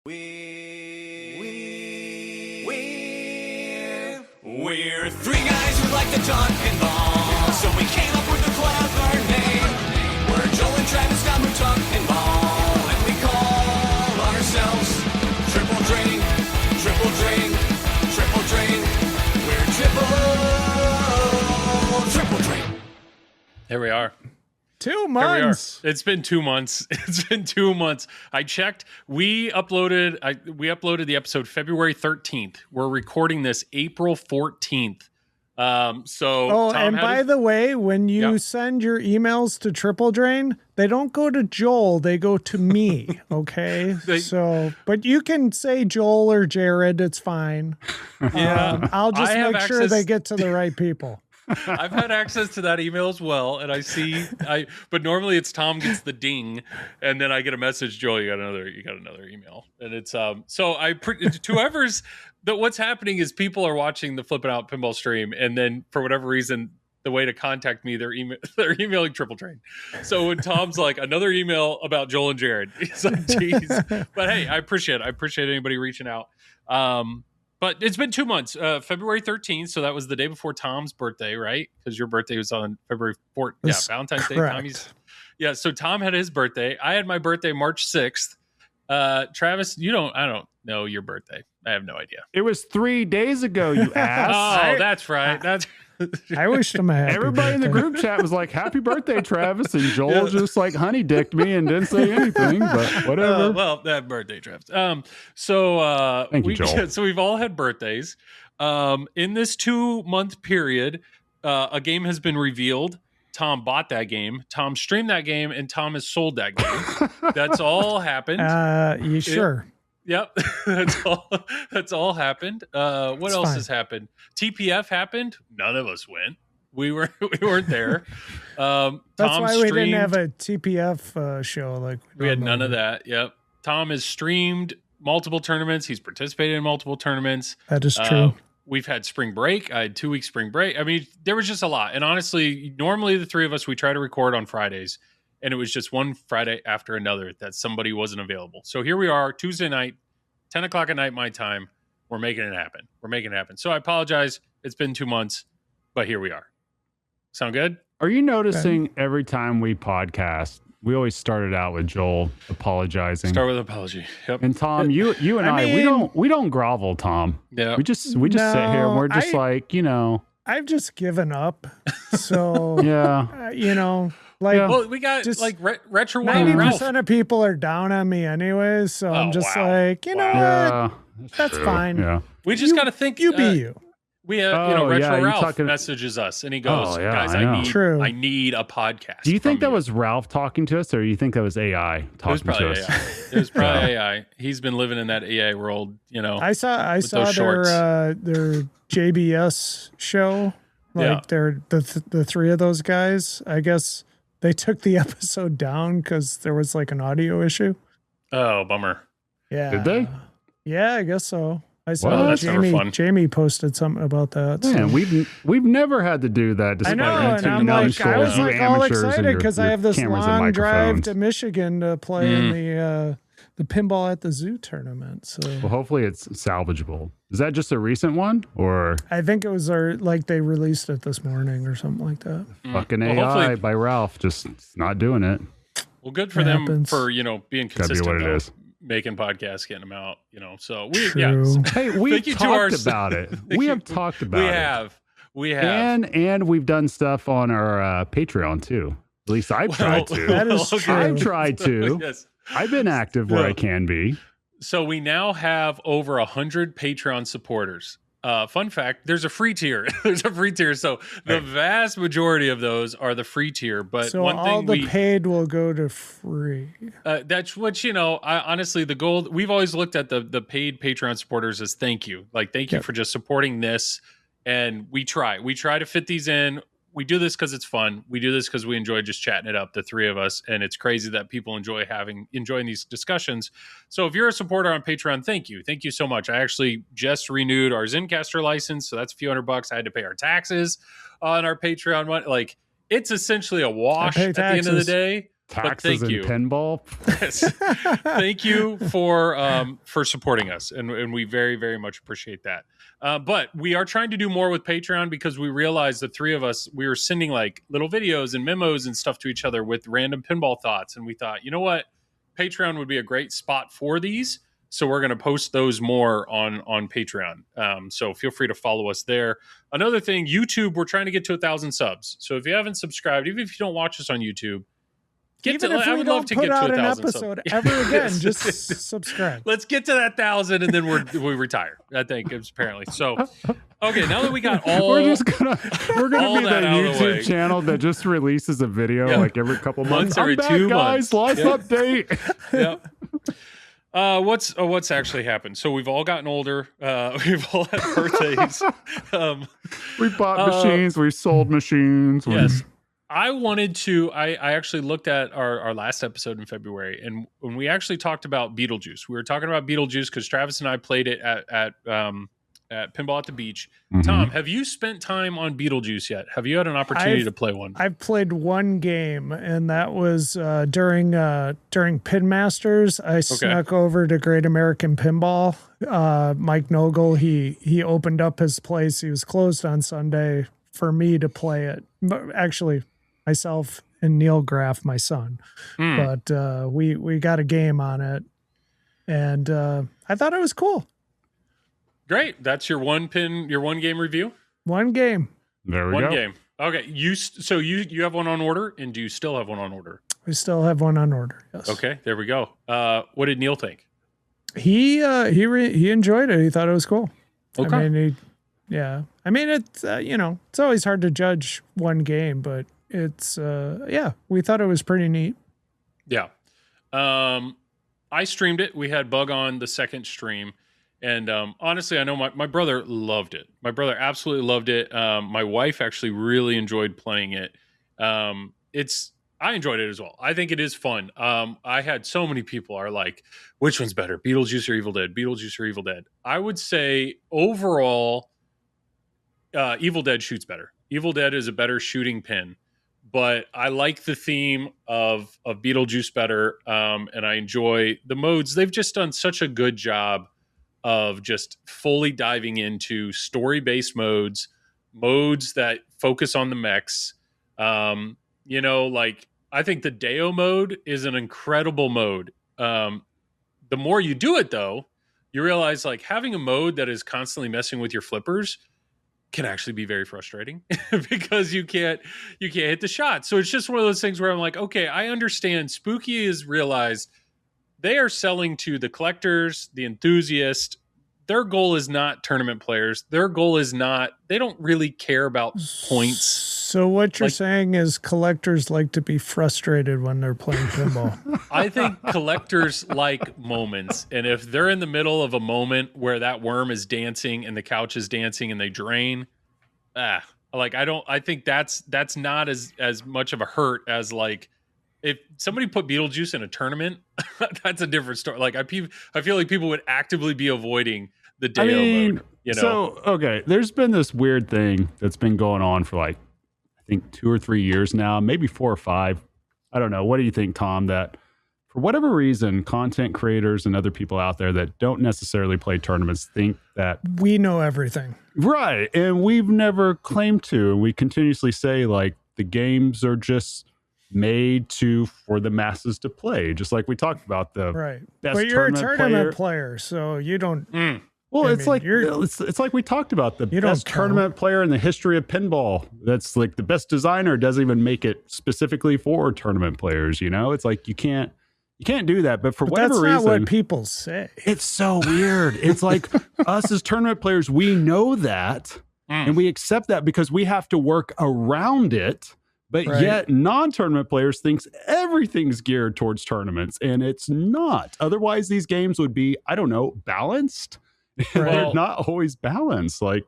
We're three guys who like to talk pinball, so we came up with a clever name. We're Joel and Travis Scott who talk pinball, and we call ourselves Triple Drain, Triple Drain, Triple Drain. We're Triple Drain. There we are. 2 months. It's been 2 months. It's been 2 months. I checked. We uploaded the episode February 13th. We're recording this April 14th. By the way, when you send your emails to Triple Drain, they don't go to Joel, they go to me. Okay. But you can say Joel or Jared. It's fine. Yeah. I'll just make sure they get to the right people. I've had access to that email as well, and but normally it's Tom gets the ding, and then I get a message, Joel, you got another email, and it's what's happening is people are watching the Flippin' Out Pinball stream, and then for whatever reason, the way to contact me, they're emailing Triple Drain. So when Tom's like another email about Joel and Jared, he's like, geez. But hey, I appreciate anybody reaching out. But it's been 2 months, February 13th. So that was the day before Tom's birthday, right? Because your birthday was on February 4th. Yeah, Valentine's Day. So Tom had his birthday. I had my birthday March 6th. Travis, I don't know your birthday. I have no idea. It was 3 days ago, you ass. That's right. I wished him a happy Everybody in the group chat was like, happy birthday, Travis. And Joel just like honey dicked me and didn't say anything, but whatever. That birthday, Travis. Thank you, Joel. So we've all had birthdays. In this 2 month period, a game has been revealed. Tom bought that game. Tom streamed that game, and Tom has sold that game. That's all happened. You sure? Yep, that's all happened. What else has happened? TPF happened. None of us went. We weren't there. That's Tom why we didn't have a TPF show. Like we had none of that. Yep. Tom has streamed multiple tournaments. He's participated in multiple tournaments. That is true. We've had spring break. I had 2 weeks spring break. I mean, there was just a lot. And honestly, normally the three of us, we try to record on Fridays. And it was just one Friday after another that somebody wasn't available. So here we are, Tuesday night, 10 o'clock at night, my time. We're making it happen. So I apologize. It's been 2 months, but here we are. Sound good? Are you noticing every time we podcast, we always started out with Joel apologizing? Start with an apology. Yep. And Tom, you and I we don't grovel, Tom. Yeah. We just sit here and we're just I've just given up. So yeah. Well, we got just like retro 90% of people are down on me anyways, so I'm just what? That's fine. Yeah. We just got to think. You be you. We have, Retro Ralph messages us, and he goes, "Guys, I need a podcast." Do you think that was Ralph talking to us, or you think that was AI talking to us? It was probably AI. He's been living in that AI world, I saw their JBS show. They're the three of those guys. I guess they took the episode down because there was like an audio issue. Oh, bummer. Yeah. Did they? Yeah, I guess so. I saw Jamie posted something about that. Man, we've never had to do that. I know, and I'm like, I was like all excited because I have this long drive to Michigan to play in the Pinball at the Zoo tournament. So, well, hopefully it's salvageable. Is that just a recent one, or I think it was they released it this morning or something like that. Fucking AI by Ralph, just not doing it. Well, good for them for being consistent. Gotta be what it is. Making podcasts, getting them out, so hey, we've talked about it. We have talked about it. We have. And we've done stuff on our Patreon too. At least I've tried to. That is true. I've tried to. Yes. I've been active where I can be. So we now have over 100 Patreon supporters. Fun fact, there's a free tier. So the vast majority of those are the free tier. But so all the paid will go to free. That's what, honestly, the goal, we've always looked at the paid Patreon supporters as thank you. Like, thank you for just supporting this. And we try to fit these in. We do this because it's fun. We do this because we enjoy just chatting it up, the three of us. And it's crazy that people enjoying these discussions. So if you're a supporter on Patreon, thank you. Thank you so much. I actually just renewed our Zencastr license. So that's a few $100. I had to pay our taxes on our Patreon. Like, it's essentially a wash at the end of the day. Taxes and pinball. Yes. Thank you for supporting us, and we very, very much appreciate that. But we are trying to do more with Patreon because we realized the three of us, we were sending like little videos and memos and stuff to each other with random pinball thoughts, and we thought, you know what, Patreon would be a great spot for these. So we're going to post those more on Patreon. So feel free to follow us there. Another thing, YouTube, we're trying to get to 1,000 subs. So if you haven't subscribed, even if you don't watch us on YouTube, I would love to get to 1,000 episode ever again. Just subscribe. Let's get to that 1,000, and then we retire. I think it's apparently so. Okay, now that we got all, we're gonna be the YouTube channel that just releases a video like every couple months. Every 2 months. Live update. Yep. What's actually happened? So we've all gotten older. We've all had birthdays. We bought machines. We sold machines. Yes. I wanted to. I actually looked at our last episode in February, and when we actually talked about Beetlejuice, we were talking about Beetlejuice because Travis and I played it at Pinball at the Beach. Mm-hmm. Tom, have you spent time on Beetlejuice yet? Have you had an opportunity to play one? I've played one game, and that was during Pin Masters. I snuck over to Great American Pinball. Mike Nogle, he opened up his place. He was closed on Sunday for me to play it. But actually, myself and Neil Graf, my son. But we got a game on it, and I thought it was cool. Great. That's your one game review? One game. There we go. One game. Okay. You have one on order, and do you still have one on order? We still have one on order. Yes. Okay. There we go. What did Neil think? He enjoyed it. He thought it was cool. Okay. I mean, it's it's always hard to judge one game, but it's we thought it was pretty neat. Yeah. I streamed it. We had Bug on the second stream. And honestly, I know my brother loved it. My brother absolutely loved it. My wife actually really enjoyed playing it. I enjoyed it as well. I think it is fun. I had so many people are like, which one's better, Beetlejuice or Evil Dead? Beetlejuice or Evil Dead? I would say overall, Evil Dead shoots better. Evil Dead is a better shooting pin. But I like the theme of Beetlejuice better, and I enjoy the modes. They've just done such a good job of just fully diving into story-based modes that focus on the mechs. I think the Deo mode is an incredible mode. The more you do it, though, you realize like having a mode that is constantly messing with your flippers can actually be very frustrating because you can't hit the shot. So it's just one of those things where I'm like, okay, I understand. Spooky has realized they are selling to the collectors, the enthusiasts. Their goal is not tournament players. Their goal is not, they don't really care about points. So what you're saying is collectors like to be frustrated when they're playing pinball. I think collectors like moments. And if they're in the middle of a moment where that worm is dancing and the couch is dancing and they drain, I think that's not as much of a hurt as like, if somebody put Beetlejuice in a tournament, that's a different story. Like I feel like people would actively be avoiding the Deo mode. So there's been this weird thing that's been going on for like I think 2 or 3 years now, maybe 4 or 5. I don't know. What do you think, Tom? That for whatever reason, content creators and other people out there that don't necessarily play tournaments think that we know everything, right? And we've never claimed to. And we continuously say like the games are just made for the masses to play, just like we talked about the best. But you're a tournament player, so you don't. Well, it's like we talked about the best tournament player in the history of pinball. That's like the best designer doesn't even make it specifically for tournament players. It's like you can't do that. But whatever reason, that's not what people say. It's so weird. It's like us as tournament players, we know that and we accept that because we have to work around it. But yet non-tournament players thinks everything's geared towards tournaments, and it's not. Otherwise, these games would be, I don't know, balanced. They're not always balanced. Like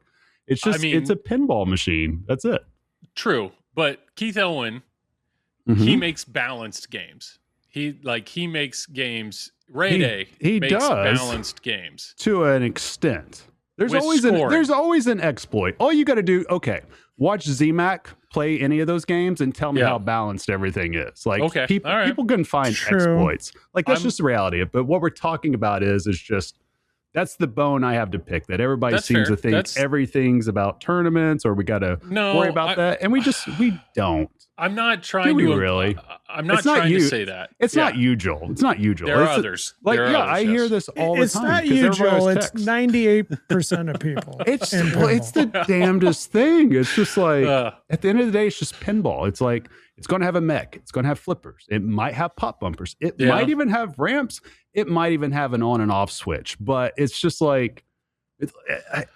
it's just, it's a pinball machine. That's it. True. But Keith Elwin, he makes balanced games. He makes games. Ray Day makes balanced games. To an extent. There's always an exploit. All you got to do, watch ZMAC play any of those games and tell me how balanced everything is. Like people can find exploits. Like that's just the reality of it. But what we're talking about is just that's the bone I have to pick. That everybody seems to think everything's about tournaments, or we got to worry about that, and we don't. I'm not trying to really. I'm not trying to say that. It's not you, Joel. It's not you, Joel. There are others. I hear this all the time. It's not you, Joel. It's 98% of people. It's the damnedest thing. It's just like at the end of the day, it's just pinball. It's like it's going to have a mech. It's going to have flippers. It might have pop bumpers. It might even have ramps. It might even have an on and off switch. But it's just like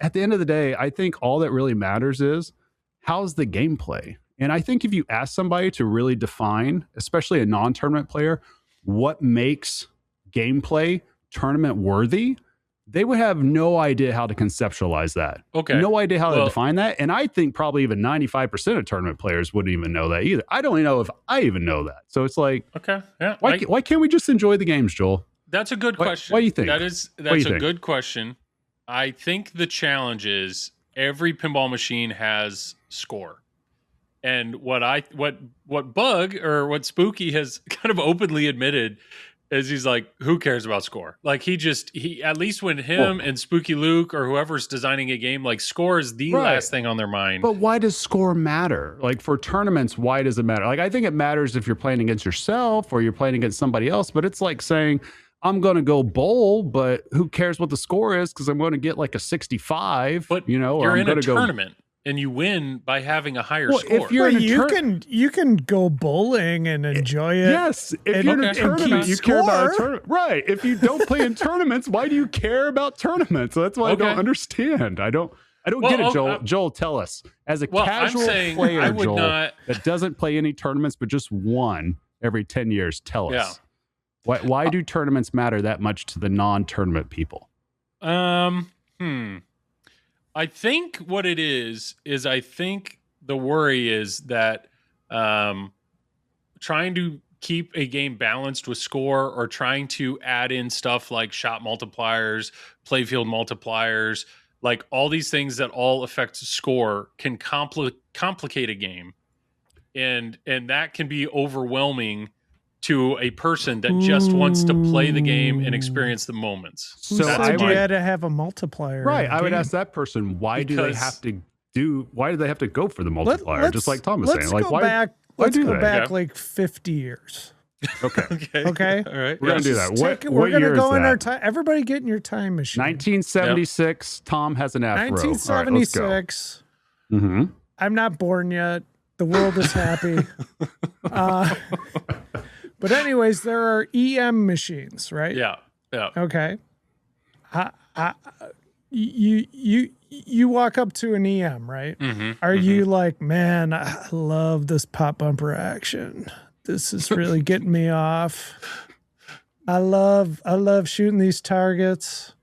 at the end of the day, I think all that really matters is how's the gameplay. And I think if you ask somebody to really define, especially a non-tournament player, what makes gameplay tournament worthy, they would have no idea how to conceptualize that. Okay. No idea how to define that. And I think probably even 95% of tournament players wouldn't even know that either. I don't even know if I even know that. So it's like, why can't we just enjoy the games, Joel? That's a good question. What do you think? That's a good question. I think the challenge is every pinball machine has score. And what Bug or what Spooky has kind of openly admitted is he's like, who cares about score? Like he at least when him and Spooky Luke or whoever's designing a game, like score is the last thing on their mind. But why does score matter? Like for tournaments, why does it matter? Like I think it matters if you're playing against yourself or you're playing against somebody else, but it's like saying, I'm going to go bowl, but who cares what the score is? Because I'm going to get like a 65, but or you're I'm in a tournament. And you win by having a higher score. If you're you can go bowling and enjoy it. Yes, if you're in a tournament, you care about a tournament. Right. If you don't play in tournaments, why do you care about tournaments? So that's why I don't understand. I don't get it, Joel. Joel, tell us. As a casual player, Joel, that doesn't play any tournaments but just one every 10 years, tell us. Why do tournaments matter that much to the non-tournament people? I think what it is I think the worry is that trying to keep a game balanced with score or trying to add in stuff like shot multipliers, playfield multipliers, like all these things that all affect score can complicate a game. And that can be overwhelming to a person that just wants to play the game and experience the moments. So said you had to have a multiplier. Right. I would ask that person, why do they have to go for the multiplier? Just like Tom was saying. Like let's go back like 50 years. Okay. Okay. All right. We're going to do that. We're going to go in our time. Everybody get in your time machine. 1976. Yep. Tom has an afro. 1976. Right, mm-hmm. I'm not born yet. The world is happy. But anyways, there are EM machines, right? Yeah. Okay. You walk up to an EM, right? Mm-hmm. Are you like, man, I love this pop bumper action. This is really getting me off. I love shooting these targets.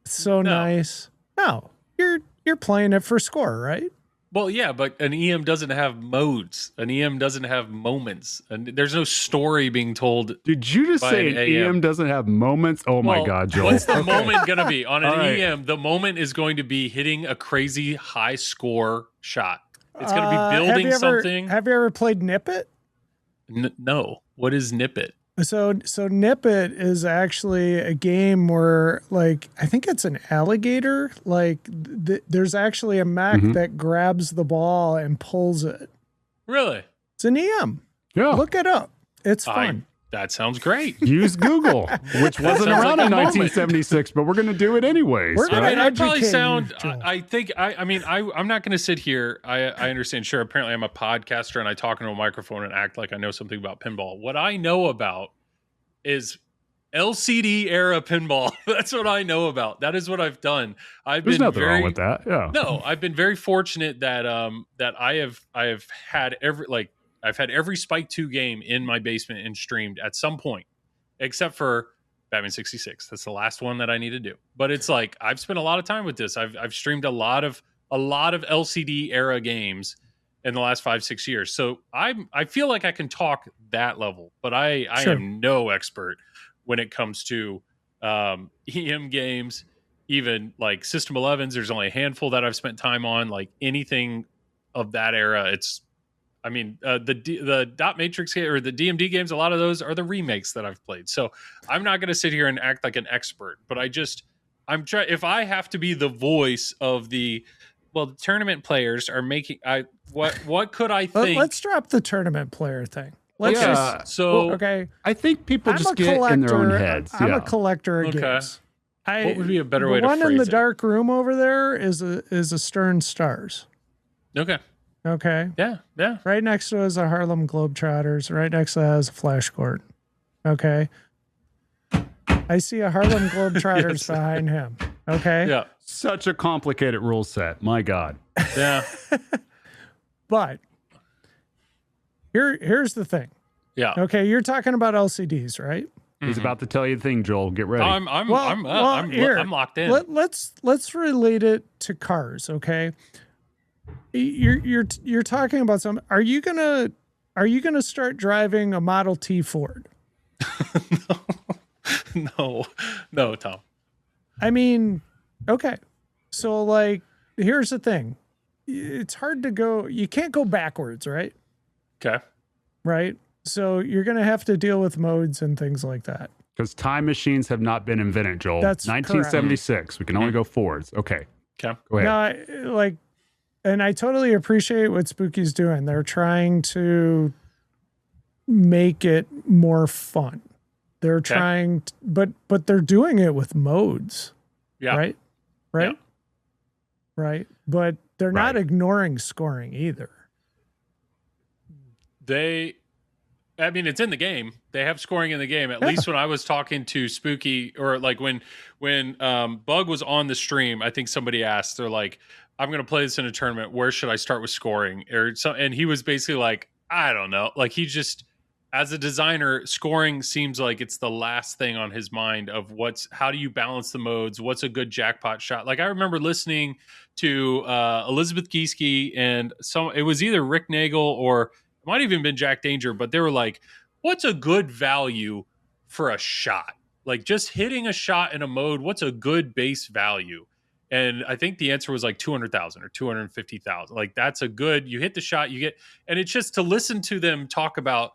It's so nice. No, you're playing it for score, right? Well, yeah, but an EM doesn't have modes. An EM doesn't have moments. And there's no story being told. Did you just say an EM doesn't have moments? Oh, my God, Joel. What's the moment going to be? On an EM, the moment is going to be hitting a crazy high score shot. It's going to be building something. Have you ever played Nip It? No. What is Nip It? So Nip It is actually a game where, like, I think it's an alligator. Like, there's actually a mech that grabs the ball and pulls it. Really? It's an EM. Yeah. Look it up. It's fun. That sounds great. Use Google, which wasn't around in 1976, but we're going to do it anyways. I probably sound. I think. I'm not going to sit here. I understand. Sure. Apparently, I'm a podcaster and I talk into a microphone and act like I know something about pinball. What I know about is LCD era pinball. That's what I know about. That is what I've done. There's nothing wrong with that. Yeah. No, I've been very fortunate that I have had I've had every Spike 2 game in my basement and streamed at some point, except for Batman 66. That's the last one that I need to do. But it's like I've spent a lot of time with this. I've streamed a lot of LCD era games in the last 5-6 years. So I feel like I can talk that level, but I am no expert when it comes to EM games even like System 11s, there's only a handful that I've spent time on. Like anything of that era, the Dot Matrix or the DMD games, a lot of those are the remakes that I've played. So I'm not going to sit here and act like an expert, but I'm trying. If I have to be the voice of the tournament players are making, what could I think? Let's drop the tournament player thing. Okay. I think people just get in their own heads. I'm a collector of games. What would be a better way to phrase it? The one in the dark room over there is a Stern Stars. Okay. Yeah. Right next to it is a Harlem Globetrotters. Right next to that is a Flash Court. Okay. I see a Harlem Globetrotters behind him. Okay. Yeah. Such a complicated rule set. My God. Yeah. But here's the thing. Yeah. Okay. You're talking about LCDs, right? He's about to tell you the thing, Joel. Get ready. I'm locked in. Let's relate it to cars, okay? You're talking about some. Are you gonna start driving a Model T Ford? No, Tom. I mean, okay. So like, here's the thing. It's hard to go. You can't go backwards, right? Okay. Right. So you're going to have to deal with modes and things like that. Because time machines have not been invented, Joel. That's 1976. Correct. We can only go forwards. Okay. Okay. Go ahead. No, and I totally appreciate what Spooky's doing. They're trying to make it more fun. They're trying, but they're doing it with modes. Yeah. Right. Yeah. Right. But they're not ignoring scoring either. It's in the game. They have scoring in the game. At least when I was talking to Spooky, or like when Bug was on the stream, I think somebody asked, they're like, I'm going to play this in a tournament. Where should I start with scoring? And he was basically like, I don't know. Like he just, as a designer, scoring seems like it's the last thing on his mind of how do you balance the modes? What's a good jackpot shot? Like I remember listening to Elizabeth Gieske, and it was either Rick Nagel or it might have even been Jack Danger, but they were like, what's a good value for a shot? Like just hitting a shot in a mode, what's a good base value? And I think the answer was like 200,000 or 250,000. Like that's a good, you hit the shot, you get, and it's just to listen to them talk about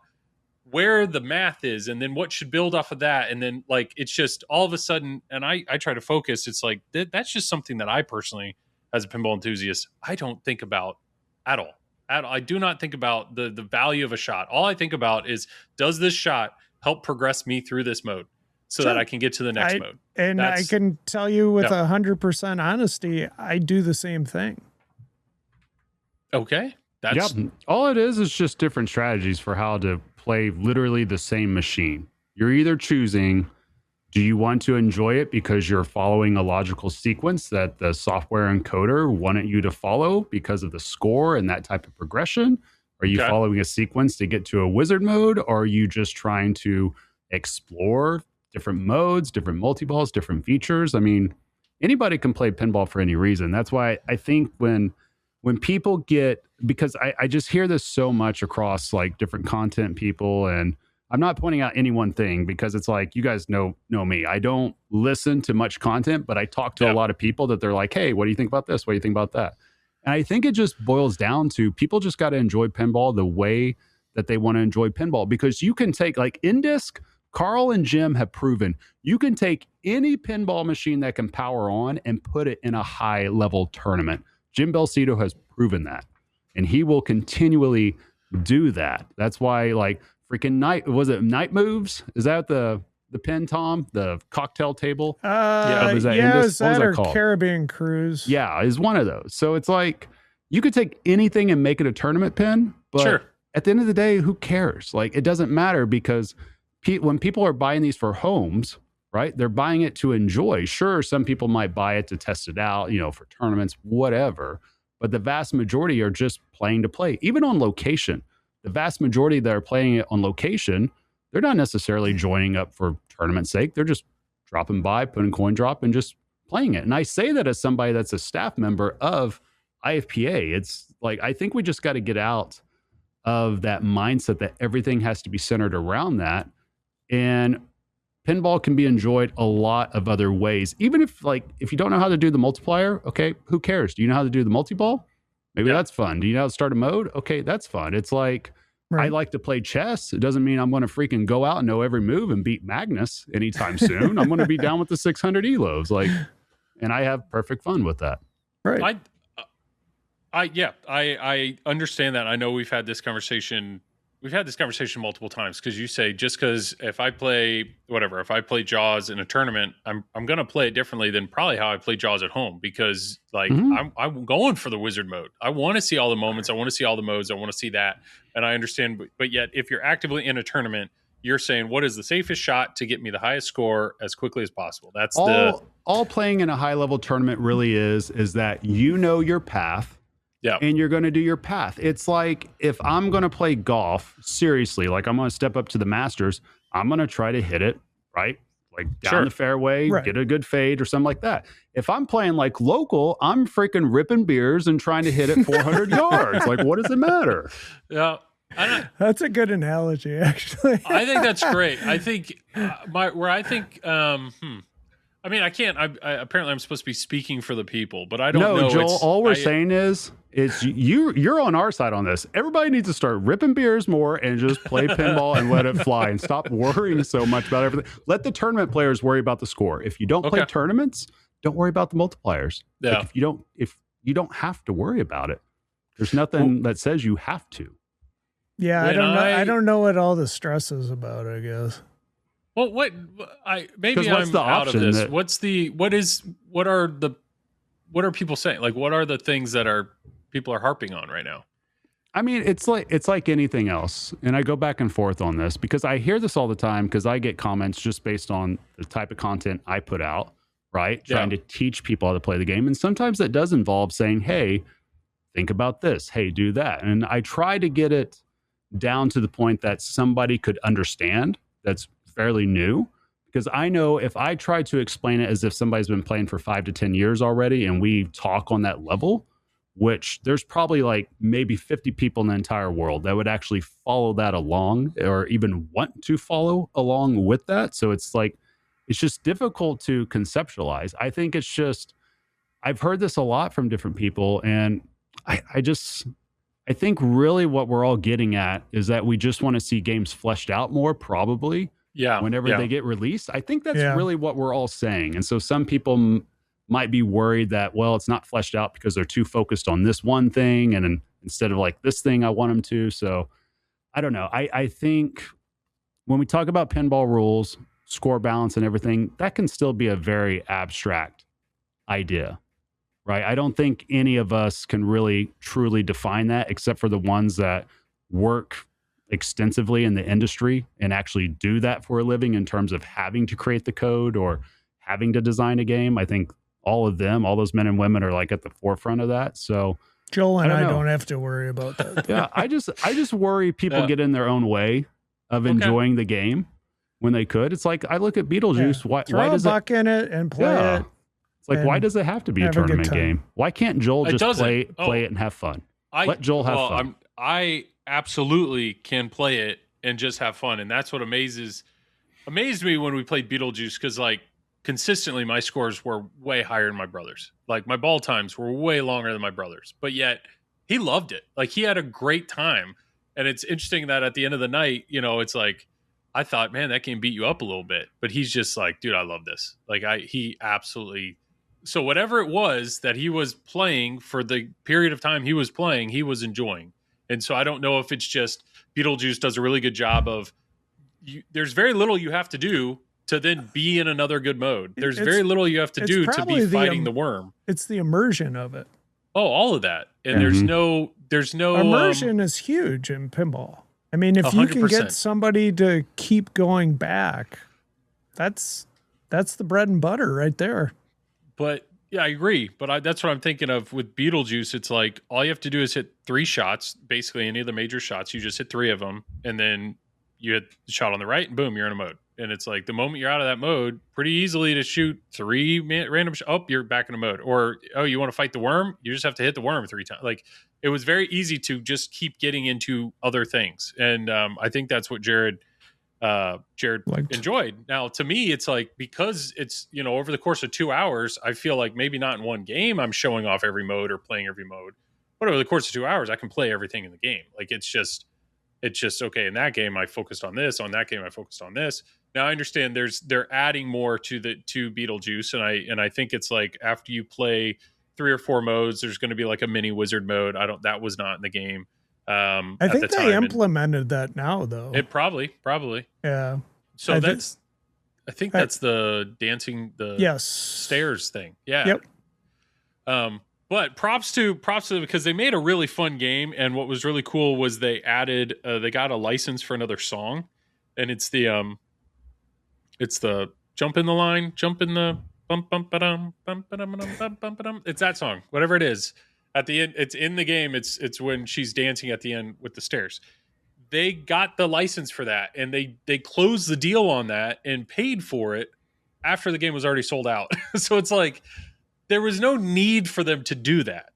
where the math is and then what should build off of that. And then like, it's just all of a sudden, and I try to focus. It's like, that's just something that I personally, as a pinball enthusiast, I don't think about at all. I do not think about the value of a shot. All I think about is, does this shot help progress me through this mode so that I can get to the next mode? And I can tell you with 100% honesty, I do the same thing. Okay. All it is just different strategies for how to play literally the same machine. You're either choosing, do you want to enjoy it because you're following a logical sequence that the software encoder wanted you to follow because of the score and that type of progression? Are you following a sequence to get to a wizard mode? Or are you just trying to explore different modes, different multi-balls, different features? I mean, anybody can play pinball for any reason. That's why I think when people get, because I just hear this so much across like different content people, and I'm not pointing out any one thing because it's like, you guys know me. I don't listen to much content, but I talk to a lot of people that they're like, hey, what do you think about this? What do you think about that? And I think it just boils down to people just got to enjoy pinball the way that they want to enjoy pinball, because you can take like Indisc, Carl and Jim have proven you can take any pinball machine that can power on and put it in a high level tournament. Jim Belcito has proven that, and he will continually do that. That's why like freaking Night Moves? Is that the pin, Tom? The cocktail table? Is that or Caribbean Cruise? Yeah, is one of those. So it's like you could take anything and make it a tournament pin, but at the end of the day, who cares? Like it doesn't matter, because when people are buying these for homes, right? They're buying it to enjoy. Sure, some people might buy it to test it out, for tournaments, whatever. But the vast majority are just playing to play, even on location. The vast majority that are playing it on location, they're not necessarily joining up for tournament's sake. They're just dropping by, putting coin drop, and just playing it. And I say that as somebody that's a staff member of IFPA. It's like, I think we just got to get out of that mindset that everything has to be centered around that. And pinball can be enjoyed a lot of other ways. Even if you don't know how to do the multiplier, okay, who cares? Do you know how to do the multi-ball? Maybe that's fun. Do you know how to start a mode? Okay, that's fun. It's like, I like to play chess. It doesn't mean I'm going to freaking go out and know every move and beat Magnus anytime soon. I'm going to be down with the 600 elos. And I have perfect fun with that. Right. I understand that. I know we've had this conversation multiple times, because you say, just because if I play Jaws in a tournament, I'm going to play it differently than probably how I play Jaws at home, because I'm going for the wizard mode. I want to see all the moments. I want to see all the modes. I want to see that. And I understand, but yet if you're actively in a tournament, you're saying, what is the safest shot to get me the highest score as quickly as possible? That's all playing in a high level tournament really is that you know your path. Yeah. And you're going to do your path. It's like, if I'm going to play golf, seriously, like I'm going to step up to the Masters, I'm going to try to hit it, right? Like down the fairway, get a good fade or something like that. If I'm playing like local, I'm freaking ripping beers and trying to hit it 400 yards. Like, what does it matter? Yeah. That's a good analogy, actually. I think that's great. I think I mean, I can't. Apparently, I'm supposed to be speaking for the people, but I don't know. No, Joel. All we're saying is you're on our side on this. Everybody needs to start ripping beers more and just play pinball and let it fly, and stop worrying so much about everything. Let the tournament players worry about the score. If you don't play tournaments, don't worry about the multipliers. Yeah. Like if you don't have to worry about it, there's nothing that says you have to. Yeah, I don't know what all the stress is about, I guess. Well, maybe I'm out of this. What are people saying? Like, what are the things that people are harping on right now? I mean, it's like anything else. And I go back and forth on this because I hear this all the time, because I get comments just based on the type of content I put out, right? Trying to teach people how to play the game. And sometimes that does involve saying, hey, think about this. Hey, do that. And I try to get it down to the point that somebody could understand that's fairly new, because I know if I try to explain it as if somebody's been playing for 5 to 10 years already and we talk on that level, which there's probably like maybe 50 people in the entire world that would actually follow that along or even want to follow along with that. So it's just difficult to conceptualize. I think I've heard this a lot from different people, and I think really what we're all getting at is that we just want to see games fleshed out more, probably. Yeah. Whenever they get released. I think that's really what we're all saying. And so some people might be worried that, well, it's not fleshed out because they're too focused on this one thing, and instead of like this thing I want them to. So I don't know. I think when we talk about pinball rules, score balance and everything, that can still be a very abstract idea, right? I don't think any of us can really truly define that, except for the ones that work extensively in the industry and actually do that for a living in terms of having to create the code or having to design a game. I think all those men and women are like at the forefront of that. So Joel and I don't have to worry about that. Yeah. I just worry people get in their own way of enjoying the game when they could. It's like, I look at Beetlejuice. Why does a buck in it and play it? It's like, why does it have to be a tournament game? Why can't Joel just play it and have fun? Let Joel have fun. I absolutely can play it and just have fun, and that's what amazed me when we played Beetlejuice, because like consistently my scores were way higher than my brother's. Like my ball times were way longer than my brother's, but yet he loved it. Like he had a great time. And it's interesting that at the end of the night, it's like, I thought, man, that game beat you up a little bit, but he's just like, dude, I love this. Like he absolutely. So whatever it was that he was playing for the period of time he was playing, he was enjoying. And so I don't know if it's just Beetlejuice does a really good job of there's very little you have to do to then be in another good mode. There's very little you have to do to be fighting the worm. It's the immersion of it. Oh, all of that. And there's no immersion is huge in pinball. I mean, if 100%. You can get somebody to keep going back, that's the bread and butter right there. But yeah, I agree. But that's what I'm thinking of with Beetlejuice. It's like all you have to do is hit 3 shots, basically any of the major shots. You just hit 3 of them, and then you hit the shot on the right, and boom, you're in a mode. And it's like the moment you're out of that mode, pretty easily to shoot 3 random shots. Oh, you're back in a mode. Or, oh, you want to fight the worm? You just have to hit the worm 3 times. Like it was very easy to just keep getting into other things. And I think that's what Jared Jared enjoyed. Now, to me, it's like, because it's, over the course of 2 hours, I feel like maybe not in one game I'm showing off every mode or playing every mode, but over the course of 2 hours, I can play everything in the game. Like, it's just okay. In that game, I focused on this. On that game, I focused on this. Now I understand they're adding more to Beetlejuice, and I think it's like after you play 3 or 4 modes, there's going to be like a mini wizard mode. That was not in the game. I think they implemented that now, though. It probably. Yeah. So I think that's the dancing stairs thing. Yeah. Yep. But props to because they made a really fun game, and what was really cool was they added they got a license for another song, and it's the jump in the line, jump in the bum bum ba-dum, bum ba-dum, bum bum ba-dum. It's that song, whatever it is. At the end, it's in the game. It's when she's dancing at the end with the stairs. They got the license for that, and they closed the deal on that and paid for it after the game was already sold out. So it's like there was no need for them to do that,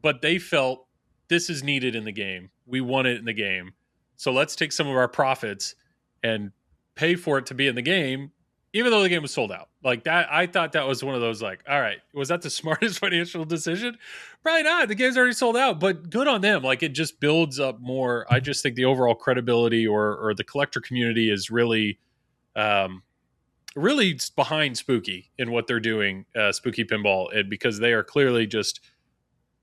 but they felt this is needed in the game. We want it in the game, so let's take some of our profits and pay for it to be in the game, even though the game was sold out. Like that, I thought that was one of those, like, all right, was that the smartest financial decision? Probably not. The game's already sold out, but good on them. Like, it just builds up more. I just think the overall credibility or the collector community is really, really behind Spooky in what they're doing, Spooky Pinball, and because they are clearly just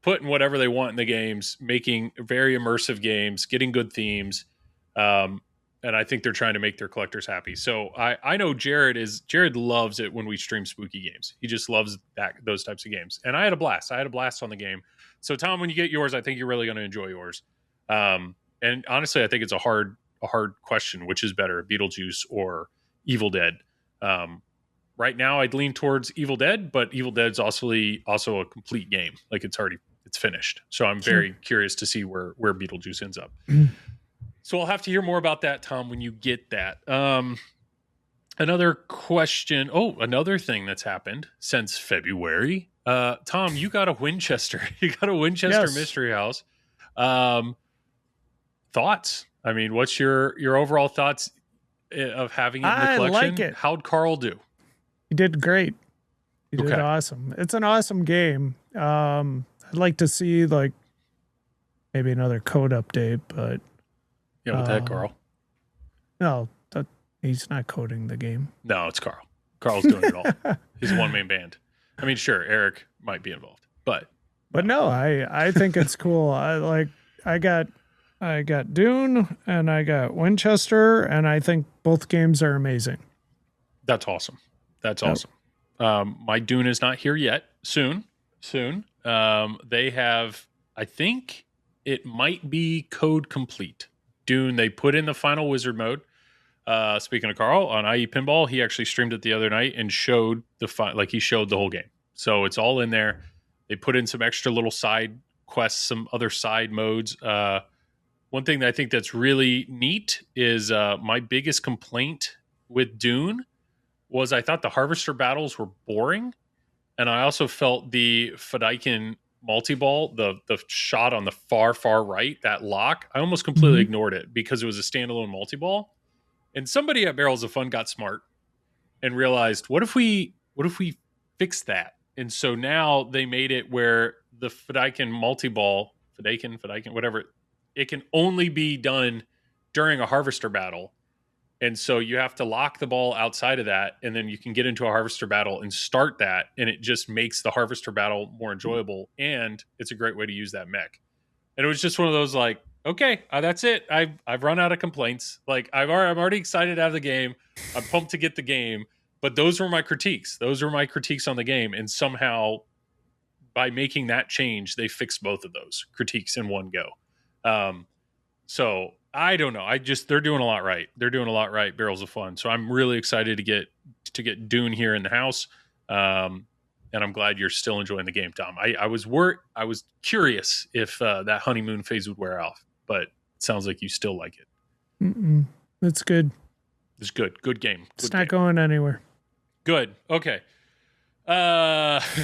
putting whatever they want in the games, making very immersive games, getting good themes. And I think they're trying to make their collectors happy. So I know Jared loves it when we stream Spooky games. He just loves those types of games. And I had a blast. On the game. So Tom, when you get yours, I think you're really going to enjoy yours. And honestly, I think it's a hard question, which is better, Beetlejuice or Evil Dead. Right now I'd lean towards Evil Dead, but Evil Dead's also a complete game. Like, it's finished. So I'm very curious to see where Beetlejuice ends up. So I'll have to hear more about that, Tom, when you get that. Another question. Oh, another thing that's happened since February. Tom, you got a Winchester. You got a Winchester Mystery House. Thoughts? I mean, what's your overall thoughts of having it in the collection? I like it. How'd Carl do? He did great. He did awesome. It's an awesome game. I'd like to see, like, maybe another code update, but... Yeah, with that, Carl. No, he's not coding the game. No, it's Carl. Carl's doing it all. He's a one-man band. I mean, sure, Eric might be involved, but no, I think it's cool. I got Dune and I got Winchester, and I think both games are amazing. That's awesome. That's awesome. My Dune is not here yet. Soon. They have, I think it might be code complete. Dune, they put in the final wizard mode. Speaking of Carl, on IE Pinball, he actually streamed it the other night and showed he showed the whole game. So it's all in there. They put in some extra little side quests, some other side modes. One thing that I think that's really neat is my biggest complaint with Dune was I thought the harvester battles were boring, and I also felt the Fedaykin multi-ball, the shot on the far right, that lock, I almost completely ignored it because it was a standalone multi-ball. And somebody at Barrels of Fun got smart and realized, what if we fix that? And so now they made it where the Fedaykin multi-ball, Fedaykin, whatever, it can only be done during a harvester battle. And so you have to lock the ball outside of that, and then you can get into a harvester battle and start that, and it just makes the harvester battle more enjoyable, and it's a great way to use that mech. And it was just one of those, like, okay, that's it. I've run out of complaints. Like, I'm already excited out of the game. I'm pumped to get the game, but those were my critiques. Those were my critiques on the game, and somehow by making that change, they fixed both of those critiques in one go. So I don't know. They're doing a lot right. They're doing a lot right. Barrels of Fun. So I'm really excited to get Dune here in the house. And I'm glad you're still enjoying the game, Tom. I was curious if that honeymoon phase would wear off, but it sounds like you still like it. It's good. It's good. Good game. It's not going anywhere. Good. Okay.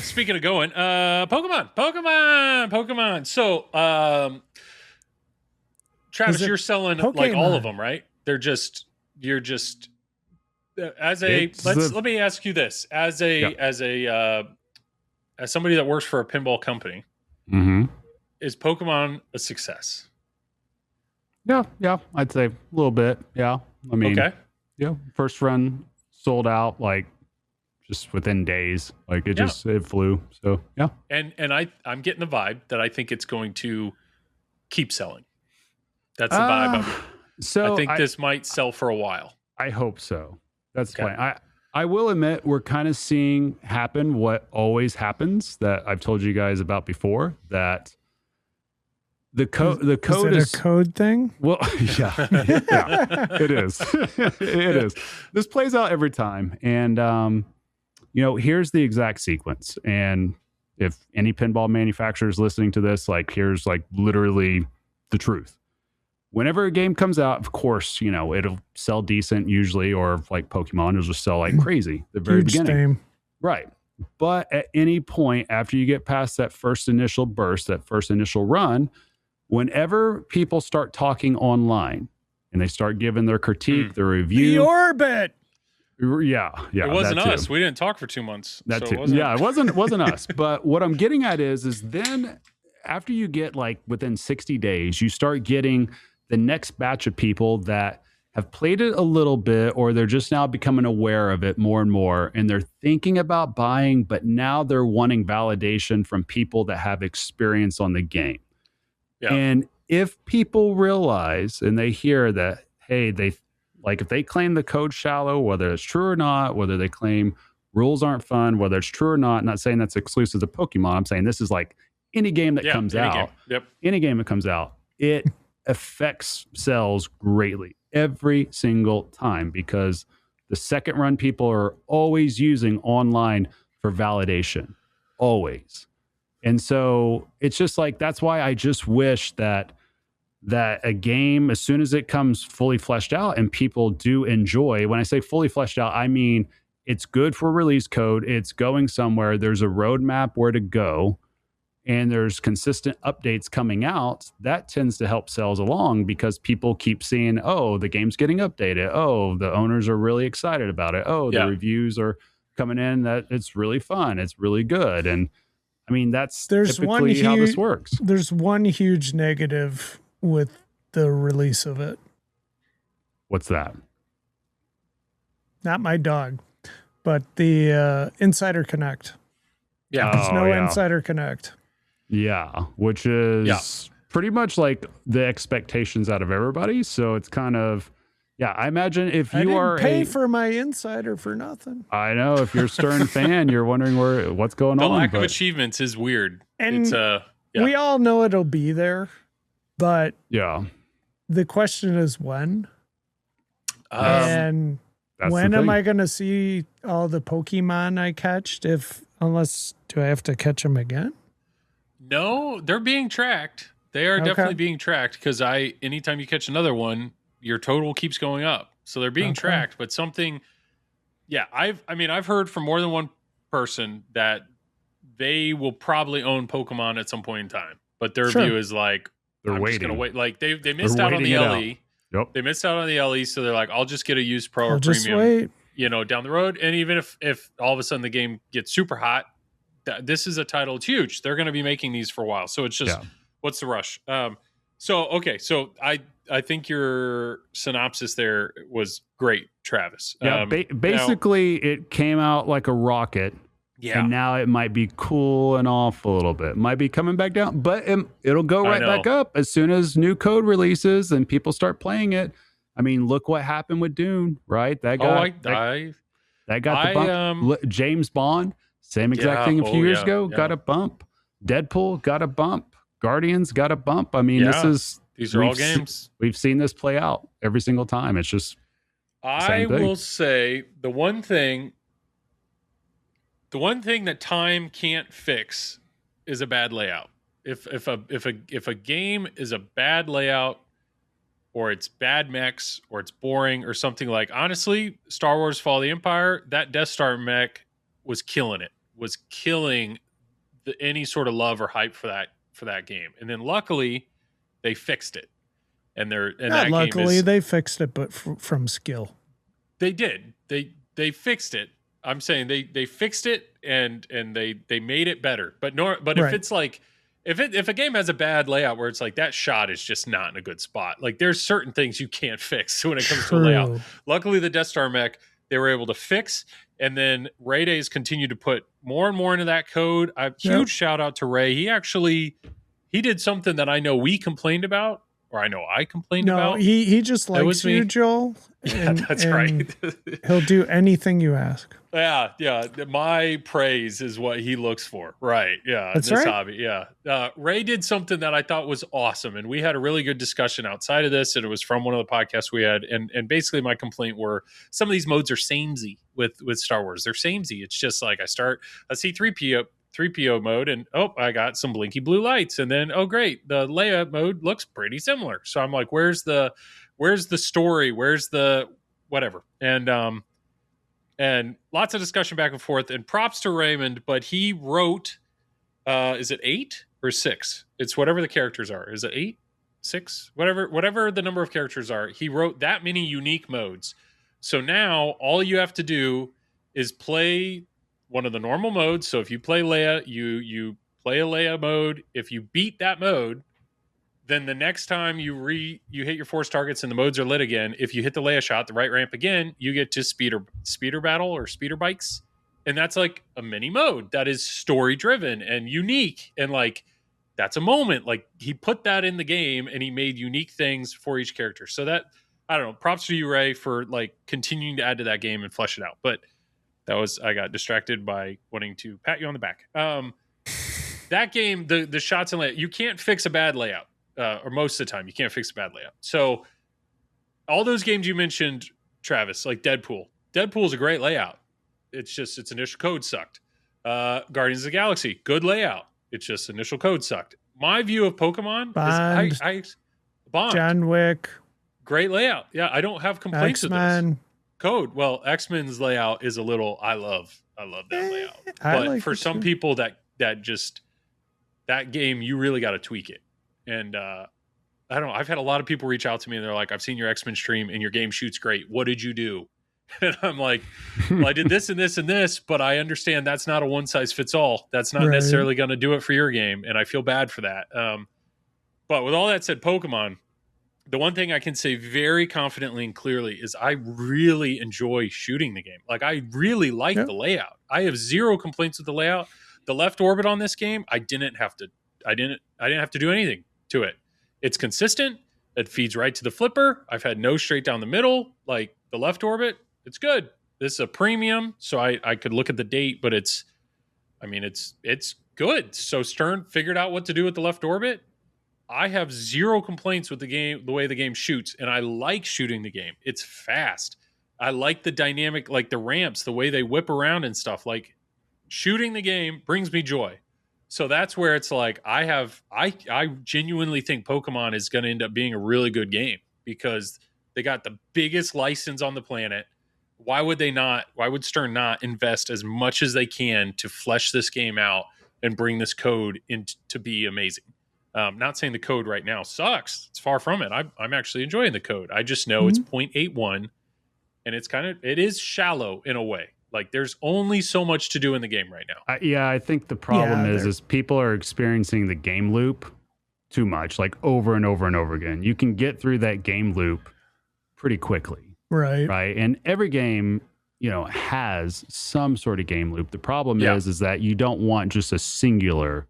Speaking of going, Pokemon. So, Travis, you're selling Pokemon? Like all of them, right? They're just you're just let me ask you this as somebody that works for a pinball company. Mm-hmm. Is Pokemon a success? Yeah, I'd say a little bit. Yeah, I mean, okay. Yeah, first run sold out like just within days. Like it flew. So yeah. And I'm getting the vibe that I think it's going to keep selling. That's the vibe I'm getting. So I think this might sell for a while. I hope so. That's the plan. I will admit we're kind of seeing happen what always happens that I've told you guys about before, that the code is a code thing. Well, yeah, it is. It is. This plays out every time. And, here's the exact sequence. And if any pinball manufacturer is listening to this, like, here's like literally the truth. Whenever a game comes out, of course, it'll sell decent usually, or like Pokemon, it'll just sell like crazy at the very beginning. Fame. Right. But at any point after you get past that first initial burst, that first initial run, whenever people start talking online and they start giving their critique, their review. The orbit. Yeah. It wasn't us. We didn't talk for 2 months. That too. It wasn't us. But what I'm getting at is then after you get like within 60 days, you start getting the next batch of people that have played it a little bit, or they're just now becoming aware of it more and more, and they're thinking about buying, but now they're wanting validation from people that have experience on the game. Yeah. And if people realize and they hear that, hey, if they claim the code's shallow, whether it's true or not, whether they claim rules aren't fun, whether it's true or not, not saying that's exclusive to Pokemon. I'm saying this is like any game that comes out. Any game that comes out, it affects sales greatly every single time, because the second run people are always using online for validation. Always. And so it's just like, that's why I just wish that a game, as soon as it comes fully fleshed out and people do enjoy, when I say fully fleshed out, I mean, it's good for release code. It's going somewhere. There's a roadmap where to go, and there's consistent updates coming out. That tends to help sales along, because people keep seeing, oh, the game's getting updated. Oh, the owners are really excited about it. Oh, the reviews are coming in that it's really fun. It's really good. And I mean, that's typically how this works. There's one huge negative with the release of it. What's that? Not my dog, but the Insider Connect. Yeah. There's no Insider Connect. Yeah, which is pretty much like the expectations out of everybody. So it's kind of, I imagine if you are pay for my Insider for nothing. I know, if you're a Stern fan, you're wondering what's going on. The lack of achievements is weird. And we all know it'll be there, but the question is when. And when am I going to see all the Pokemon I catched? Do I have to catch them again? No, they're being tracked. They are definitely being tracked, because anytime you catch another one, your total keeps going up. So they're being tracked, but something, I've heard from more than one person that they will probably own Pokemon at some point in time, but their view is like, I'm just going to wait. Like they missed out on the LE. Yep. They missed out on the LE. So they're like, I'll just get a used Pro or Premium, down the road. And even if all of a sudden the game gets super hot, this is a title. It's huge. They're going to be making these for a while. So it's just, what's the rush? So I think your synopsis there was great, Travis. Yeah, basically it came out like a rocket. Yeah. And now it might be cooling off a little bit. It might be coming back down, but it'll go right back up as soon as new code releases and people start playing it. I mean, look what happened with Dune, right? That got the bump. James Bond, same exact thing a few years ago, got a bump. Deadpool got a bump. Guardians got a bump. I mean, these are all games. We've seen this play out every single time. It's just I will say the one thing that time can't fix is a bad layout. If a game is a bad layout, or it's bad mechs, or it's boring, or something, like, honestly, Star Wars Fall of the Empire, that Death Star mech was killing it. Was killing any sort of love or hype for that game. And then luckily they fixed it. and that luckily game is, they fixed it, but from skill. They did. They fixed it. I'm saying they fixed it and they made it better. But if it's like if a game has a bad layout where it's like that shot is just not in a good spot, like there's certain things you can't fix when it comes to a layout. Luckily, the Death Star mech they were able to fix, and then Ray Days continued to put more and more into that code. Huge shout out to Ray. He did something that I know we complained about, or I know I complained about. He just likes you, Joel. That's right. He'll do anything you ask. Yeah. My praise is what he looks for. Right. Yeah. That's in this right. hobby. Yeah. Ray did something that I thought was awesome. And we had a really good discussion outside of this. And it was from one of the podcasts we had. And basically my complaint were some of these modes are samey with Star Wars. They're samey. It's just like I start a C-3PO mode and I got some blinky blue lights. And then, great. The Leia mode looks pretty similar. So I'm like, where's the story? Where's the whatever? And lots of discussion back and forth, and props to Raymond, but he wrote, is it 8 or 6? It's whatever the characters are. Is it 8, 6, whatever the number of characters are. He wrote that many unique modes. So now all you have to do is play one of the normal modes. So if you play Leia, you play a Leia mode. If you beat that mode, then the next time you hit your force targets and the modes are lit again, if you hit the Leia shot, the right ramp again, you get to speeder battle or speeder bikes. And that's like a mini mode that is story driven and unique. And like, that's a moment. Like he put that in the game and he made unique things for each character. So that, I don't know, props to you, Ray, for like continuing to add to that game and flesh it out. But I got distracted by wanting to pat you on the back. That game, the shots and layout, you can't fix a bad layout. Or most of the time, you can't fix a bad layout. So all those games you mentioned, Travis, like Deadpool. Deadpool's a great layout. It's just its initial code sucked. Guardians of the Galaxy, good layout. It's just initial code sucked. My view of Pokemon is Bond. John Wick. Great layout. Yeah, I don't have complaints with this. Code. Well, X-Men's layout is a little, I love that layout. But for some people that game, you really got to tweak it. And I don't know. I've had a lot of people reach out to me and they're like, I've seen your X-Men stream and your game shoots great. What did you do? And I'm like, well, I did this and this and this, but I understand that's not a one size fits all. That's not necessarily going to do it for your game. And I feel bad for that. But with all that said, Pokemon, the one thing I can say very confidently and clearly is I really enjoy shooting the game. Like I really like the layout. I have zero complaints with the layout. The left orbit on this game, I didn't have to do anything to it. It's consistent. It feeds right to the flipper. I've had no straight down the middle. Like the left orbit, it's good. This is a premium, so I could look at the date, but it's good. So Stern figured out what to do with the left orbit. I have zero complaints with the game, the way the game shoots, and I like shooting the game. It's fast. I like the dynamic, like the ramps, the way they whip around and stuff. Like shooting the game brings me joy. So that's where it's like I genuinely think Pokemon is going to end up being a really good game because they got the biggest license on the planet. Why would Stern not invest as much as they can to flesh this game out and bring this code in to be amazing? Not saying the code right now sucks. It's far from it. I'm actually enjoying the code. I just know it's 0.81 and it is shallow in a way. Like there's only so much to do in the game right now. I think the problem is people are experiencing the game loop too much, like over and over and over again. You can get through that game loop pretty quickly. Right. And every game, has some sort of game loop. The problem is that you don't want just a singular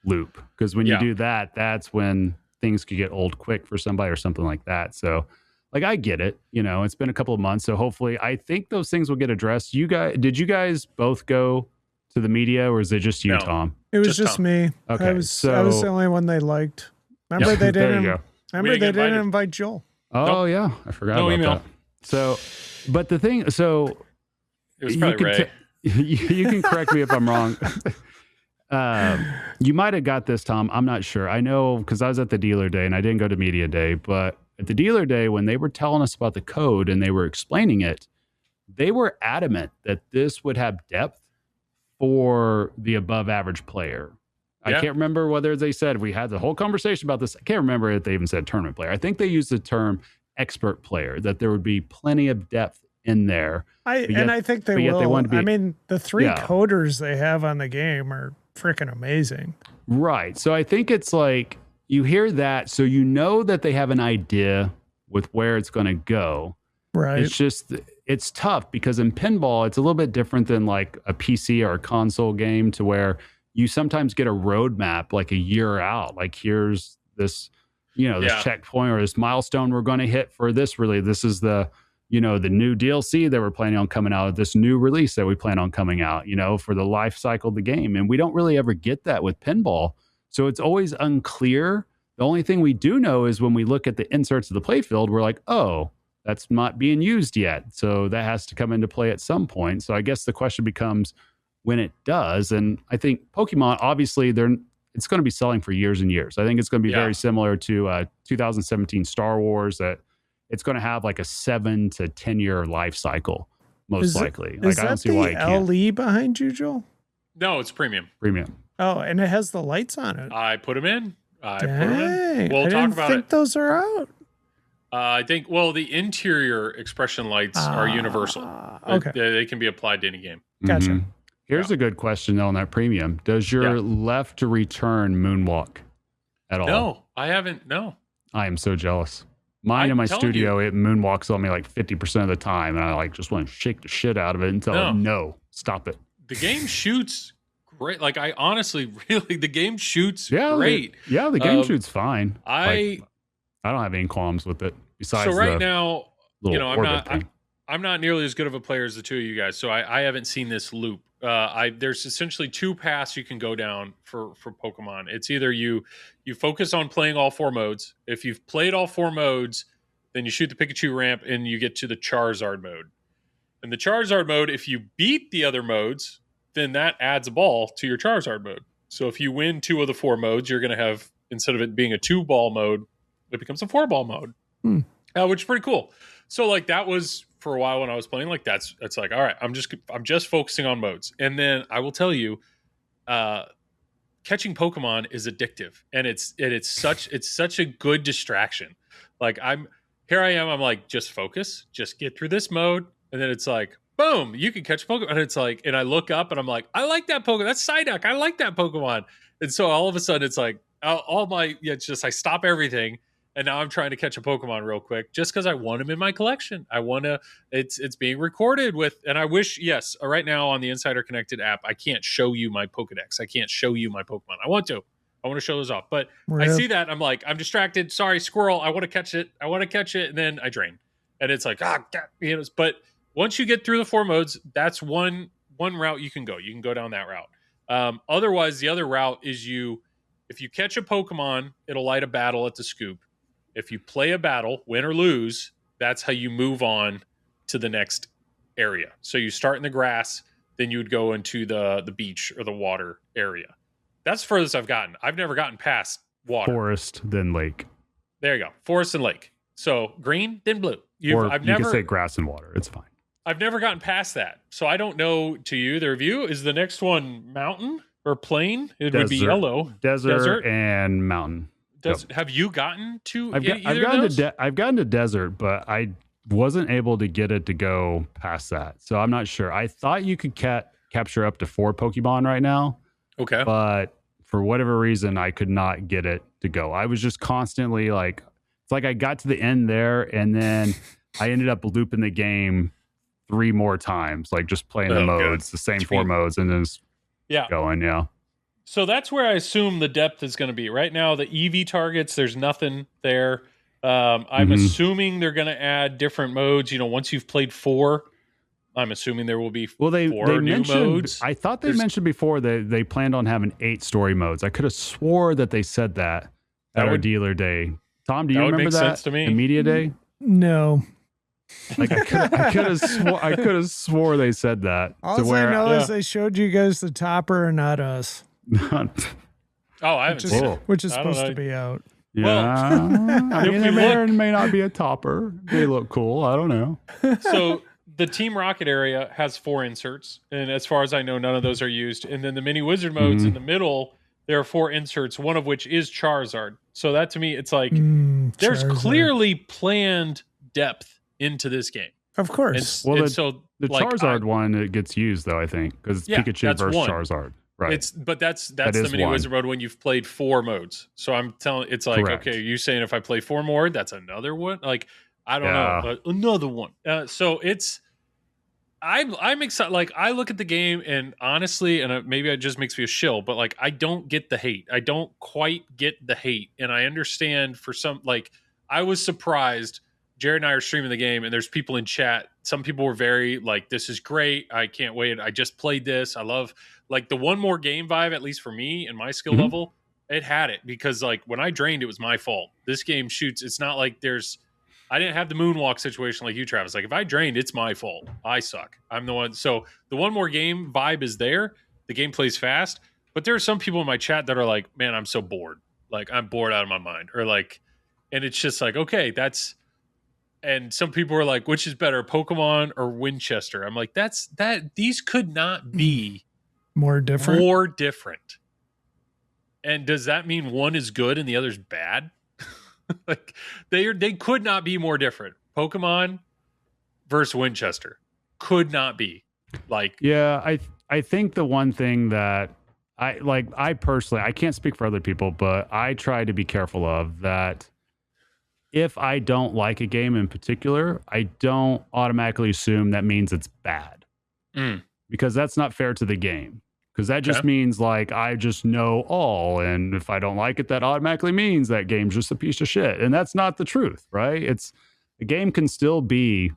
loop because when you do that, that's when things could get old quick for somebody or something like that. So like, I get it. It's been a couple of months. So hopefully I think those things will get addressed. Did you guys both go to the media or is it just you, No. Tom? It was just Tom. me. Okay. I was the only one they liked. Remember they didn't invite Joel. Oh yeah. I forgot about email. that. So, but the thing, it was probably Ray. You can correct me if I'm wrong. You might have got this, Tom. I'm not sure. I know because I was at the dealer day and I didn't go to media day, but at the dealer day, when they were telling us about the code and they were explaining it, they were adamant that this would have depth for the above average player. I can't remember whether they said, we had the whole conversation about this. I can't remember if they even said tournament player. I think they used the term expert player, that there would be plenty of depth in there. I think they will. I mean, the 3 coders they have on the game are freaking amazing. Right. So I think it's like, you hear that, so you know that they have an idea with where it's going to go. Right. It's just, it's tough because in pinball, it's a little bit different than like a PC or a console game, to where you sometimes get a roadmap like a year out. Like, here's this, this checkpoint or this milestone we're going to hit for this release. This is the, the new DLC that we're planning on coming out, this new release that we plan on coming out, for the life cycle of the game. And we don't really ever get that with pinball. So it's always unclear. The only thing we do know is when we look at the inserts of the playfield, we're like, oh, that's not being used yet. So that has to come into play at some point. So I guess the question becomes when it does. And I think Pokemon, obviously, it's going to be selling for years and years. I think it's going to be very similar to 2017 Star Wars, that it's going to have like a 7 to 10 year life cycle, most likely. Is I don't see why it can't. LE behind you, Joel? No, it's premium. Premium. Oh, and it has the lights on it. I put them in. We'll talk about it. I think those are out. I think, the interior expression lights are universal. Okay. They can be applied to any game. Gotcha. Mm-hmm. Here's a good question, though, on that premium. Does your left to return moonwalk at all? No, I haven't. No. I am so jealous. Mine in my studio, it moonwalks on me like 50% of the time. And I just want to shake the shit out of it and tell no, stop it. The game shoots great. Like, I honestly, really, the game shoots great. The game shoots fine. I don't have any qualms with it. Besides, so right now, I'm not nearly as good of a player as the two of you guys. So I haven't seen this loop. There's essentially 2 paths you can go down for Pokemon. It's either you focus on playing all 4 modes. If you've played all 4 modes, then you shoot the Pikachu ramp and you get to the Charizard mode. And the Charizard mode, if you beat the other modes, then that adds a ball to your Charizard mode. So if you win 2 of the 4 modes, you're going to have, instead of it being a 2-ball mode, it becomes a 4-ball mode, which is pretty cool. So like that was for a while when I was playing, like that's like, all right, I'm just focusing on modes. And then I will tell you, catching Pokemon is addictive, and it's such a good distraction. Like I'm like, just focus, just get through this mode. And then it's like, boom, you can catch Pokemon. And it's like, and I look up and I'm like, I like that Pokemon. That's Psyduck. I like that Pokemon. And so all of a sudden it's like, it's just, I stop everything. And now I'm trying to catch a Pokemon real quick just because I want him in my collection. I want to, it's being recorded with, and I wish, right now on the Insider Connected app, I can't show you my Pokedex. I can't show you my Pokemon. I want to show those off. But I see that. I'm like, I'm distracted. Sorry, squirrel. I want to catch it. And then I drain. And it's like, but once you get through the 4 modes, that's one route you can go. You can go down that route. Otherwise, the other route is if you catch a Pokemon, it'll light a battle at the scoop. If you play a battle, win or lose, that's how you move on to the next area. So you start in the grass, then you would go into the beach or the water area. That's the furthest I've gotten. I've never gotten past water. Forest, then lake. There you go. Forest and lake. So green, then blue. You can say grass and water. It's fine. I've never gotten past that. So I don't know, to you, the review, is the next one mountain or plain? It would be yellow. Desert and mountain. Have you gotten to I've gotten to desert, but I wasn't able to get it to go past that. So I'm not sure. I thought you could capture up to 4 Pokemon right now. Okay. But for whatever reason, I could not get it to go. I was just constantly like, it's like I got to the end there and then I ended up looping the game 3 more times, like just playing the modes, the same 4 modes, and then going, So that's where I assume the depth is going to be. Right now, the EV targets, there's nothing there. I'm assuming they're going to add different modes. Once you've played 4, I'm assuming there will be 4 new modes. I thought they mentioned before that they planned on having 8 story modes. I could have swore that they said that at our dealer day. Tom, do you remember that? Sense to me. The media day? No. Like I could have swore they said that. All I know is they showed you guys the topper and not us. I haven't seen it. Which is supposed to be out. Yeah. I mean, there may not be a topper. They look cool. I don't know. So the Team Rocket area has 4 inserts. And as far as I know, none of those are used. And then the mini wizard modes in the middle, there are 4 inserts, one of which is Charizard. So that to me, it's like there's Charizard. clearly planned depth into this game. Of course. And Well, so the like, Charizard one, it gets used though, I think, because it's Pikachu versus one. Charizard. Right. That's That the is mini one. wizard mode when you've played 4 modes. So I'm telling, it's like, Correct. okay, you saying if I play 4 more, that's another one? Like, I don't Yeah. know, another one. So it's, I'm excited. Like, I look at the game and honestly, and maybe it just makes me a shill, but like, I don't get the hate. I don't quite get the hate. And I understand for some, like, I was surprised. Jared and I are streaming the game and there's people in chat. Some people were very like, this is great. I can't wait. I just played this. I love like the one more game vibe, at least for me and my skill level. It had it because like when I drained, it was my fault. This game shoots. It's not like I didn't have the moonwalk situation like you, Travis. Like if I drained, it's my fault. I suck. I'm the one. So the one more game vibe is there. The game plays fast, but there are some people in my chat that are like, man, I'm so bored. Like I'm bored out of my mind or like, and it's just like, okay, and some people are like, which is better, Pokemon or Winchester? I'm like, these could not be more different. And does that mean one is good and the other's bad? Like they could not be more different. Pokemon versus Winchester could not be. Like, yeah, I think the one thing that I personally, I can't speak for other people, but I try to be careful of that. If I don't like a game in particular, I don't automatically assume that means it's bad, because that's not fair to the game. Because that just means like I just know all, and if I don't like it, that automatically means that game's just a piece of shit, and that's not the truth, right? The game can still be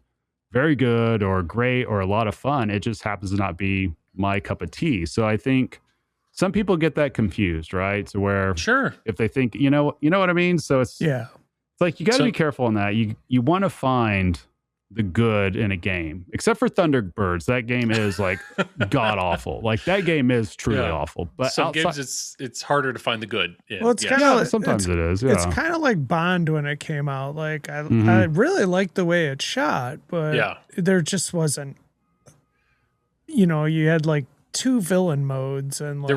very good or great or a lot of fun. It just happens to not be my cup of tea. So I think some people get that confused, right? So where if they think you know what I mean. So it's like you got to be careful on that. You want to find the good in a game, except for Thunderbirds. That game is like god awful. Like that game is truly awful. But some games it's harder to find the good. Well, it's kind of sometimes it is. Yeah. It's kind of like Bond when it came out. Like I really liked the way it shot, but there just wasn't. You had like 2 villain modes, and like,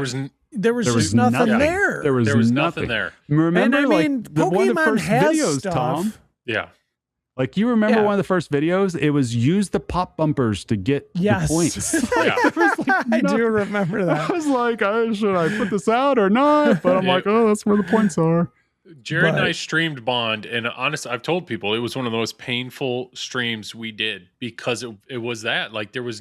there was just nothing there. There was nothing there. Remember, and I mean, like one of the Pokemon first has videos, stuff. Tom. Yeah. Like you remember one of the first videos? It was use the pop bumpers to get the points. I do remember that. I was like, should I put this out or not? But I'm like, oh, that's where the points are. Jared and I streamed Bond, and honestly, I've told people it was one of the most painful streams we did because it was that. Like there was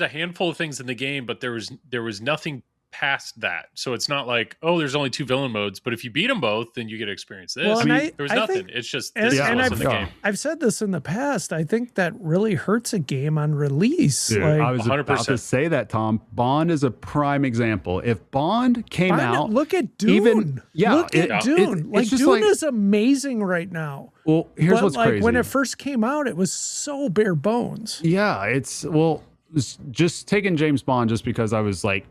a handful of things in the game, but there was nothing past that. So it's not like, oh, there's only 2 villain modes, but if you beat them both, then you get to experience this. Well, there was nothing. It's just this wasn't the game. I've said this in the past. I think that really hurts a game on release. Dude, like, I was 100%. about to say that, Tom. Bond is a prime example. If Bond came out, look at Dune. Look at Dune. Dune is amazing right now. Well, here's what's crazy. When it first came out, it was so bare bones. Yeah, it's just taking James Bond just because I was like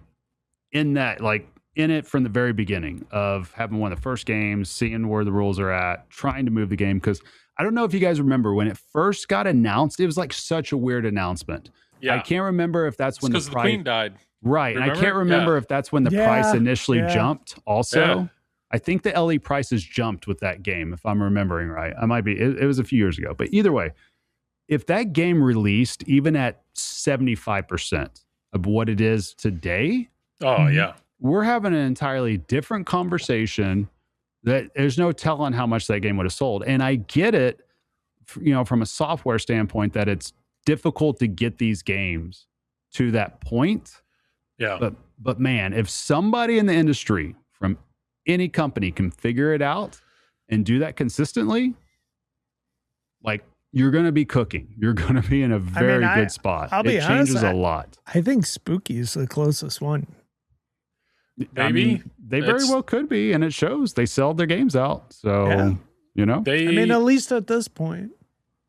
in it from the very beginning of having one of the first games, seeing where the rules are at, trying to move the game. Because I don't know if you guys remember when it first got announced, it was like such a weird announcement. Yeah. I can't remember if that's when the Queen died. Right. Remember? And I can't remember if that's when the price initially jumped also. Yeah. I think the LE prices jumped with that game, if I'm remembering right. I might be. It was a few years ago. But either way, if that game released even at 75% of what it is today, we're having an entirely different conversation that there's no telling how much that game would have sold. And I get it, from a software standpoint, that it's difficult to get these games to that point. Yeah. But man, if somebody in the industry from any company can figure it out and do that consistently, like, you're going to be cooking. You're going to be in a very good spot. I'll be honest, changes a lot. I think Spooky is the closest one. Maybe. I mean, they very well could be, and it shows. They sell their games out. So, at least at this point.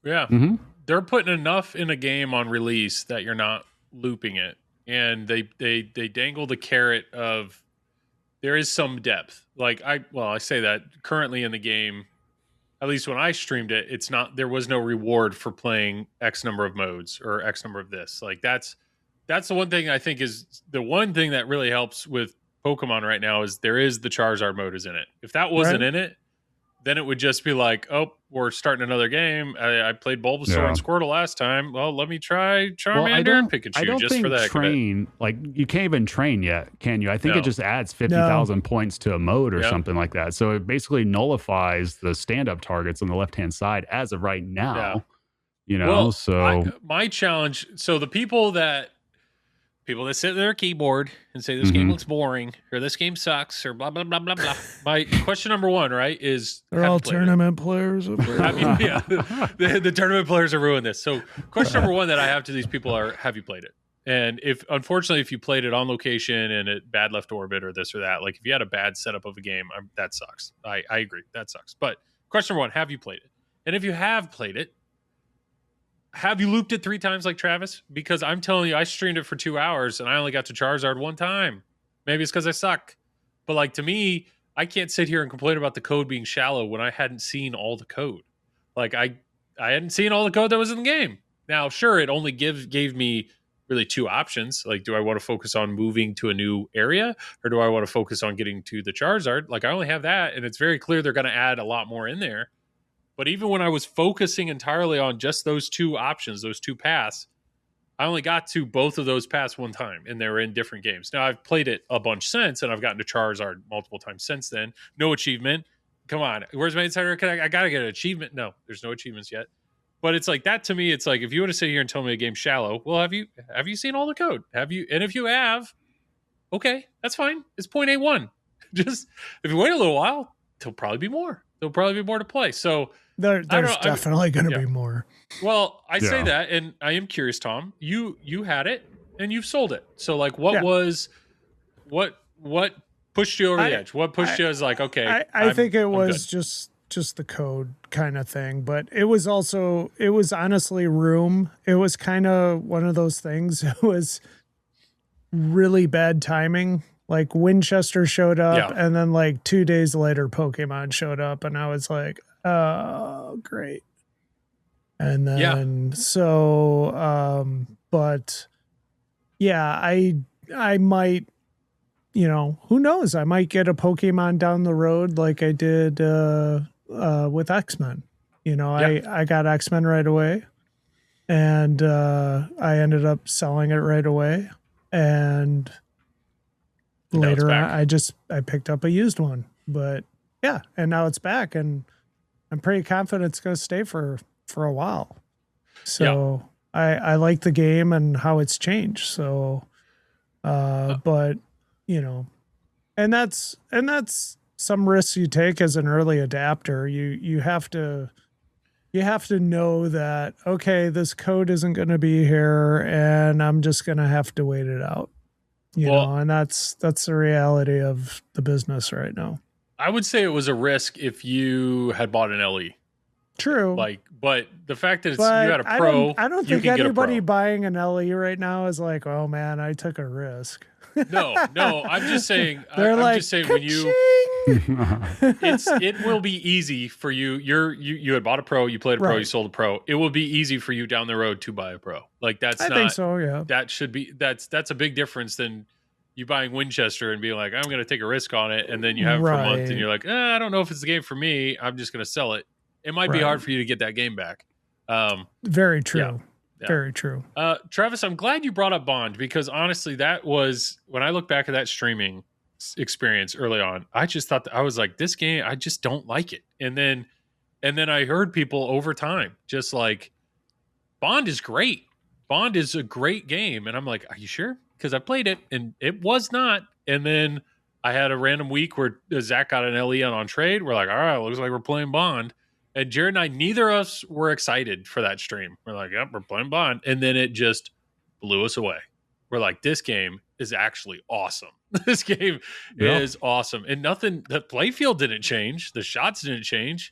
Yeah. Mm-hmm. They're putting enough in a game on release that you're not looping it. And they dangle the carrot of there is some depth. Like I say that currently in the game, at least when I streamed it, there was no reward for playing X number of modes or X number of this. Like that's the one thing I think is the one thing that really helps with Pokemon right now is there is the Charizard mode is in it. If that wasn't in it, then it would just be like, oh, we're starting another game. I played Bulbasaur and Squirtle last time. Well, let me try Charmander and Pikachu I don't just think for that. Train, like, you can't even train yet, can you? I think it just adds 50,000 points to a mode or something like that. So it basically nullifies the stand-up targets on the left-hand side as of right now. You know, my challenge. So the people that sit at their keyboard and say this game looks boring or this game sucks or blah blah blah blah blah. My question number one, right, is they're all tournament players. The tournament players have ruined this. So question number one that I have to these people are: have you played it? And if you played it on location and it bad left orbit or this or that, like if you had a bad setup of a game, that sucks. I agree, that sucks. But question number one: have you played it? And if you have played it, have you looped it 3 times like Travis? Because I'm telling you, I streamed it for 2 hours and I only got to Charizard 1 time. Maybe it's because I suck. But like to me, I can't sit here and complain about the code being shallow when I hadn't seen all the code. Like I hadn't seen all the code that was in the game. Now, sure, it only gave me really 2 options. Like, do I want to focus on moving to a new area or do I want to focus on getting to the Charizard? Like I only have that, and it's very clear they're going to add a lot more in there. But even when I was focusing entirely on just those 2 options, those 2 paths, I only got to both of those paths 1 time, and they were in different games. Now, I've played it a bunch since, and I've gotten to Charizard multiple times since then. No achievement. Come on. Where's my insider? I got to get an achievement. No, there's no achievements yet. But it's like that to me, it's like if you want to sit here and tell me a game's shallow, well, have you seen all the code? Have you? And if you have, okay, that's fine. It's 0.81. Just if you wait a little while, there'll probably be more. There'll probably be more to play. So there's definitely going to be more. Well, I say that, and I am curious, Tom. You had it, and you've sold it. So, like, what pushed you over the edge? What pushed you as like, okay? I think it was just the code kind of thing, but it was honestly Room. It was kind of one of those things. It was really bad timing. Like Winchester showed up, and then like 2 days later, Pokemon showed up, and I was like, oh, great. And then but yeah, I might, who knows? I might get a Pokemon down the road like I did with X-Men. I got X-Men right away, and I ended up selling it right away, and later I picked up a used one. But yeah, and now it's back, and I'm pretty confident it's going to stay for a while. So I like the game and how it's changed. So but and that's some risks you take as an early adapter. You have to know that, okay, this code isn't going to be here and I'm just going to have to wait it out. And that's the reality of the business right now. I would say it was a risk if you had bought an LE. True. But the fact that you had a pro, I don't think anybody buying an LE right now is like, oh man, I took a risk. No, I'm just saying. Just saying when it will be easy for you. You had bought a pro, you played a pro, you sold a pro. It will be easy for you down the road to buy a pro. Like I think so. Yeah. That should be that's a big difference than you buying Winchester and being like, I'm going to take a risk on it, and then you have it for a month, and you're like, I don't know if it's the game for me. I'm just going to sell it. It might be hard for you to get that game back. Very true. Yeah. Very true. Travis, I'm glad you brought up Bond, because honestly, that was when I look back at that streaming experience early on. I just thought I was like, this game, I just don't like it. And then I heard people over time just like, Bond is great. Bond is a great game, and I'm like, are you sure? Because I played it and it was not. And then I had a random week where Zach got an LE on trade. We're like, all right, looks like we're playing Bond. And Jared and I, neither of us were excited for that stream. We're like, yep, we're playing Bond. And then it just blew us away. We're like, this game is actually awesome. This game is awesome. And nothing, the playfield didn't change. The shots didn't change.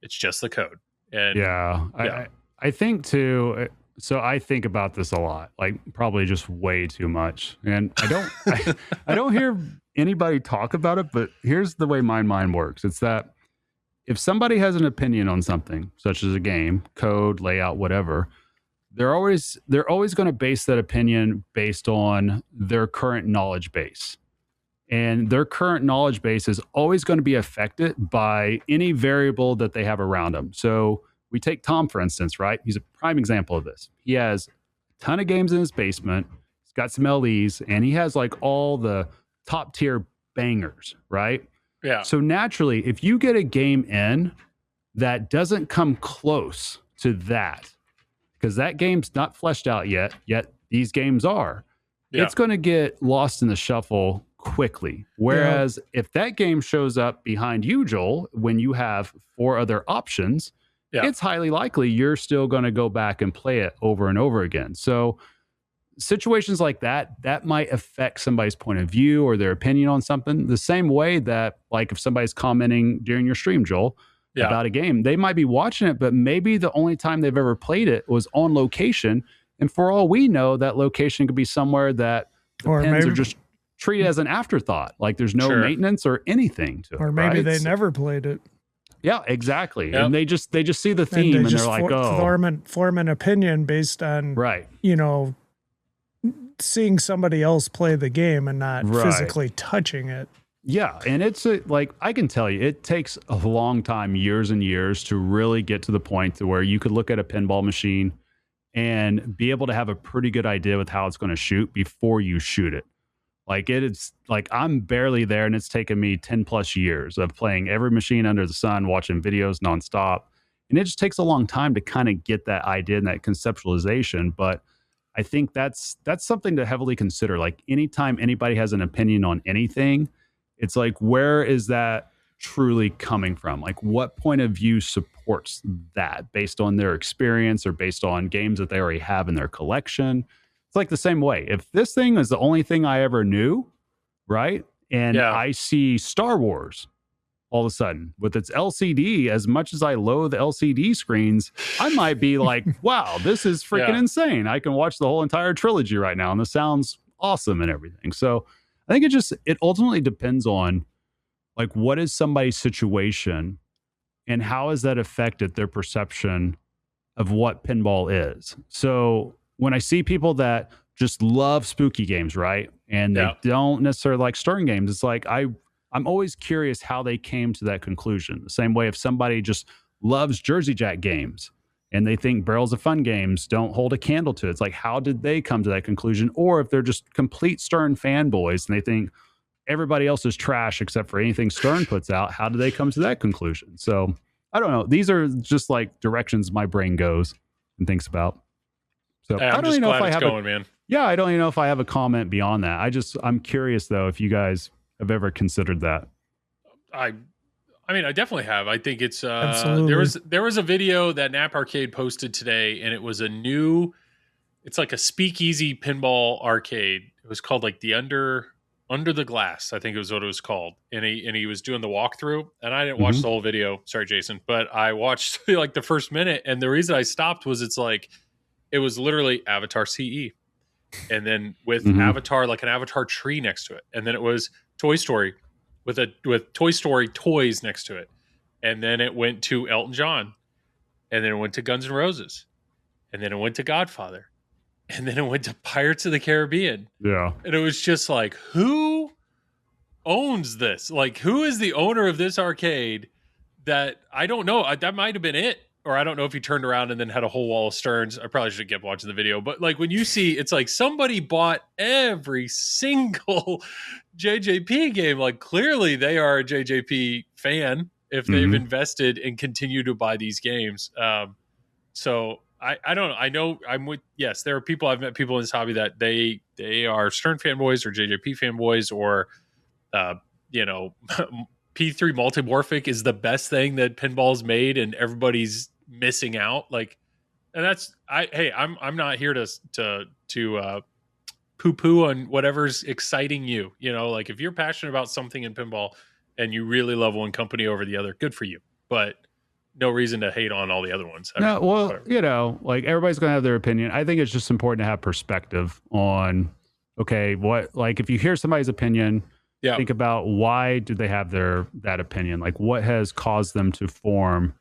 It's just the code. And I think too, so I think about this a lot, like probably just way too much. And I don't hear anybody talk about it, but here's the way my mind works. It's that if somebody has an opinion on something, such as a game, code, layout, whatever, they're always going to base that opinion based on their current knowledge base. and their current knowledge base is always going to be affected by any variable that they have around them. So we take Tom, for instance, right? He's a prime example of this. He has a ton of games in his basement. He's got some LEs, and he has like all the top tier bangers, right? Yeah. So naturally, if you get a game in that doesn't come close to that, because that game's not fleshed out yet these games are, it's going to get lost in the shuffle quickly. Whereas if that game shows up behind you, Joel, when you have 4 other options, it's highly likely you're still going to go back and play it over and over again. So situations like that might affect somebody's point of view or their opinion on something, the same way that, like, if somebody's commenting during your stream, Joel, about a game, they might be watching it, but maybe the only time they've ever played it was on location. And for all we know, that location could be somewhere that the pins are just treated as an afterthought. Like there's no maintenance or anything to it. Or maybe they never played it. Yeah, exactly. Yep. And they just see the theme and they're like, form an opinion based on, you know, seeing somebody else play the game and not physically touching it. Yeah, and it's like, I can tell you, it takes a long time, years and years, to really get to the point to where you could look at a pinball machine and be able to have a pretty good idea with how it's going to shoot before you shoot it. Like it's like I'm barely there, and it's taken me 10 plus years of playing every machine under the sun, watching videos nonstop. And it just takes a long time to kind of get that idea and that conceptualization. But I think that's something to heavily consider. Like anytime anybody has an opinion on anything, it's like, where is that truly coming from? Like what point of view supports that based on their experience or based on games that they already have in their collection? It's like the same way. If this thing is the only thing I ever knew, right? And I see Star Wars all of a sudden with its LCD, as much as I loathe LCD screens, I might be like, wow, this is freaking insane. I can watch the whole entire trilogy right now, and this sounds awesome and everything. So I think it ultimately depends on like what is somebody's situation and how has that affected their perception of what pinball is. So when I see people that just love spooky games, right? And they don't necessarily like stirring games, it's like I'm always curious how they came to that conclusion. The same way if somebody just loves Jersey Jack games and they think Barrels of Fun games don't hold a candle to it, it's like, how did they come to that conclusion? Or if they're just complete Stern fanboys and they think everybody else is trash except for anything Stern puts out, how do they come to that conclusion? So I don't know. These are just like directions my brain goes and thinks about. So I don't even know if I have man. Yeah, I don't even know if I have a comment beyond that. I'm curious though if you guys have ever considered that. I mean, I definitely have. I think it's there was a video that Nap Arcade posted today, and it was it's like a speakeasy pinball arcade. It was called like the Under the Glass, I think it was what it was called. And he was doing the walkthrough, and I didn't watch the whole video. Sorry, Jason, but I watched like the first minute, and the reason I stopped was it was literally Avatar CE, and then with Avatar, like an Avatar tree next to it, and then it was Toy Story with Toy Story toys next to it. And then it went to Elton John. And then it went to Guns N' Roses. And then it went to Godfather. And then it went to Pirates of the Caribbean. Yeah. And it was just like, who owns this? Like, who is the owner of this arcade? That I don't know. That might have been it. Or I don't know if he turned around and then had a whole wall of Sterns. I probably should have kept watching the video. But like when you see, it's like somebody bought every single JJP game. Like clearly they are a JJP fan if they've invested and continue to buy these games. So I don't know. I know yes, there are people, I've met people in this hobby that they are Stern fanboys or JJP fanboys or, P3 multimorphic is the best thing that pinball's made and everybody's missing out. Like, and that's, I'm not here to poo-poo on whatever's exciting you. You know, like if you're passionate about something in pinball and you really love one company over the other, good for you. But no reason to hate on all the other ones. No, well, whatever. Like everybody's going to have their opinion. I think it's just important to have perspective on, okay, what, like if you hear somebody's opinion, think about why do they have that opinion? Like what has caused them to form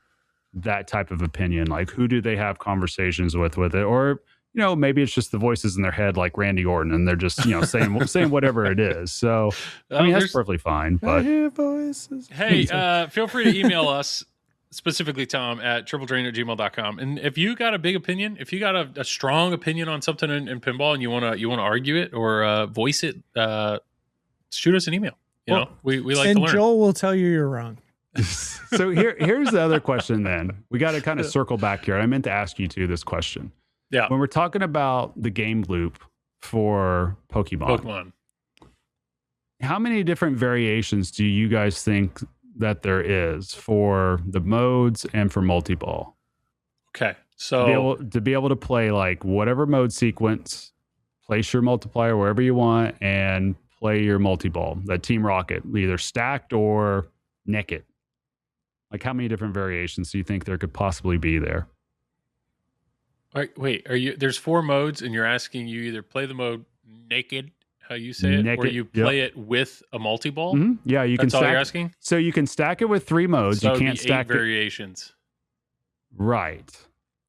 that type of opinion? Like who do they have conversations with it? Or, maybe it's just the voices in their head like Randy Orton, and they're just, saying whatever it is. So, I mean, that's perfectly fine. But I hear voices. Hey, feel free to email us, specifically Tom, at tripledrain@gmail.com. And if you got a big opinion, if you got a strong opinion on something in pinball and you want to argue it or voice it, shoot us an email. We like to learn. And Joel will tell you're wrong. So here's the other question then. We got to kind of circle back here. I meant to ask you too this question. Yeah. When we're talking about the game loop for Pokemon, how many different variations do you guys think that there is for the modes and for multi-ball? Okay. So to be able to play like whatever mode sequence, place your multiplier wherever you want, and play your multi-ball, that Team Rocket, either stacked or naked. Like, how many different variations do you think there could possibly be there? Wait, there's 4 modes, and you're asking you either play the mode naked, how you say it, naked, or you play it with a multi-ball? Mm-hmm. Yeah, you can. That's all you're asking? So you can stack it with 3 modes. So you can't stack 8 variations. Right.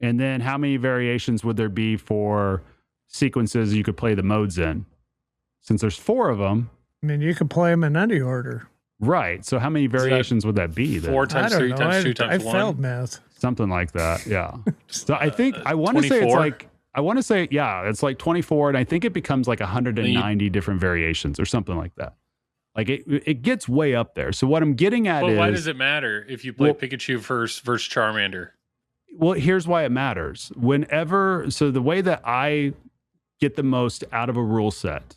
And then how many variations would there be for sequences you could play the modes in? Since there's 4 of them. I mean, you could play them in any order. Right. So how many variations would that be then? 4 times 3 times 2 times 1? I failed math. Something like that. Yeah. So I think I want to say it's like 24, and I think it becomes like 190 different variations or something like that. Like it gets way up there. So what I'm getting at is, why does it matter if you play Pikachu versus Charmander? Well, here's why it matters. So the way that I get the most out of a rule set,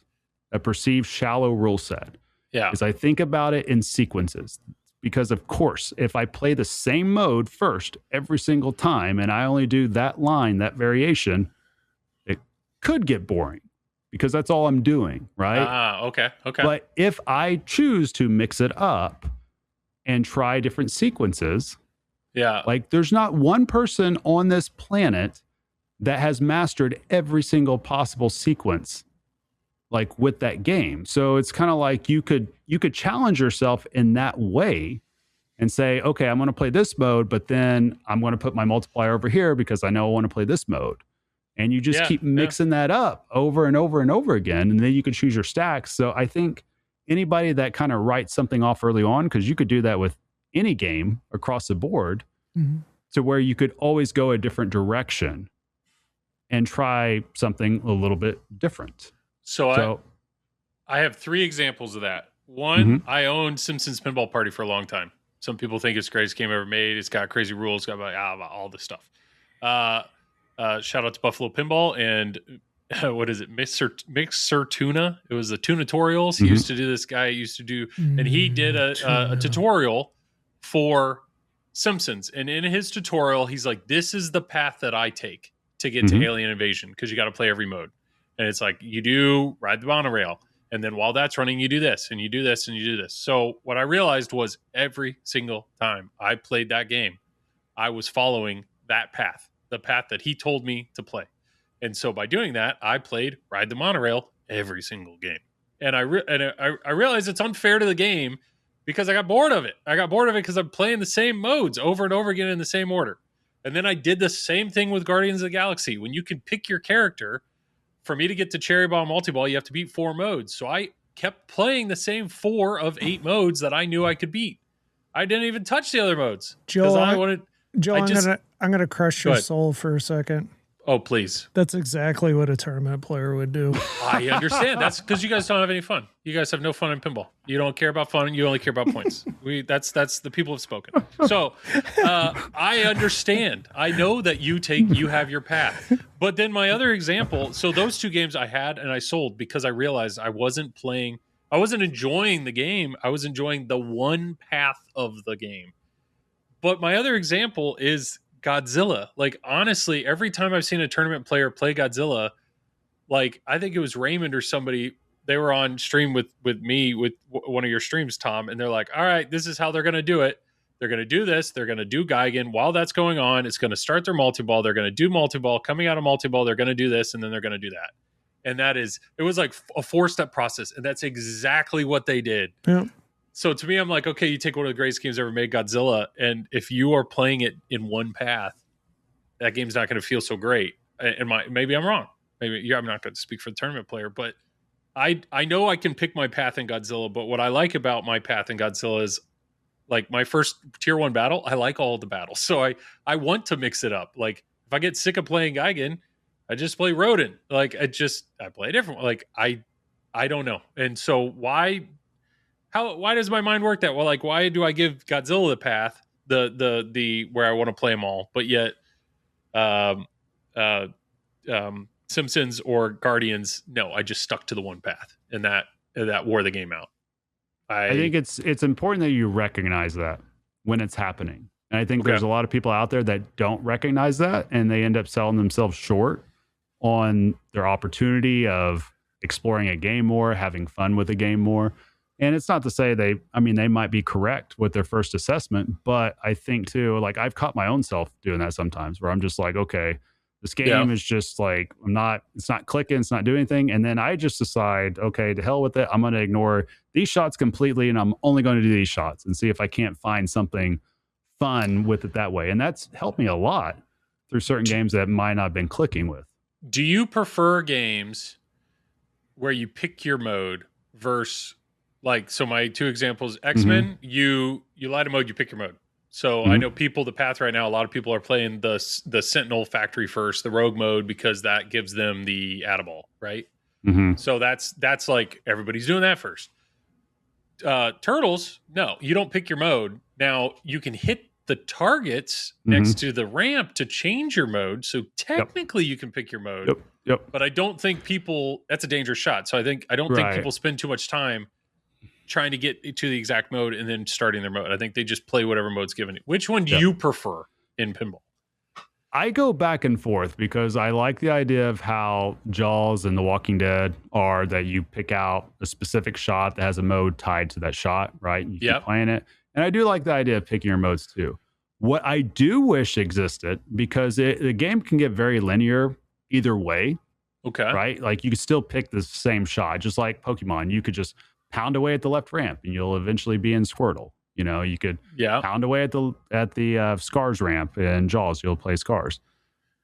a perceived shallow rule set, is I think about it in sequences. Because, of course, if I play the same mode first every single time and I only do that line, that variation, it could get boring because that's all I'm doing, right? Okay. But if I choose to mix it up and try different sequences, like there's not one person on this planet that has mastered every single possible sequence like with that game. So it's kind of like you could challenge yourself in that way and say, okay, I'm going to play this mode, but then I'm going to put my multiplier over here because I know I want to play this mode. And you just keep mixing that up over and over and over again. And then you can choose your stacks. So I think anybody that kind of writes something off early on, because you could do that with any game across the board, to where you could always go a different direction and try something a little bit different. So I have 3 examples of that. One, I owned Simpsons Pinball Party for a long time. Some people think it's the greatest game ever made. It's got crazy rules, got all this stuff. Shout out to Buffalo Pinball and what is it, Mixer Tuna. It was the Tunatorials. He used to do this. Guy used to do, and he did a tutorial for Simpsons. And in his tutorial, he's like, "This is the path that I take to get to Alien Invasion because you got to play every mode." And it's like, you do ride the monorail. And then while that's running, you do this and you do this and you do this. So what I realized was every single time I played that game, I was following that path, the path that he told me to play. And so by doing that, I played ride the monorail every single game. And I realized it's unfair to the game because I got bored of it. I got bored of it because I'm playing the same modes over and over again in the same order. And then I did the same thing with Guardians of the Galaxy. When you can pick your character, for me to get to Cherry Ball Multi-Ball, you have to beat 4 modes. So I kept playing the same 4 of 8 modes that I knew I could beat. I didn't even touch the other modes. Joel, I'm gonna crush your soul for a second. Oh, please. That's exactly what a tournament player would do. I understand. That's because you guys don't have any fun. You guys have no fun in pinball. You don't care about fun. You only care about points. That's the people have spoken. So I understand. I know that you have your path. But then my other example, so those 2 games I had and I sold because I realized I wasn't enjoying the game. I was enjoying the one path of the game. But my other example is Godzilla. Like, honestly, every time I've seen a tournament player play Godzilla, like, I think it was Raymond or somebody, they were on stream with me with one of your streams, Tom, and they're like, all right, this is how they're going to do it. They're going to do this. They're going to do Geigen. While that's going on, it's going to start their multi-ball. They're going to do multi-ball. Coming out of multi-ball, they're going to do this, and then they're going to do that. And it was like a 4-step process, and that's exactly what they did. Yeah. So to me, I'm like, okay, you take one of the greatest games ever made, Godzilla, and if you are playing it in one path, that game's not going to feel so great. and maybe I'm wrong. Maybe I'm not going to speak for the tournament player, but I know I can pick my path in Godzilla. But what I like about my path in Godzilla is like my first tier 1 battle. I like all the battles, so I want to mix it up. Like if I get sick of playing Gigan, I just play Rodent. Like I play a different. Like I don't know. And so why does my mind work that well? Like why do I give Godzilla the path, the where I want to play them all, but yet Simpsons or Guardians, no, I just stuck to the one path, and that wore the game out. I think it's important that you recognize that when it's happening. And I think there's a lot of people out there that don't recognize that, and they end up selling themselves short on their opportunity of exploring a game more, having fun with a game more. And it's not to say they might be correct with their first assessment, but I think too, like I've caught my own self doing that sometimes where I'm just like, okay, this game is just like, it's not clicking, it's not doing anything. And then I just decide, okay, to hell with it. I'm going to ignore these shots completely, and I'm only going to do these shots and see if I can't find something fun with it that way. And that's helped me a lot through certain games that might not have been clicking with. Do you prefer games where you pick your mode versus so my two examples, X-Men, you light a mode, you pick your mode. So I know the path right now, a lot of people are playing the Sentinel factory first, the rogue mode, because that gives them the Add-a-Ball, right? So that's like everybody's doing that first. Turtles, no, you don't pick your mode. Now you can hit the targets next to the ramp to change your mode. So technically you can pick your mode. But I don't think that's a dangerous shot. So I don't think people spend too much time trying to get to the exact mode and then starting their mode. I think they just play whatever mode's given. Which one do you prefer in pinball? I go back and forth because I like the idea of how Jaws and The Walking Dead are, that you pick out a specific shot that has a mode tied to that shot, right? You keep playing it. And I do like the idea of picking your modes too. What I do wish existed, because the game can get very linear either way. Okay. Right? Like you could still pick the same shot, just like Pokemon. You could just pound away at the left ramp and you'll eventually be in Squirtle. You know, you could pound away at the Scars ramp and Jaws, you'll play Scars.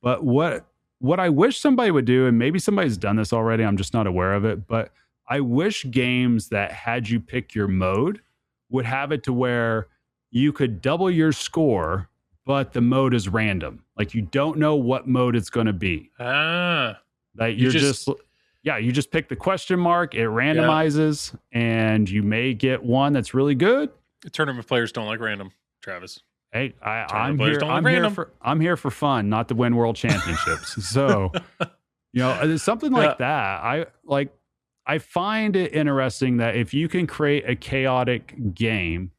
But what I wish somebody would do, and maybe somebody's done this already, I'm just not aware of it, but I wish games that had you pick your mode would have it to where you could double your score, but the mode is random. Like you don't know what mode it's going to be. Like you just pick the question mark, it randomizes, and you may get one that's really good. Tournament players don't like random, Travis. Hey, I'm here for fun, not to win world championships. So, something like that. I find it interesting that if you can create a chaotic game,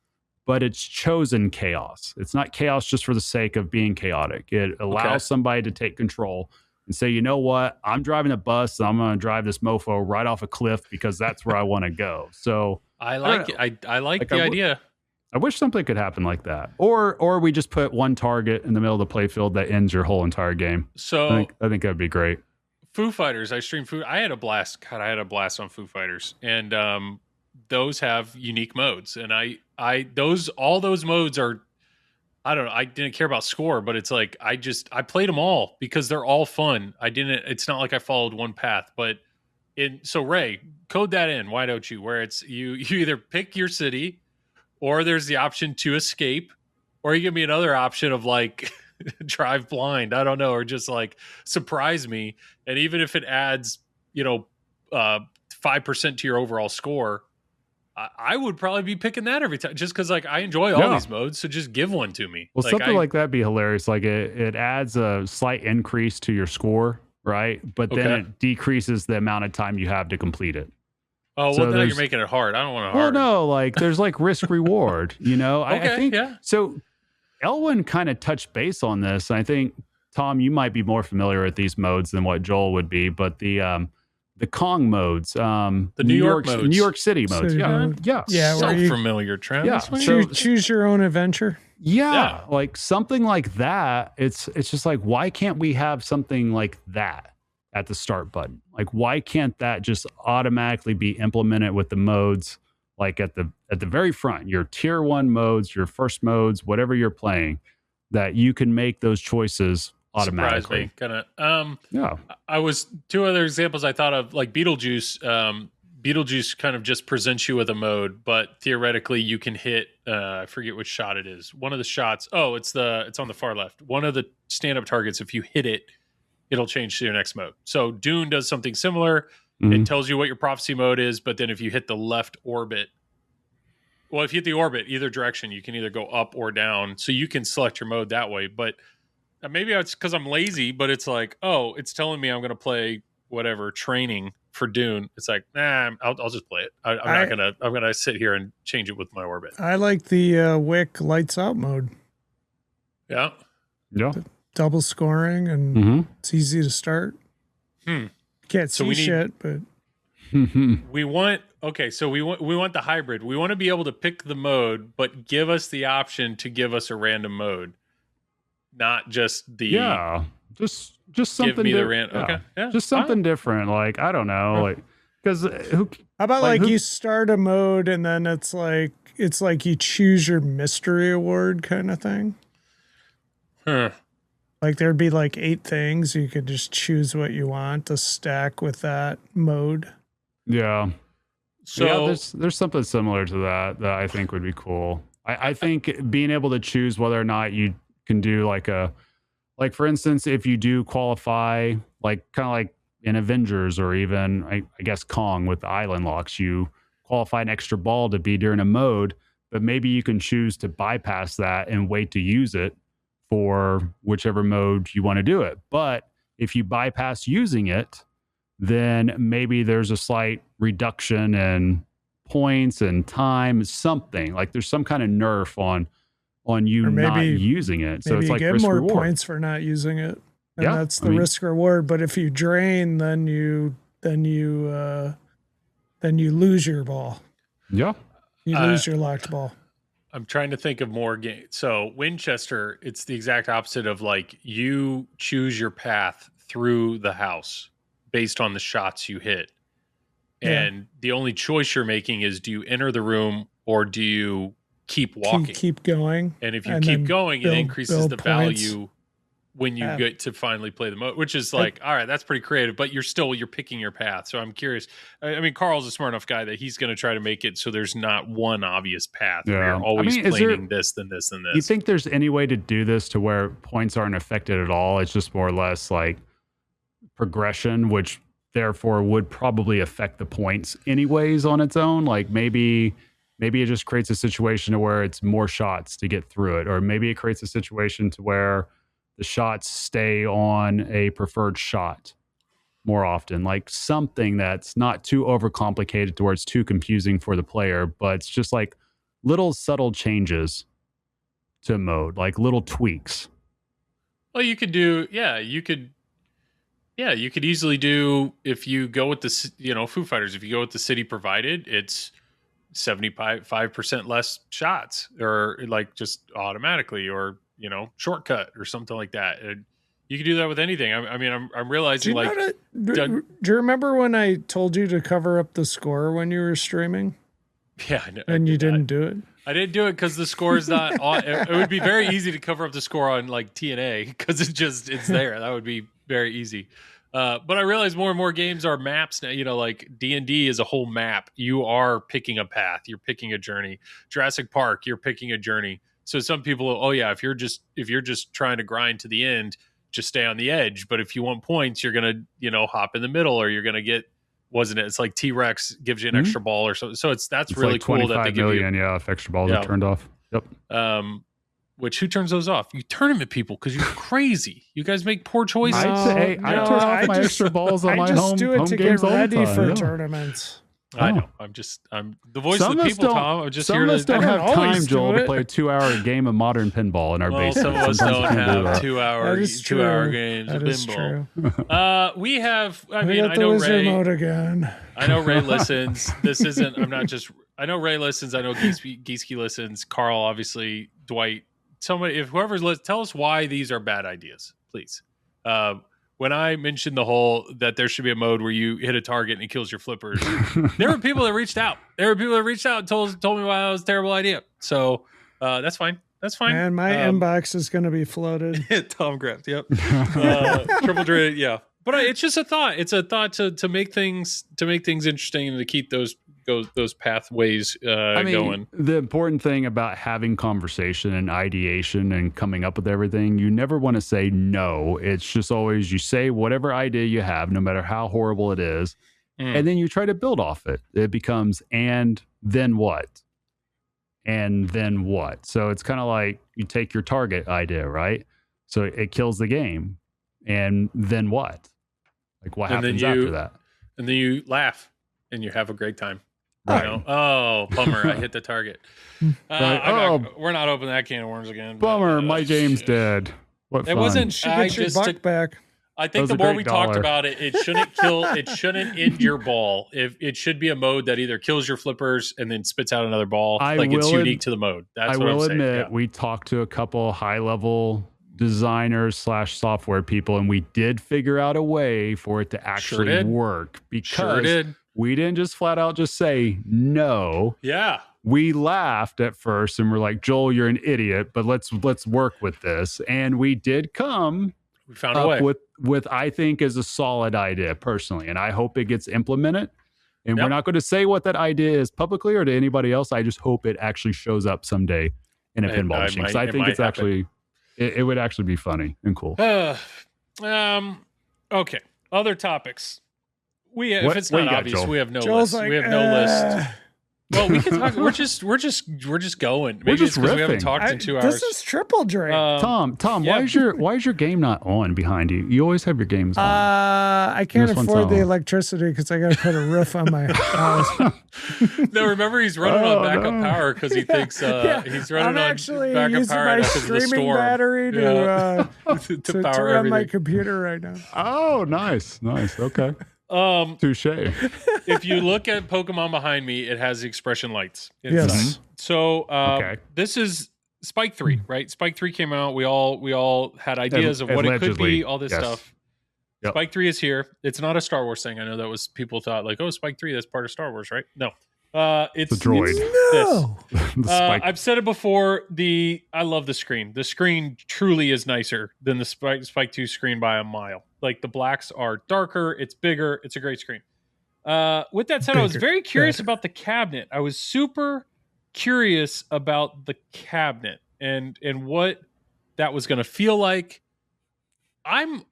but it's chosen chaos. It's not chaos just for the sake of being chaotic. It allows somebody to take control and say, you know what, I'm driving a bus, and I'm going to drive this mofo right off a cliff because that's where I want to go. So I like it. I like the idea. I wish something could happen like that. Or we just put one target in the middle of the playfield that ends your whole entire game. So I think that'd be great. Foo Fighters, I streamed I had a blast. God, I had a blast on Foo Fighters. And those have unique modes. And all those modes are, I don't know, I didn't care about score, but it's like I played them all because they're all fun. It's not like I followed one path, but so Ray, code that in, why don't you? Where it's you either pick your city, or there's the option to escape, or you give me another option of like drive blind. I don't know, or just like surprise me. And even if it adds, 5% to your overall score, I would probably be picking that every time, just because like I enjoy all these modes. So just give one to me. Well, something like that'd be hilarious. Like it adds a slight increase to your score, right? But then it decreases the amount of time you have to complete it. Oh, well, now you're making it hard. I don't want to hard. Well, no, like there's like risk reward, I think. So Elwin kind of touched base on this. I think, Tom, you might be more familiar with these modes than what Joel would be, but the Kong modes, the New York modes. New York City modes. Yeah. So familiar, Travis. Yeah. So choose your own adventure. Yeah. Like something like that. It's just like, why can't we have something like that at the start button? Like, why can't that just automatically be implemented with the modes, like at the very front, your tier 1 modes, your first modes, whatever you're playing, that you can make those choices automatically. Kind of. I was two other examples I thought of, like Beetlejuice. Beetlejuice kind of just presents you with a mode, but theoretically you can hit. I forget which shot it is. One of the shots. Oh, it's on the far left. One of the stand-up targets. If you hit it, it'll change to your next mode. So Dune does something similar. It tells you what your prophecy mode is, but then if you hit the left orbit, well, if you hit the orbit, either direction, you can either go up or down. So you can select your mode that way. But maybe it's because I'm lazy, but it's like, oh, it's telling me I'm going to play whatever training for Dune. It's like, nah, I'll just play it. I'm going to sit here and change it with my orbit. I like the Wick lights out mode. Yeah. Yeah. Double scoring, and it's easy to start. Can't see shit, but we want the hybrid. We want to be able to pick the mode, but give us the option to give us a random mode, not just the just something. Give me the random. Okay, yeah, just something different. Like, I don't know, like, because how about like you start a mode and then it's like you choose your mystery award kind of thing. Like there'd be like 8 things. You could just choose what you want to stack with that mode. Yeah. So yeah, there's something similar to that I think would be cool. I think being able to choose whether or not you can do like for instance, if you do qualify, like kind of like in Avengers or even I guess Kong with the island locks, you qualify an extra ball to be during a mode, but maybe you can choose to bypass that and wait to use it for whichever mode you want to do it. But if you bypass using it, then maybe there's a slight reduction in points and time, something like there's some kind of nerf on you not using it. So it's like you get risk more reward. Points for not using it. And that's the risk reward. But if you drain, then you lose your ball. Yeah. You lose your locked ball. I'm trying to think of more games. So Winchester, it's the exact opposite of like you choose your path through the house based on the shots you hit. And the only choice you're making is, do you enter the room or do you keep walking? Keep going. And if you keep going, it increases the value when you get to finally play the mode, which is like, all right, that's pretty creative, but you're picking your path. So I'm curious. I mean, Carl's a smart enough guy that he's going to try to make it so there's not one obvious path where you're always playing this, then this, then this. You think there's any way to do this to where points aren't affected at all? It's just more or less like progression, which therefore would probably affect the points anyways on its own. Like maybe it just creates a situation to where it's more shots to get through it, or maybe it creates a situation to where the shots stay on a preferred shot more often, like something that's not too overcomplicated to where it's too confusing for the player, but it's just like little subtle changes to mode, like little tweaks. Well, you could do, you could easily do, if you go with the, Foo Fighters, if you go with the city provided, it's 75% less shots, or like just automatically, or shortcut or something like that. You can do that with anything. I'm realizing, do you remember when I told you to cover up the score when you were streaming? Yeah, I know. And you didn't do it? I didn't do it because the score is not on. It would be very easy to cover up the score on like TNA because it's there. That would be very easy. But I realize more and more games are maps now. Like D&D is a whole map. You are picking a path. You're picking a journey. Jurassic Park, you're picking a journey. So some people, if you're just trying to grind to the end, just stay on the edge. But if you want points, you're gonna, hop in the middle, or you're gonna get, wasn't it? It's like T-Rex gives you an extra ball or so. So that's really like cool that they give you. If extra balls are turned off. Yep. Who turns those off? You tournament people, because you're crazy. You guys make poor choices. I turn off my extra balls on my home. I just do it to get ready for tournaments. I know. I'm the voice of the people, Tom. I'm just here to. Some of us don't have time, Joel, to play a 2-hour game of modern pinball in our basement. Some of us don't have 2-hour games of pinball. We have. I know Ray. Mode again. I know Ray listens. This isn't. I'm not just. I know Ray listens. I know Geeski listens. Carl, obviously. Dwight. Somebody, if whoever's tell us why these are bad ideas, please. When I mentioned that there should be a mode where you hit a target and it kills your flippers, there were people that reached out. And told me why that was a terrible idea. So that's fine. That's fine. And my inbox is going to be flooded. Tom Graf, yep. Triple Drain, yeah. But it's just a thought. It's a thought to make things interesting and to keep those pathways going. The important thing about having conversation and ideation and coming up with everything, you never want to say no. It's just always you say whatever idea you have, no matter how horrible it is, and then you try to build off it. It becomes and then what? And then what? So it's kind of like you take your target idea, right? So it kills the game. And then what? Like what happens after that? And then you laugh and you have a great time. Right. You know? Oh, bummer. I hit the target. We're not opening that can of worms again. Bummer. My game's dead. What fun. It wasn't. Should get your buck back. I think the more we talked about it, it shouldn't kill. It shouldn't end your ball. If it should be a mode that either kills your flippers and then spits out another ball. It's unique to the mode. That's what I'm saying. I will admit, we talked to a couple high-level designers / software people, and we did figure out a way for it to actually work because we didn't just flat out just say no. Yeah. We laughed at first and we're like, Joel, you're an idiot, but let's work with this. And we did come. We found a way with I think is a solid idea personally, and I hope it gets implemented. And we're not going to say what that idea is publicly or to anybody else. I just hope it actually shows up someday in a pinball machine. So I think it's actually it would actually be funny and cool. Okay. Other topics. If it's not obvious, we have no Joel's list. Like, we have no list. Well, we can talk. We're just going. Maybe it's because we haven't talked in 2 hours. This is Triple Drain. Tom, why is your game not on behind you? You always have your games on. I can't afford the electricity because I got to put a roof on my house. No, remember he's running on backup power because he thinks he's running on backup power because of the storm. Battery to power run my computer right now. Oh, nice. Okay. Touche. If you look at Pokemon behind me, it has the expression lights inside. Yes. So this is Spike 3, right? Spike 3 came out. We all had ideas of what it could be, all this stuff. Yep. Spike 3 is here. It's not a Star Wars thing. I know that was people thought like, oh, Spike 3, that's part of Star Wars, right? No. It's a droid. It's I've said it before. I love the screen. The screen truly is nicer than the Spike 2 screen by a mile. Like the blacks are darker. It's bigger. It's a great screen. With that said, I was very curious about the cabinet. I was super curious about the cabinet and what that was going to feel like. I'm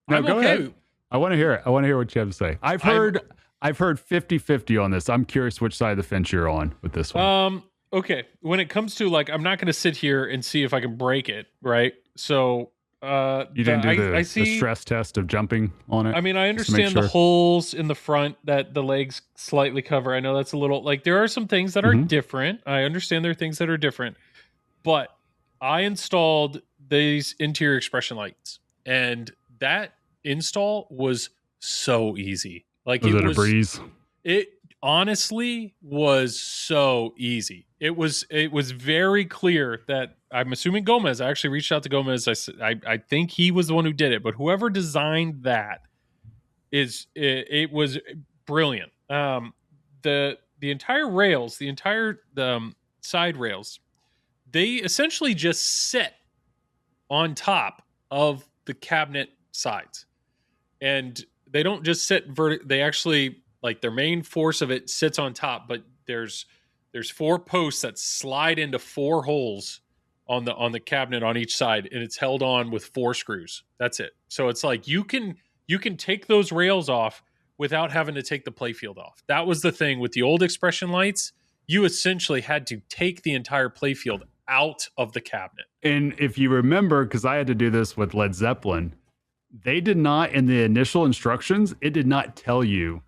go okay. Ahead. I want to hear it. I want to hear what you have to say. I've heard 50-50 on this. I'm curious which side of the fence you're on with this one. Okay. When it comes to like, I'm not going to sit here and see if I can break it, right? So you didn't do the stress test of jumping on it? I mean, I understand the holes in the front that the legs slightly cover. I know that's a little like there are some things that are different. I understand there are things that are different, but I installed these interior expression lights, and that install was so easy. Like was it a breeze? It honestly was so easy. It was very clear that I'm assuming Gomez. I actually reached out to Gomez. I think he was the one who did it, but whoever designed that it was brilliant. The entire rails, the entire side rails, they essentially just sit on top of the cabinet sides, and they don't just sit they actually, like, their main force of it sits on top, but there's 4 posts that slide into 4 holes on the cabinet on each side, and it's held on with 4 screws. That's it. So it's like you can take those rails off without having to take the playfield off. That was the thing with the old expression lights. You essentially had to take the entire playfield out of the cabinet. And if you remember, because I had to do this with Led Zeppelin, they did not, in the initial instructions, it did not tell you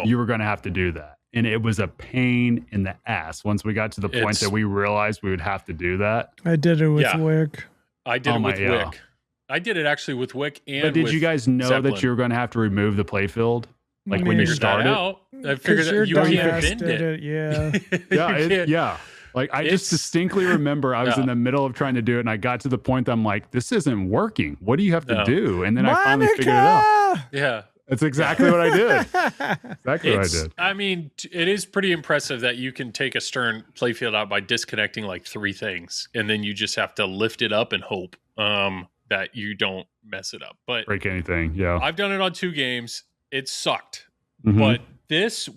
you were going to have to do that. And it was a pain in the ass once we got to the point that we realized we would have to do that. I did it with Wick. I did it with Wick. I did it actually with Wick and But did with you guys know Zeppelin. that you were going to have to remove the playfield? Like when you started? I figured that you can't bend it. Yeah. Like I just distinctly remember I was in the middle of trying to do it, and I got to the point that I'm like, this isn't working. What do you have to do? And then I finally figured it out. Yeah. That's exactly what I did. Exactly what I did. I mean, it is pretty impressive that you can take a Stern playfield out by disconnecting like 3 things, and then you just have to lift it up and hope that you don't mess it up. But break anything, yeah. I've done it on 2 games. It sucked. Mm-hmm. But this,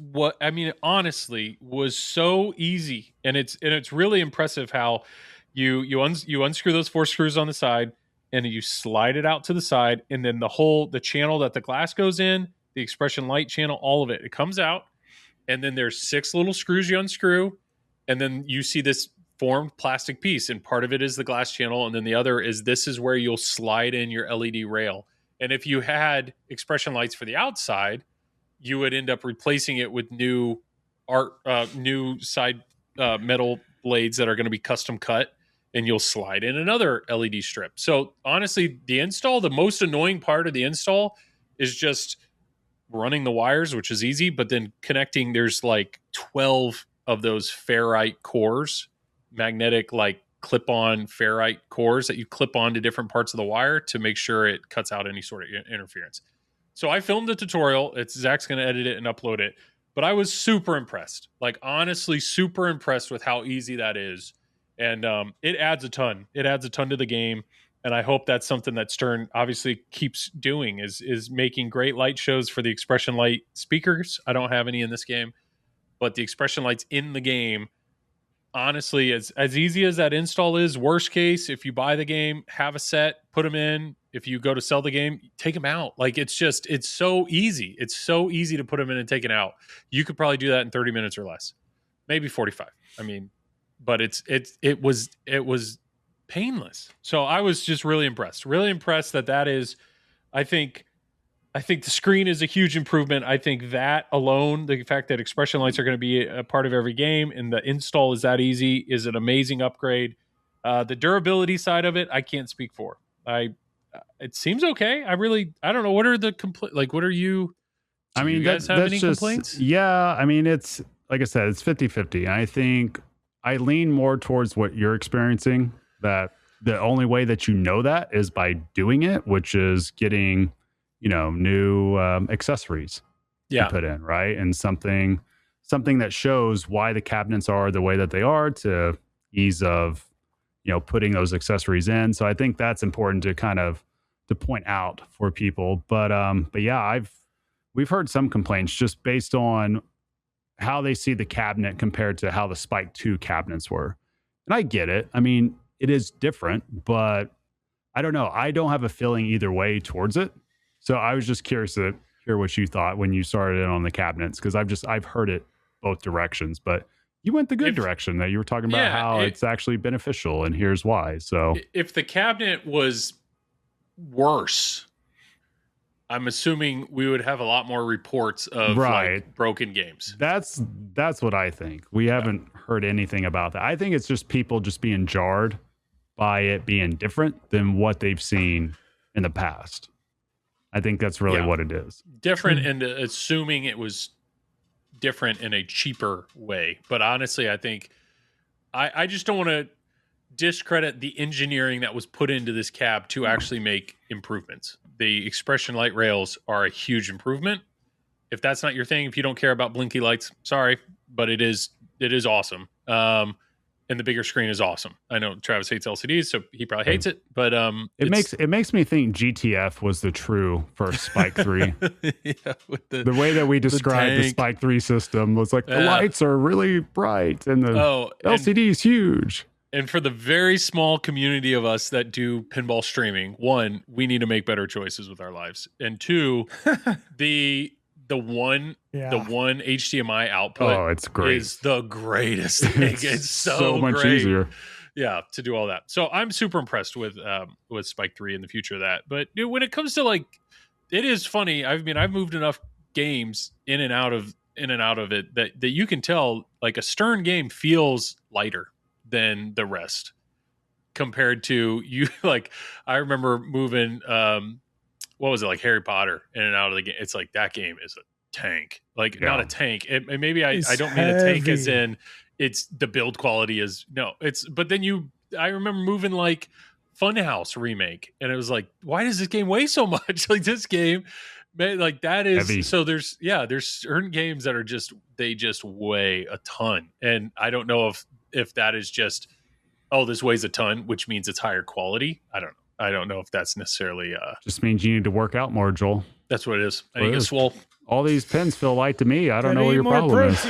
honestly, was so easy, and it's really impressive how you unscrew those 4 screws on the side, and you slide it out to the side, and then the channel that the glass goes in, the expression light channel, all of it comes out, and then there's 6 little screws you unscrew, and then you see this formed plastic piece, and part of it is the glass channel, and then the other is where you'll slide in your LED rail. And if you had expression lights for the outside, you would end up replacing it with new side metal blades that are going to be custom cut, and you'll slide in another LED strip. So honestly, the most annoying part of the install is just running the wires, which is easy, but then connecting, there's like 12 of those ferrite cores, magnetic, like clip-on ferrite cores that you clip on to different parts of the wire to make sure it cuts out any sort of interference. So I filmed the tutorial. Zach's going to edit it and upload it. But I was super impressed. Like, honestly, super impressed with how easy that is. And it adds a ton. It adds a ton to the game. And I hope that's something that Stern obviously keeps doing, is making great light shows for the expression light speakers. I don't have any in this game. But the expression lights in the game, honestly, as easy as that install is, worst case, if you buy the game, have a set, put them in. If you go to sell the game, take them out. Like, it's so easy. It's so easy to put them in and take it out. You could probably do that in 30 minutes or less, maybe 45. I mean, but it was painless. So I was just really impressed that is, I think the screen is a huge improvement. I think that alone, the fact that expression lights are going to be a part of every game and the install is that easy, is an amazing upgrade. The durability side of it, I can't speak for. It seems okay. I don't know. What are the what are you? You guys have any complaints? Yeah. I mean, it's, like I said, it's 50-50. I think I lean more towards what you're experiencing, that the only way that you know that is by doing it, which is getting, new accessories to put in, right? And something that shows why the cabinets are the way that they are, to ease of, putting those accessories in. So I think that's important to kind of to point out for people. But yeah, we've heard some complaints just based on how they see the cabinet compared to how the Spike 2 cabinets were. And I get it. I mean, it is different, but I don't know. I don't have a feeling either way towards it. So I was just curious to hear what you thought when you started in on the cabinets, because I've heard it both directions, but you went the good direction that you were talking about how it's actually beneficial, and here's why. So if the cabinet was worse, I'm assuming we would have a lot more reports of like broken games. That's what I think. We haven't heard anything about that. I think it's just people just being jarred by it being different than what they've seen in the past. I think that's really what it is. Different, and assuming it was different in a cheaper way. But honestly, I think I just don't want to discredit the engineering that was put into this cab to actually make improvements. The expression light rails are a huge improvement. If that's not your thing, if you don't care about blinky lights, sorry, but it is awesome. And the bigger screen is awesome. I know Travis hates LCDs, so he probably hates it. But it makes me think GTF was the true first Spike 3. With the way that we described the Spike 3 system was like the lights are really bright and the LCD is huge. And for the very small community of us that do pinball streaming, 1, we need to make better choices with our lives, and 2, the one HDMI output it's great. Is the greatest thing. It's so much great. easier. Yeah, to do all that. So I'm super impressed with Spike 3 and the future of that. But when it comes to like, it is funny. I mean, I've moved enough games in and out of it that you can tell like a Stern game feels lighter than the rest compared to you. Like, I remember moving what was it, like Harry Potter in and out of the game. It's like that game is a tank, like not a tank. Maybe I don't mean a tank as in it's the build quality is but then I remember moving like Funhouse remake, and it was like, why does this game weigh so much? Like, this game Like that is Heavy. so there's certain games that are they just weigh a ton. And I don't know if that is just, oh, this weighs a ton, which means it's higher quality. I don't know. I don't know if that's necessarily just means you need to work out more, Joel. That's what it is. I need to get swole. All these pens feel light to me. I don't know what your problem is.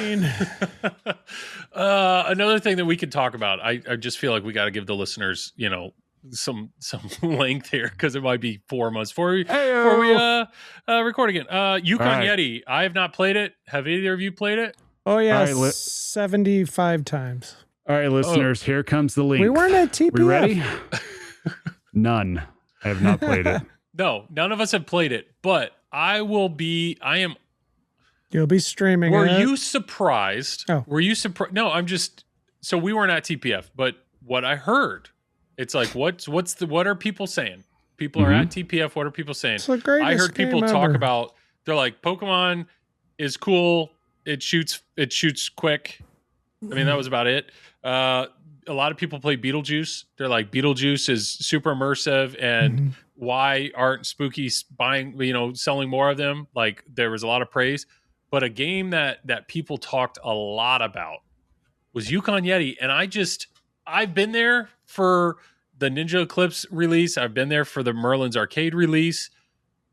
Another thing that we could talk about. I just feel like we got to give the listeners, some length here because it might be 4 months before we record again. Yukon Yeti. I have not played it. Have either of you played it? Oh yeah, 75 times. All right, listeners, here comes the link. We weren't at TPF. We ready? None. I have not played it. No, none of us have played it, but You'll be streaming. Were you surprised? Oh. Were you surprised? No, so we weren't at TPF, but what I heard, it's like, what are people saying? People are at TPF. What are people saying? It's the greatest I heard people game talk ever. about, they're like, Pokemon is cool. It shoots quick. I mean, that was about it. A lot of people play Beetlejuice. They're like, Beetlejuice is super immersive, and why aren't Spooky selling more of them? Like, there was a lot of praise, but a game that people talked a lot about was Yukon Yeti. And I've been there for the Ninja Eclipse release. I've been there for the Merlin's Arcade release.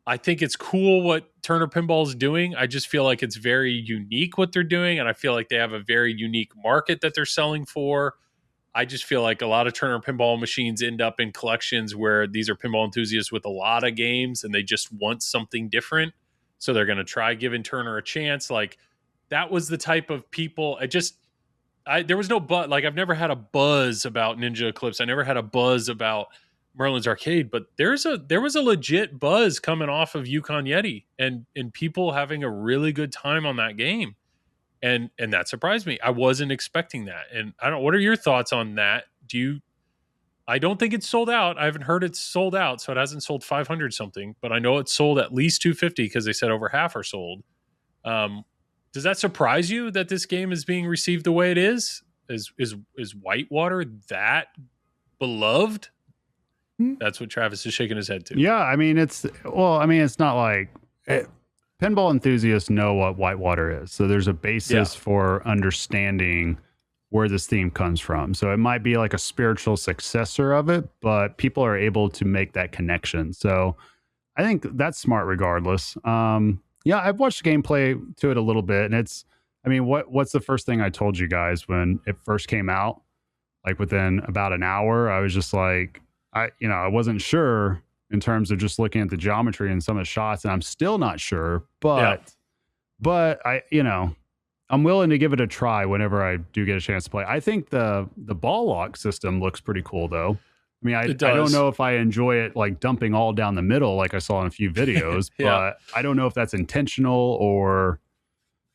I think it's cool what Turner Pinball is doing. I just feel like it's very unique what they're doing, and I feel like they have a very unique market that they're selling for. I just feel like a lot of Turner Pinball machines end up in collections where these are pinball enthusiasts with a lot of games and they just want something different. So they're going to try giving Turner a chance. Like, that was the type of people. There was no buzz. Like, I've never had a buzz about Ninja Eclipse. I never had a buzz about Merlin's Arcade, but there was a legit buzz coming off of Yukon Yeti and people having a really good time on that game. And that surprised me. I wasn't expecting that. And what are your thoughts on that? I don't think it's sold out. I haven't heard it's sold out, so it hasn't sold 500 something, but I know it's sold at least 250 because they said over half are sold. Does that surprise you that this game is being received the way it is? Is Whitewater that beloved? That's what Travis is shaking his head to. Yeah, I mean, it's not like pinball enthusiasts know what Whitewater is. So there's a basis for understanding where this theme comes from. So it might be like a spiritual successor of it, but people are able to make that connection. So I think that's smart regardless. I've watched the gameplay to it a little bit, and what's the first thing I told you guys when it first came out? Like within about an hour, I was just like, I wasn't sure in terms of just looking at the geometry and some of the shots, and I'm still not sure, but I'm willing to give it a try whenever I do get a chance to play. I think the ball lock system looks pretty cool though. I mean, I don't know if I enjoy it like dumping all down the middle like I saw in a few videos, but I don't know if that's intentional or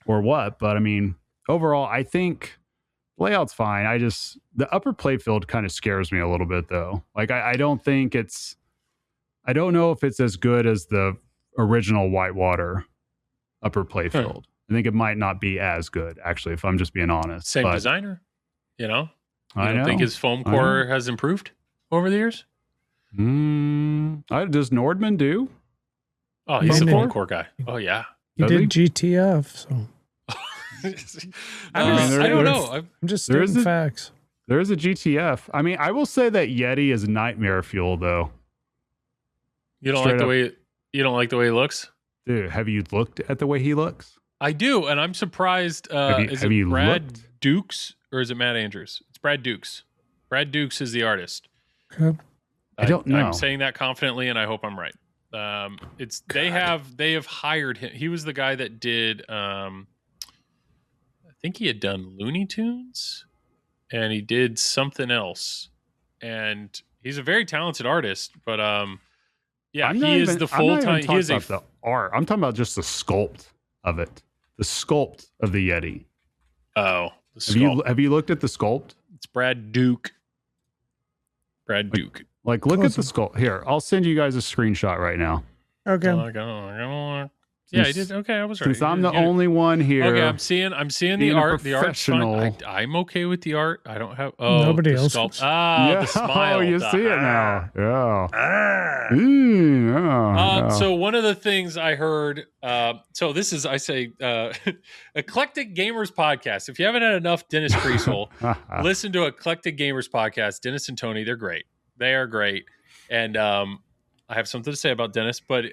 what. But I mean, overall, I think layout's fine. The upper playfield kind of scares me a little bit though. Like I don't know if it's as good as the original Whitewater upper playfield. I think it might not be as good, actually, if I'm just being honest. Same designer, I don't think his foam core has improved over the years. Does Nordman do? Oh, he's the foam core guy. Oh, yeah. He did GTF, so. I don't know. I'm just stating facts. There is a GTF. I mean, I will say that Yeti is nightmare fuel, though. You don't like the way he looks? Dude, have you looked at the way he looks? I do, and I'm surprised. Is it Brad Dukes or is it Matt Andrews? It's Brad Dukes. Brad Dukes is the artist. Okay. I don't know. I'm saying that confidently, and I hope I'm right. They have hired him. He was the guy that did. I think he had done Looney Tunes, and he did something else. And he's a very talented artist, but he is the full time. He is the art. I'm talking about just the sculpt of it. The sculpt of the Yeti. Oh, the sculpt. Have you looked at the sculpt? It's Brad Duke. Brad Duke. Like look at the sculpt. Here, I'll send you guys a screenshot right now. Okay. Yeah, I did. Okay, I was right. Since I'm the only one here. Okay, I'm seeing the art. The art's fine. I'm okay with the art. I don't have. Oh, nobody else. The smile. Oh, you see it now. Yeah. So one of the things I heard. So this is, I say, Eclectic Gamers Podcast. If you haven't had enough Dennis Kriesel, listen to Eclectic Gamers Podcast. Dennis and Tony, they're great. They are great, and I have something to say about Dennis, but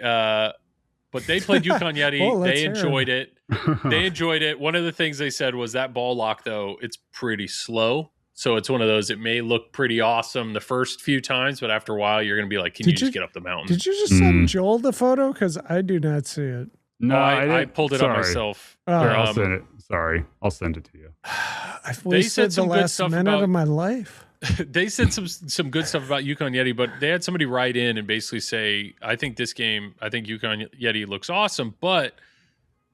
they played Yukon Yeti. They enjoyed it. They enjoyed it. One of the things they said was that ball lock, though, it's pretty slow. So it's one of those, it may look pretty awesome the first few times, but after a while, you're going to be like, can you just get up the mountain? Did you just send Joel the photo? Because I do not see it. No, I pulled it up myself. I'll send it. Sorry. I'll send it to you. I've wasted the last minute of my life. They said some good stuff about Yukon Yeti, but they had somebody write in and basically say, I think Yukon Yeti looks awesome, but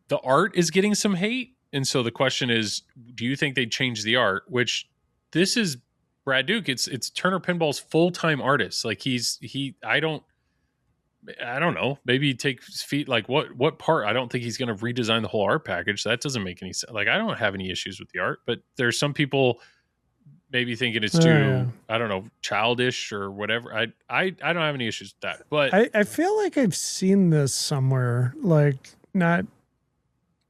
the art is getting some hate. And so the question is, do you think they'd change the art? Which this is Brad Duke. It's Turner Pinball's full-time artist. Like I don't know. Maybe he takes feet. Like what part? I don't think he's going to redesign the whole art package. That doesn't make any sense. Like, I don't have any issues with the art, but there's some people maybe thinking it's too, I don't know, childish or whatever. I don't have any issues with that. But I feel like I've seen this somewhere. Like, not.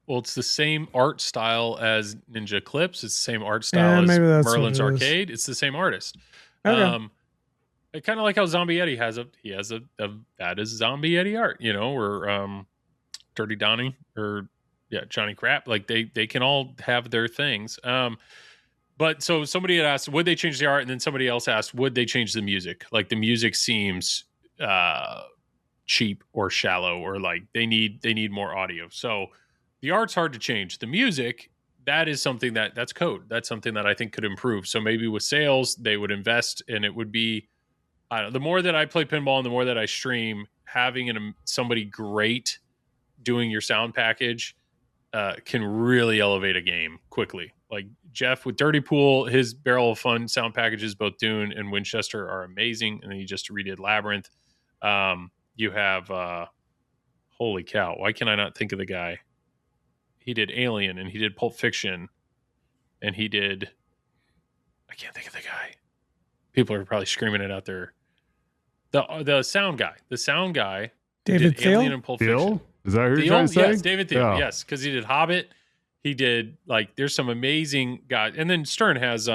Well, it's the same art style as Ninja Eclipse. It's the same art style as Merlin's Arcade. It's the same artist. Okay. Kind of like how Zombie Yeti has that is Zombie Yeti art, or Dirty Donnie or Johnny Crap. Like they can all have their things. But so somebody had asked, would they change the art? And then somebody else asked, would they change the music? Like the music seems cheap or shallow, or like they need more audio. So the art's hard to change. The music, that is something that's code. That's something that I think could improve. So maybe with sales, they would invest, and it would be, I don't know, the more that I play pinball and the more that I stream, having somebody great doing your sound package can really elevate a game quickly. Like Jeff with Dirty Pool, his Barrel of Fun sound packages, both Dune and Winchester, are amazing. And then he just redid Labyrinth. You have, holy cow, why can I not think of the guy? He did Alien, and he did Pulp Fiction, and he did, I can't think of the guy. People are probably screaming it out there. The sound guy, David did Alien and Pulp Fiction. Is that who you're trying to say? Yes, David Thiel. Yes, because he did Hobbit. He did, like, there's some amazing guys. And then Stern has,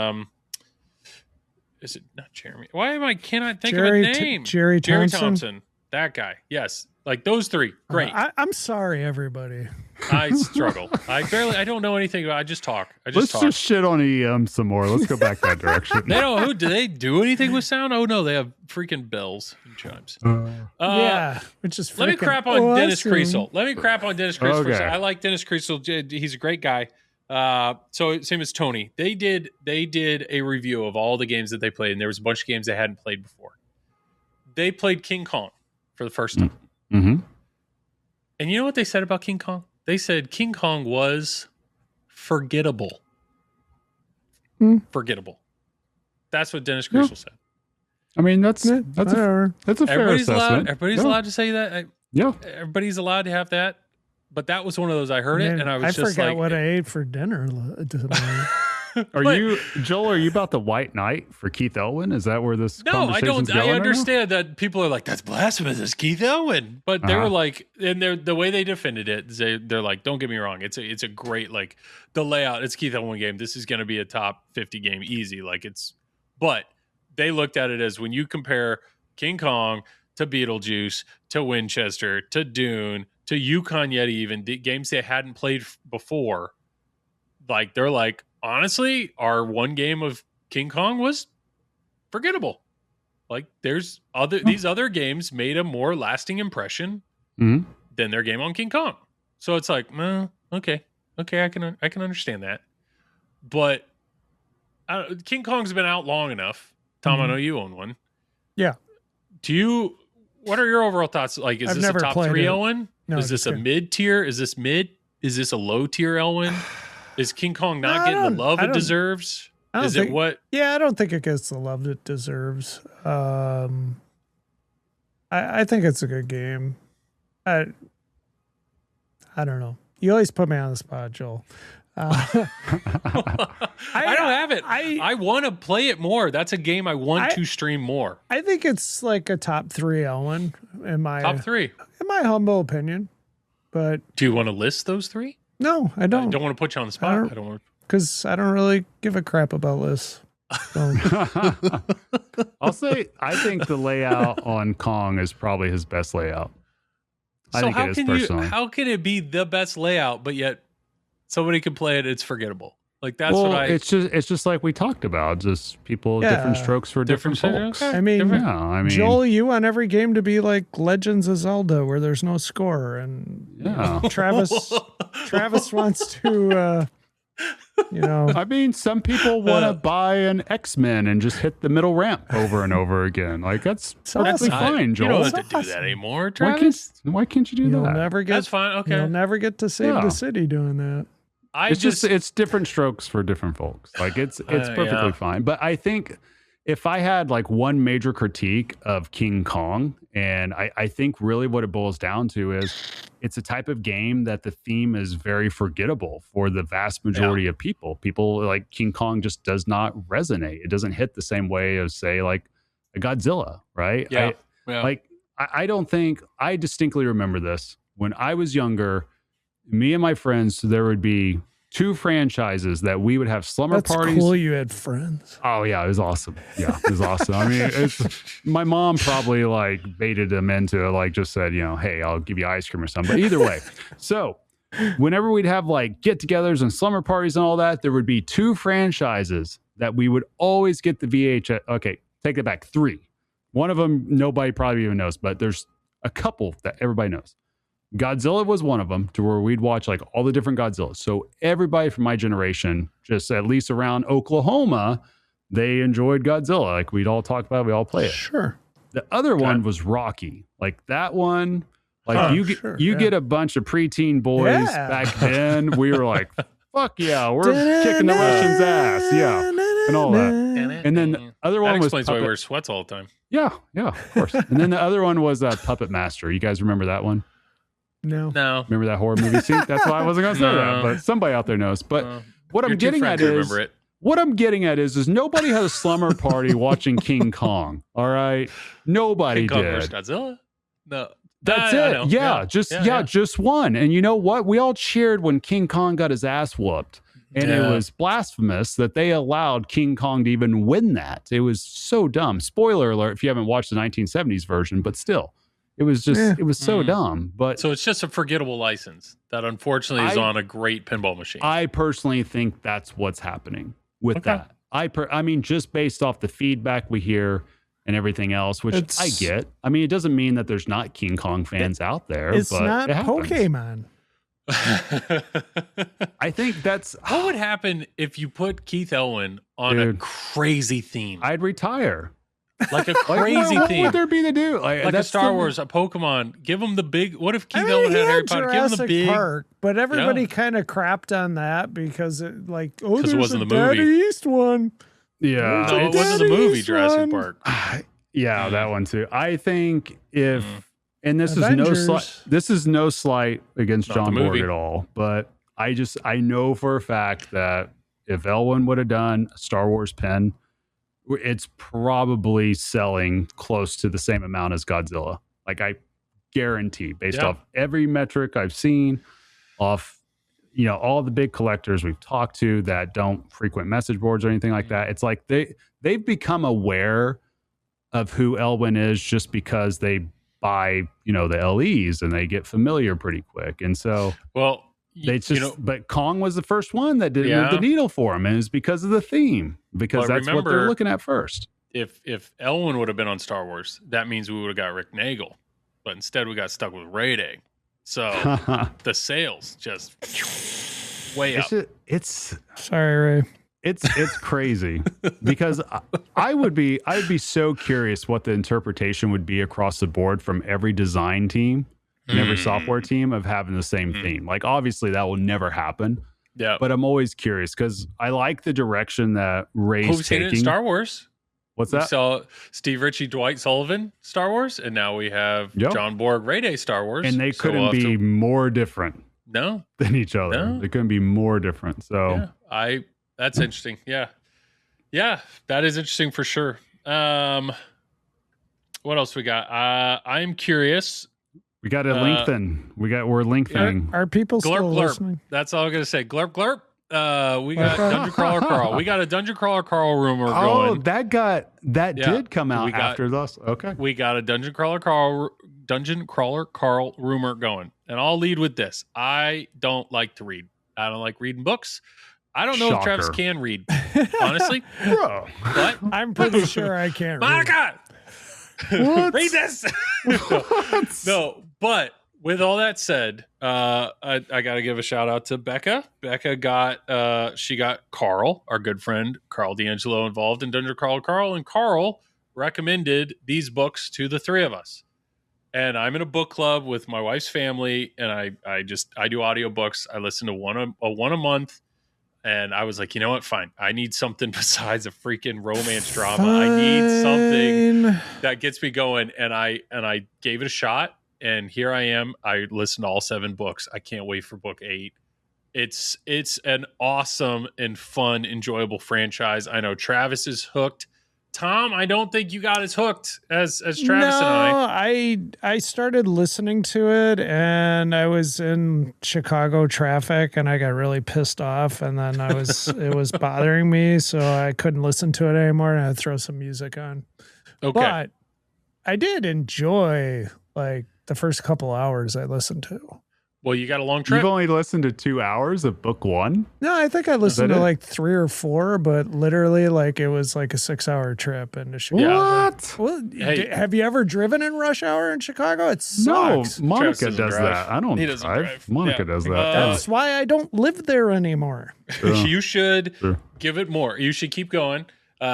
is it not Jeremy? Cannot think of a name? Jerry Thompson. That guy. Yes. Like those three. Great. I'm sorry, everybody. I struggle. I don't know anything about. I just talk. Let's just shit on EM some more. Let's go back that direction. Do they do anything with sound? Oh no, they have freaking bells and chimes. Which is let me crap on Dennis Kriesel. Okay. I like Dennis Kriesel. He's a great guy. So same as Tony. They did a review of all the games that they played, and there was a bunch of games they hadn't played before. They played King Kong for the first time. Mm-hmm. And you know what they said about King Kong? They said King Kong was forgettable. Forgettable. That's what Dennis Kriesel said. I mean, that's a fair assessment. Everybody's allowed to say that. Everybody's allowed to have that. But that was one of those. I heard it, and I was just like, I forgot what I ate for dinner tonight. Are you about the White Knight for Keith Elwin? Is that where this conversation's going? I understand that people are like, that's blasphemous, it's Keith Elwin. But they were like, and the way they defended it, they're like, don't get me wrong, it's a great, like, the layout, it's Keith Elwin game. This is going to be a top 50 game easy. But they looked at it as, when you compare King Kong to Beetlejuice to Winchester to Dune to Yukon Yeti, even the games they hadn't played before, like, they're like, honestly, our one game of King Kong was forgettable. Like, these other games made a more lasting impression than their game on King Kong. So it's like, okay, I can understand that. But King Kong's been out long enough. Tom, I know you own one. Yeah. What are your overall thoughts? Like, is this a top 3 Elwin? No, is this a mid tier? Is this mid? Is this a low tier Elwin? Is King Kong not getting the love it deserves? I don't think it gets the love it deserves. I think it's a good game. I don't know. You always put me on the spot, Joel. I don't have it. I want to play it more. That's a game I want to stream more. I think it's like a top 3, Ellen. Top 3, in my humble opinion. But do you want to list those 3? No, I don't. I don't want to put you on the spot. I don't want because I don't really give a crap about lists. So. I'll say I think the layout on Kong is probably his best layout. I think it is personally. How can it be the best layout, but yet somebody can play it? It's forgettable. Like that's it's just like we talked about. Just people different strokes for different folks. I mean, Joel, you want every game to be like Legends of Zelda, where there's no score, and Travis wants to. I mean, some people want to buy an X-Men and just hit the middle ramp over and over again. Like that's perfectly fine, Joel. You don't have to do that anymore, Travis. Why can't you do that? Never get. That's fine. Okay, you'll never get to save the city doing that. It's different strokes for different folks. Like it's perfectly fine. But I think if I had like one major critique of King Kong, and I think really what it boils down to is it's a type of game that the theme is very forgettable for the vast majority of people. People like King Kong just does not resonate. It doesn't hit the same way as say like a Godzilla, right? I don't think I distinctly remember this when I was younger. Me and my friends, there would be 2 franchises that we would have slumber parties. That's cool. You had friends. Oh yeah, it was awesome. Yeah, it was awesome. I mean, my mom probably like baited them into it, like just said, hey, I'll give you ice cream or something. But either way, so whenever we'd have like get-togethers and slumber parties and all that, there would be 2 franchises that we would always get the VHS. Okay, take it back. 3. One of them nobody probably even knows, but there's a couple that everybody knows. Godzilla was one of them, to where we'd watch like all the different Godzillas. So everybody from my generation, just at least around Oklahoma, they enjoyed Godzilla. Like we'd all talk about it, we all play it. Sure. The other one was Rocky. Like that one, like you get a bunch of preteen boys back then. We were like, fuck yeah, we're kicking the Russians' ass. Yeah. And all that. And then the other one was explains why we wear sweats all the time. Yeah, of course. And then the other one was Puppet Master. You guys remember that one? No. Remember that horror movie scene? That's why I wasn't going to say that, but somebody out there knows. But what I'm getting at is nobody had a slumber party watching King Kong. All right, nobody King Kong did. versus Godzilla? No, that's it. Just one. And you know what? We all cheered when King Kong got his ass whooped. And it was blasphemous that they allowed King Kong to even win that. It was so dumb. Spoiler alert if you haven't watched the 1970s version, but still. It was just, it was so dumb. But so it's just a forgettable license that unfortunately is on a great pinball machine. I personally think that's what's happening with that. I mean, just based off the feedback we hear and everything else, which I get. I mean, it doesn't mean that there's not King Kong fans out there. It's but not Pokemon. I think that's what would happen if you put Keith Elwin on a crazy theme. I'd retire. Like a crazy theme. What would there be to do? Like a Star Wars, a Pokemon. Give them the big. What if Keith Elwin had Harry Potter? Give them the big. Park, but everybody kind of crapped on that because it there's it wasn't a the movie. Daddy East one. Yeah, no, it wasn't the movie Jurassic Park. Yeah, that one too. I think if and this is no slight against John Borg at all, but I know for a fact that if Elwin would have done a Star Wars pen, it's probably selling close to the same amount as Godzilla. Like I guarantee, based off every metric I've seen, off all the big collectors we've talked to that don't frequent message boards or anything like that. It's like they've become aware of who Elwin is just because they buy the LEs and they get familiar pretty quick. And so but Kong was the first one that didn't move the needle for him, and it's because of the theme, because that's what they're looking at first. If Elwin would have been on Star Wars, that means we would have got Rick Nagel, but instead we got stuck with Ray Day. So the sales just way up. It's sorry, Ray. It's crazy because I'd be so curious what the interpretation would be across the board from every design team and every software team of having the same theme. Like obviously that will never happen. Yeah. But I'm always curious because I like the direction that Ray's taking. In Star Wars. What's that? We saw Steve Ritchie, Dwight Sullivan, Star Wars, and now we have John Borg, Ray Day, Star Wars. And they couldn't be more different. than each other. No. They couldn't be more different. So that's interesting. Yeah, that is interesting for sure. What else we got? I'm curious. We got to lengthen. We're lengthening. Are people still listening? That's all I'm gonna say. Glurp glurp. We got Dungeon Crawler Carl. We got a Dungeon Crawler Carl rumor going. That did come out after this. Okay. We got a Dungeon Crawler Carl rumor going. And I'll lead with this. I don't like to read. I don't like reading books. I don't know if Travis can read, honestly. Bro. But I'm pretty sure I can't Monica! Read this! No, but with all that said, I got to give a shout out to Becca. Becca got Carl, our good friend Carl D'Angelo, involved in Dungeon Crawler Carl, and Carl recommended these books to the three of us. And I'm in a book club with my wife's family, and I do audiobooks. I listen to one a month, and I was like, you know what? Fine. I need something besides a freaking romance drama. I need something that gets me going, and I gave it a shot. And here I am. I listened to all 7 books. I can't wait for book 8. It's an awesome and fun, enjoyable franchise. I know Travis is hooked. Tom, I don't think you got as hooked as Travis and I. I started listening to it, and I was in Chicago traffic, and I got really pissed off, and then it was bothering me, so I couldn't listen to it anymore, and I'd throw some music on. Okay. But I did enjoy like the first couple hours I listened to. Well, you got a long trip. You've only listened to 2 hours of book 1? No, I think I listened to like 3 or 4, but literally like it was like a 6-hour trip into Chicago. What? Well, have you ever driven in rush hour in Chicago? It sucks. No, Monica does that. I don't drive. Monica does that. That's why I don't live there anymore. You should give it more. You should keep going.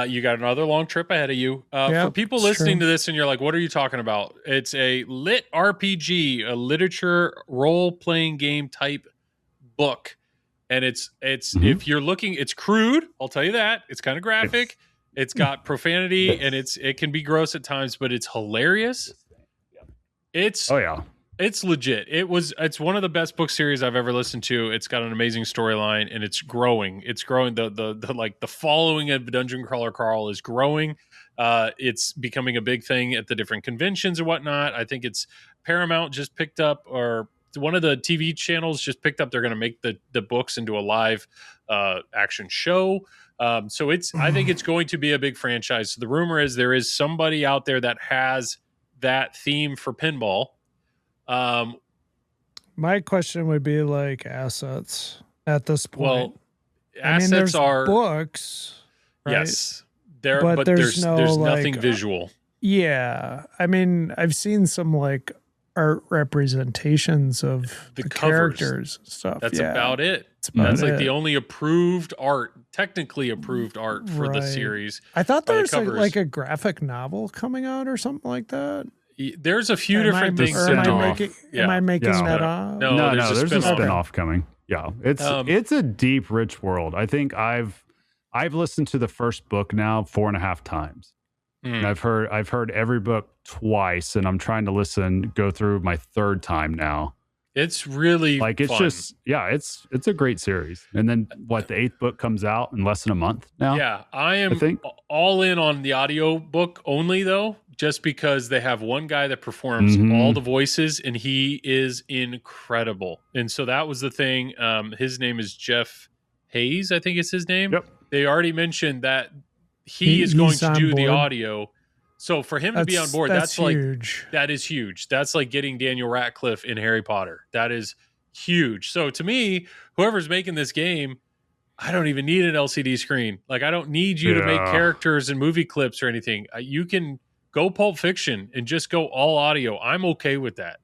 You got another long trip ahead of you. For people listening to this and you're like, what are you talking about? It's a lit RPG, a literature role-playing game type book. And it's if you're looking, it's crude. I'll tell you that. It's kind of graphic. It's got profanity and it can be gross at times, but it's hilarious. It's legit. It's one of the best book series I've ever listened to. It's got an amazing storyline and it's growing. It's growing. The following of Dungeon Crawler Carl is growing. It's becoming a big thing at the different conventions and whatnot. I think it's Paramount just picked up, or one of the TV channels just picked up. They're going to make the books into a live action show. So I think it's going to be a big franchise. So the rumor is there is somebody out there that has that theme for pinball. My question would be like assets at this point. Well, assets are books, right? Yes, but there's nothing visual. Yeah, I mean, I've seen some like art representations of the characters and stuff. That's about it. That's like the only technically approved art for the series. I thought there was like a graphic novel coming out or something like that. There's a few different things. Am I making that up? No, there's a spinoff coming. Yeah, it's a deep, rich world. I think I've listened to the first book now 4.5 times. And I've heard every book twice, and I'm trying to go through my 3rd time now. It's really like it's fun. It's a great series. And then the 8th book comes out in less than a month now. Yeah, I am all in on the audio book only though, just because they have one guy that performs all the voices and he is incredible. And so that was the thing. His name is Jeff Hayes, I think is his name. Yep. They already mentioned that he is going to do the audio. So for him to be on board, that's huge. That is huge. That's like getting Daniel Radcliffe in Harry Potter. That is huge. So to me, whoever's making this game, I don't even need an LCD screen. Like I don't need you to make characters and movie clips or anything. You can go Pulp Fiction and just go all audio. I'm okay with that.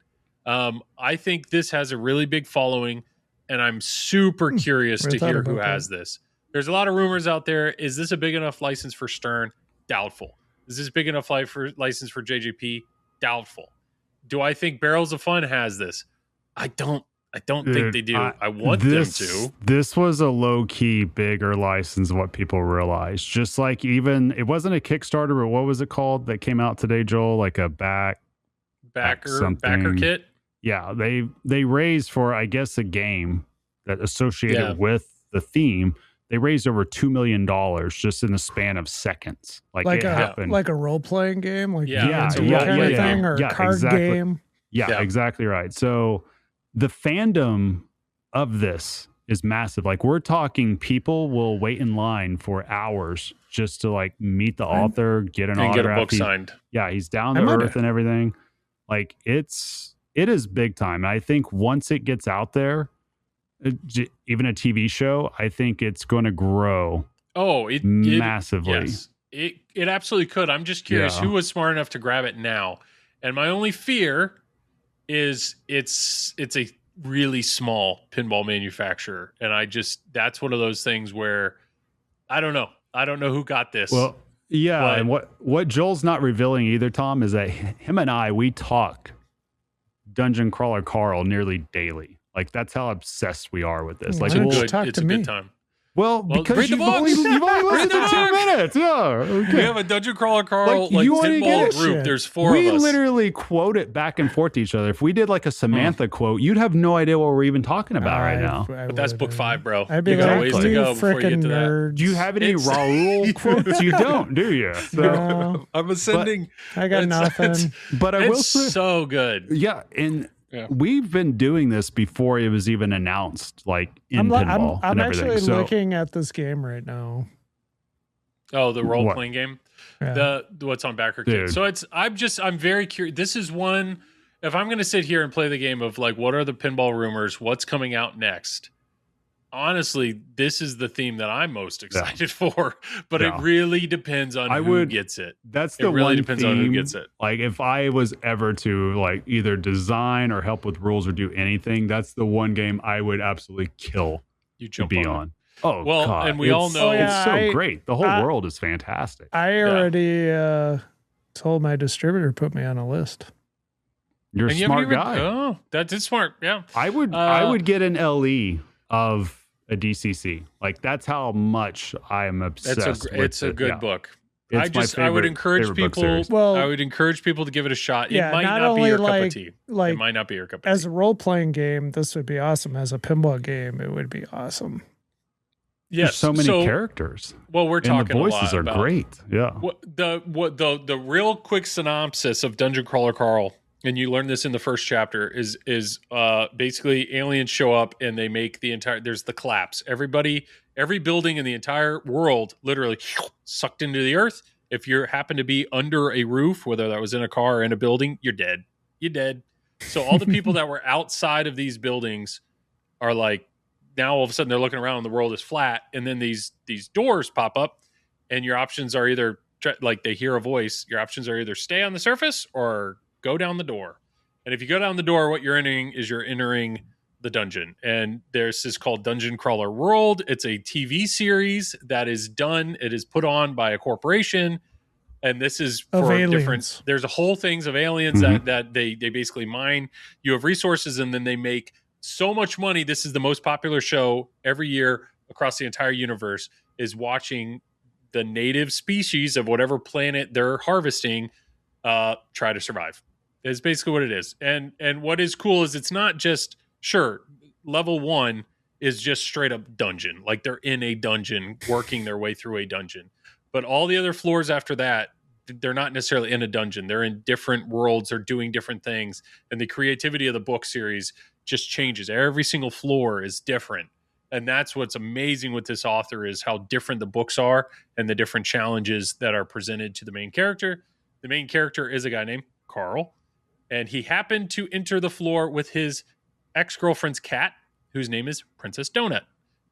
I think this has a really big following, and I'm super curious to hear who has this. There's a lot of rumors out there. Is this a big enough license for Stern? Doubtful. Is this big enough license for JJP? Doubtful. Do I think Barrels of Fun has this? I don't think they do. I want them to. This was a low-key bigger license than what people realize. Just like it wasn't a Kickstarter, but what was it called that came out today, Joel? Like a backer kit? Yeah, they raised for, I guess, a game that associated with the theme. They raised over $2 million just in the span of seconds. Like it happened. Like a role-playing game? Like it's a kind role-playing of thing, or a card game? Yeah, exactly right. So the fandom of this is massive. Like we're talking people will wait in line for hours just to like meet the author, get an autograph. Get a book signed. Yeah, he's down to earth and everything. Like it is big time. I think once it gets out there, even a TV show, I think it's going to grow. Massively. Yes, it absolutely could. I'm just curious who was smart enough to grab it now. And my only fear is it's a really small pinball manufacturer, and that's one of those things where I don't know who got this. Well, yeah, and what Joel's not revealing either, Tom, is that him and we talk Dungeon Crawler Carl nearly daily. Like that's how obsessed we are with this. Like it's a good time. Well, because you've only listened to 2 minutes. Yeah. Okay. We have a Dungeon Crawler Carl pinball group. There's 4 of us. We literally quote it back and forth to each other. If we did like a Samantha quote, you'd have no idea what we're even talking about right now. But that's book 5, bro. I'd be you got ways to go before you get to that. Do you have any Raoul quotes? You don't, do you? So, no. I'm ascending. I got nothing. But I will say, so good. Yeah, and we've been doing this before it was even announced, like in pinball. I'm actually looking at this game right now. Oh, the role-playing game? Yeah. What's on Backer Kid. So I'm very curious. This is one, if I'm going to sit here and play the game of like, what are the pinball rumors? What's coming out next? Honestly, this is the theme that I'm most excited for, but it really depends on who gets it. That's the really one depends theme, on who gets it. Like if I was ever to like either design or help with rules or do anything, that's the one game I would absolutely kill to be on. Oh, well, God. And we all know it's so great. The whole world is fantastic. I already told my distributor to put me on a list. You're a smart guy. Oh, that's smart. Yeah, I would get an LE of a DCC. Like that's how much I am obsessed with it. It's a good book. I would encourage people. I would encourage people to give it a shot. It might not be your cup of tea. It might not be your cup of tea. As a role playing game, this would be awesome. As a pinball game, it would be awesome. Yes, there's so many characters. Well, we're talking. And the voices are great. Yeah. The real quick synopsis of Dungeon Crawler Carl, and you learn this in the first chapter, is basically aliens show up and they make there's the collapse. Every building in the entire world literally sucked into the earth. If you happen to be under a roof, whether that was in a car or in a building, you're dead. You're dead. So all the people that were outside of these buildings are like, now all of a sudden they're looking around and the world is flat. And then these doors pop up and your options are either like they hear a voice. Your options are either stay on the surface or go down the door. And if you go down the door, what you're entering the dungeon. And this is called Dungeon Crawler World. It's a TV series that is done. It is put on by a corporation. And this is for different. There's a whole things of aliens that they basically mine. You have resources and then they make so much money. This is the most popular show every year across the entire universe, is watching the native species of whatever planet they're harvesting try to survive. It's basically what it is. And what is cool is it's not just, sure, level 1 is just straight up dungeon. Like they're in a dungeon working their way through a dungeon. But all the other floors after that, they're not necessarily in a dungeon. They're in different worlds. They're doing different things. And the creativity of the book series just changes. Every single floor is different. And that's what's amazing with this author, is how different the books are and the different challenges that are presented to the main character. The main character is a guy named Carl, and he happened to enter the floor with his ex-girlfriend's cat, whose name is Princess Donut.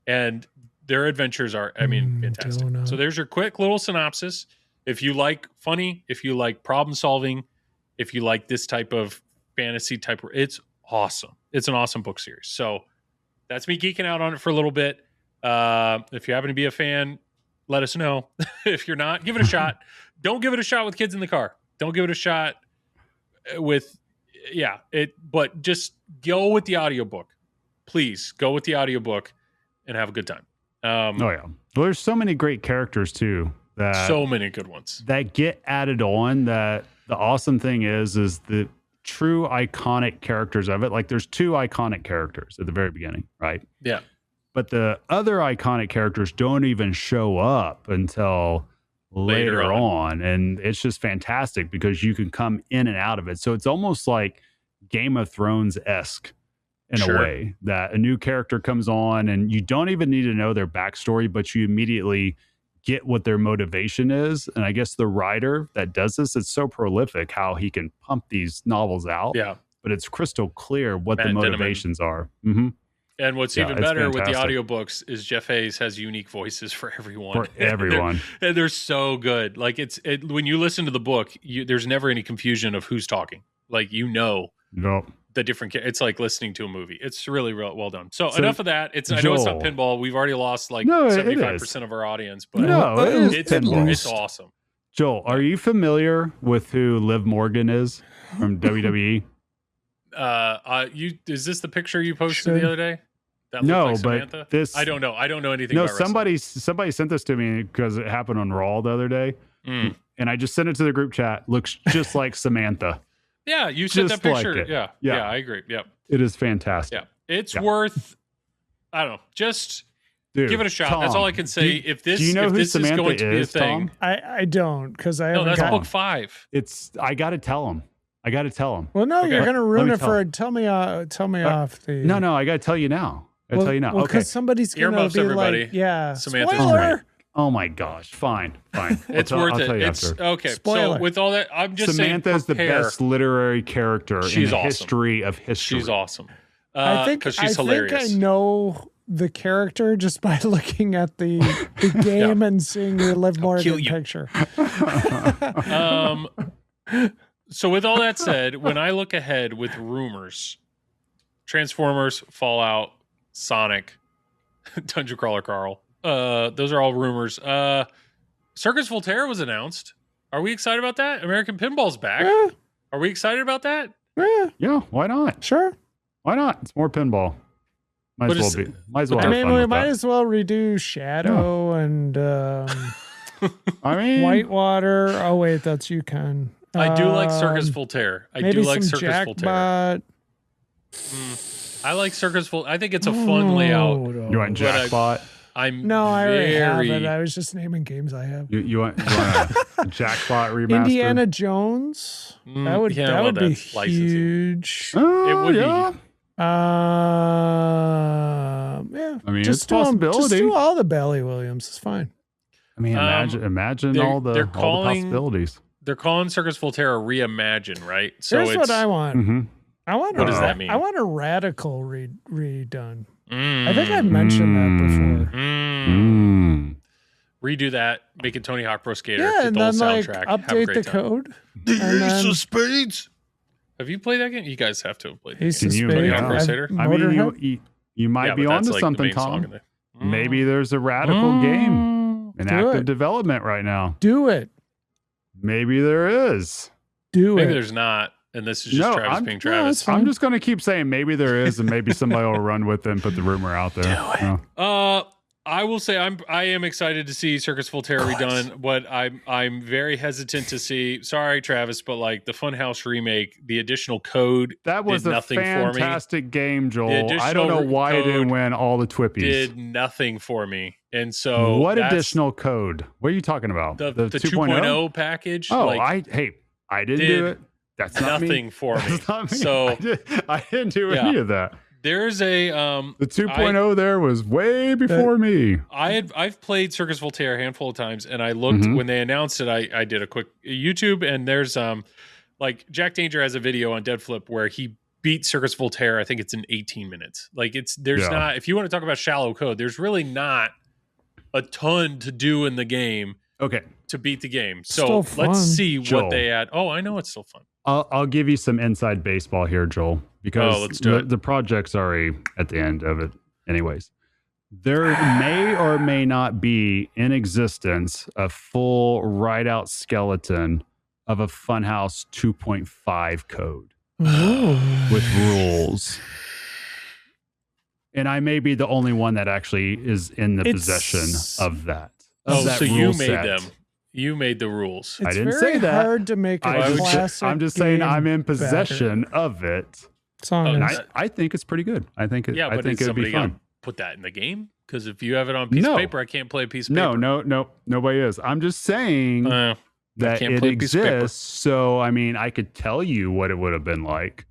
And their adventures are, fantastic. Donut. So there's your quick little synopsis. If you like funny, if you like problem solving, if you like this type of fantasy type, it's awesome. It's an awesome book series. So that's me geeking out on it for a little bit. If you happen to be a fan, let us know. If you're not, give it a shot. Don't give it a shot with kids in the car. Don't give it a shot with, but just go with the audiobook. Please go with the audiobook and have a good time. Well, there's so many great characters too. So many good ones that get added on. That the awesome thing is the true iconic characters of it. Like there's 2 iconic characters at the very beginning, right? Yeah. But the other iconic characters don't even show up until later on. And it's just fantastic because you can come in and out of it. So it's almost like Game of Thrones-esque in a way, that a new character comes on and you don't even need to know their backstory, but you immediately get what their motivation is. And I guess the writer that does this, it's so prolific how he can pump these novels out. Yeah. But it's crystal clear what the motivations are. Mm-hmm. And what's even better with the audiobooks is Jeff Hayes has unique voices for everyone. For everyone. And they're so good. Like when you listen to the book, there's never any confusion of who's talking. Like, Nope. The different, it's like listening to a movie. It's really well done. So enough of that. I know it's not pinball. We've already lost 75% of our audience, but it's awesome. Joel, are you familiar with who Liv Morgan is from WWE? Is this the picture you posted the other day? That no, like but this I don't know. I don't know anything. No, about somebody sent this to me because it happened on Raw the other day, and I just sent it to the group chat. Looks just like Samantha. Yeah, you sent that picture. Like yeah, I agree. Yep, it is fantastic. Yeah, it's worth. I don't know. Just give it a shot. That's all I can say. If this is going to be a thing, I don't, because I haven't. That's book 5. I got to tell him. Well, no, you're going to ruin it for. Tell me off the. No, I got to tell you now. Well, because somebody's going to be everybody. Like, yeah, Samantha's spoiler. Right. Oh my gosh! Fine. It's worth it. It's okay. Spoiler. So with all that, I'm just Samantha's the best literary character in the history of history. She's awesome. I think she's hilarious. I think I know the character just by looking at the game and seeing the Liv Morgan picture. So with all that said, when I look ahead with rumors, Transformers, Fallout, Sonic, Dungeon Crawler Carl. Those are all rumors. Circus Voltaire was announced. Are we excited about that? American Pinball's back. Yeah. Are we excited about that? Yeah, why not? Sure. Why not? It's more pinball. Might as well. I mean, we might as well redo Shadow and Whitewater. Oh wait, that's Yukon. I do like Circus Voltaire. I do like Circus Jackbot. Voltaire. I like Circus Voltaire. I think it's a fun layout. No. You want Jackbot? I already have it. I was just naming games I have. You want a Jackbot remaster? Indiana Jones. That would be huge. It would be. Yeah. I mean, it's a possibility. Just do all the Bally Williams. It's fine. I mean, imagine all the possibilities. They're calling Circus Voltaire a reimagine, right? So here's what I want. Mm-hmm. What does that mean? I want a radical redone. I think I've mentioned that before. Redo that, make it Tony Hawk Pro Skater. Yeah, and the then soundtrack. Update the code. The Ace of Spades. Have you played that game? You guys have to have played. Ace of Spades. Tony Hawk Pro Skater. I mean, you might be onto something, Tom. Maybe there's a radical game in active development right now. Do it. Maybe there is. Maybe there's not. And this is just Travis being Travis. I'm just going to keep saying maybe there is, and maybe somebody will run with it and put the rumor out there. Do it. I will say I am excited to see Circus Voltaire redone. What I'm very hesitant to see. Sorry, Travis, but like the Funhouse remake, the additional code that was did a nothing fantastic for me. Game, Joel. I don't know why it didn't win all the Twippies. Did nothing for me, and so what additional code? What are you talking about? The 2.0 package. Oh, I didn't do it. That's not nothing me. For me. That's not me. So I didn't do any of that. There's a the 2.0 there was way before me. I've played Circus Voltaire a handful of times, and I looked when they announced it. I did a quick YouTube, and there's like Jack Danger has a video on Dead Flip where he beat Circus Voltaire. I think it's in 18 minutes. Like there's not, if you want to talk about shallow code, there's really not a ton to do in the game. Okay. To beat the game. So let's see what they add. Oh, I know it's still fun. I'll give you some inside baseball here, Joel, because the project's already at the end of it. Anyways, there may or may not be in existence a full write-out skeleton of a Funhouse 2.5 code with rules. And I may be the only one that actually is in the possession of that. So you made them. You made the rules. It's I didn't very say that. hard to make a classic I'm just saying game I'm in possession better. of it. Song And is. I think it's pretty good. I think it would be fun. Put that in the game? Because if you have it on a piece of paper, I can't play a piece of paper. No, nobody is. I'm just saying that it exists. So, I mean, I could tell you what it would have been like.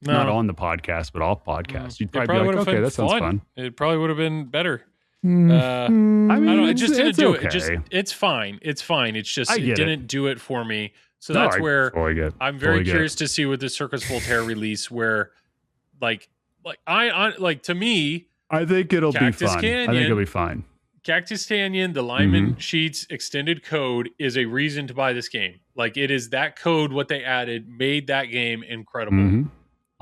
No. Not on the podcast, but off podcast. You'd probably be like, okay, that sounds fun. It probably would have been better. I mean, I don't know. It just didn't do okay. it. It's fine. It's fine. It's just it didn't do it for me. So that's where I'm very curious to see with the Circus Voltaire release, where to me, I think it'll be fun. Canyon, I think it'll be fine. Cactus Canyon, the Lyman Sheets extended code is a reason to buy this game. Like, it is that code, what they added, made that game incredible.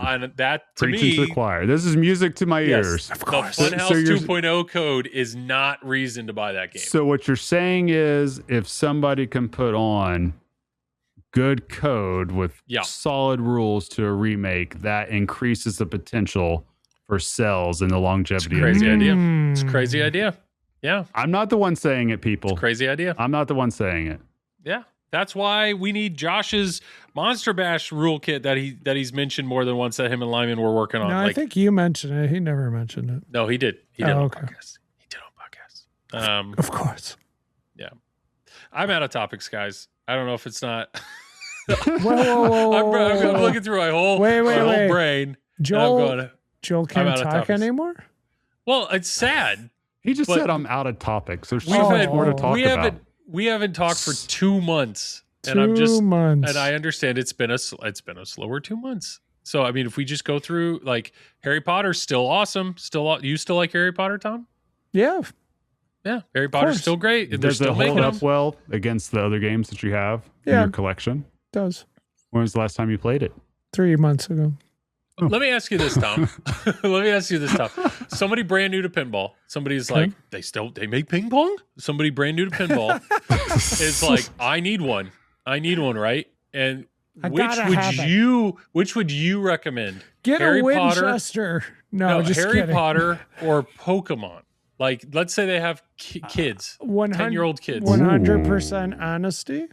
And that, to Preaching to the choir. This is music to my ears. Of course. The Funhouse 2.0 code is not reason to buy that game. So what you're saying is, if somebody can put on good code with solid rules to a remake, that increases the potential for sales and the longevity. It's a crazy idea. It's a crazy idea. Yeah. I'm not the one saying it, people. It's a crazy idea. I'm not the one saying it. Yeah. That's why we need Josh's Monster Bash rule kit that he's mentioned more than once that him and Lyman were working on. No, I think you mentioned it. He never mentioned it. No, he did. He did on podcast. He did on podcast. Of course. Yeah. I'm out of topics, guys. I don't know if it's not. Whoa. I'm looking through my whole brain. Joel can't talk anymore? Well, it's sad. He just said I'm out of topics. There's so much more to talk about. We haven't talked for 2 months, and I understand it's been a slower 2 months. So I mean, if we just go through, like, Harry Potter's still awesome. You still like Harry Potter, Tom? Yeah. Harry Potter's still great. Does it hold up well against the other games that you have in your collection? It does. When was the last time you played it? 3 months ago. Let me ask you this, Tom. Somebody brand new to pinball. Somebody's like, they make ping pong? Somebody brand new to pinball is like, I need one, right? And which would you recommend? Get Harry a Winchester. Potter? No, just Harry kidding. Potter or Pokemon? Like, let's say they have kids, 10-year-old kids. 100% honesty.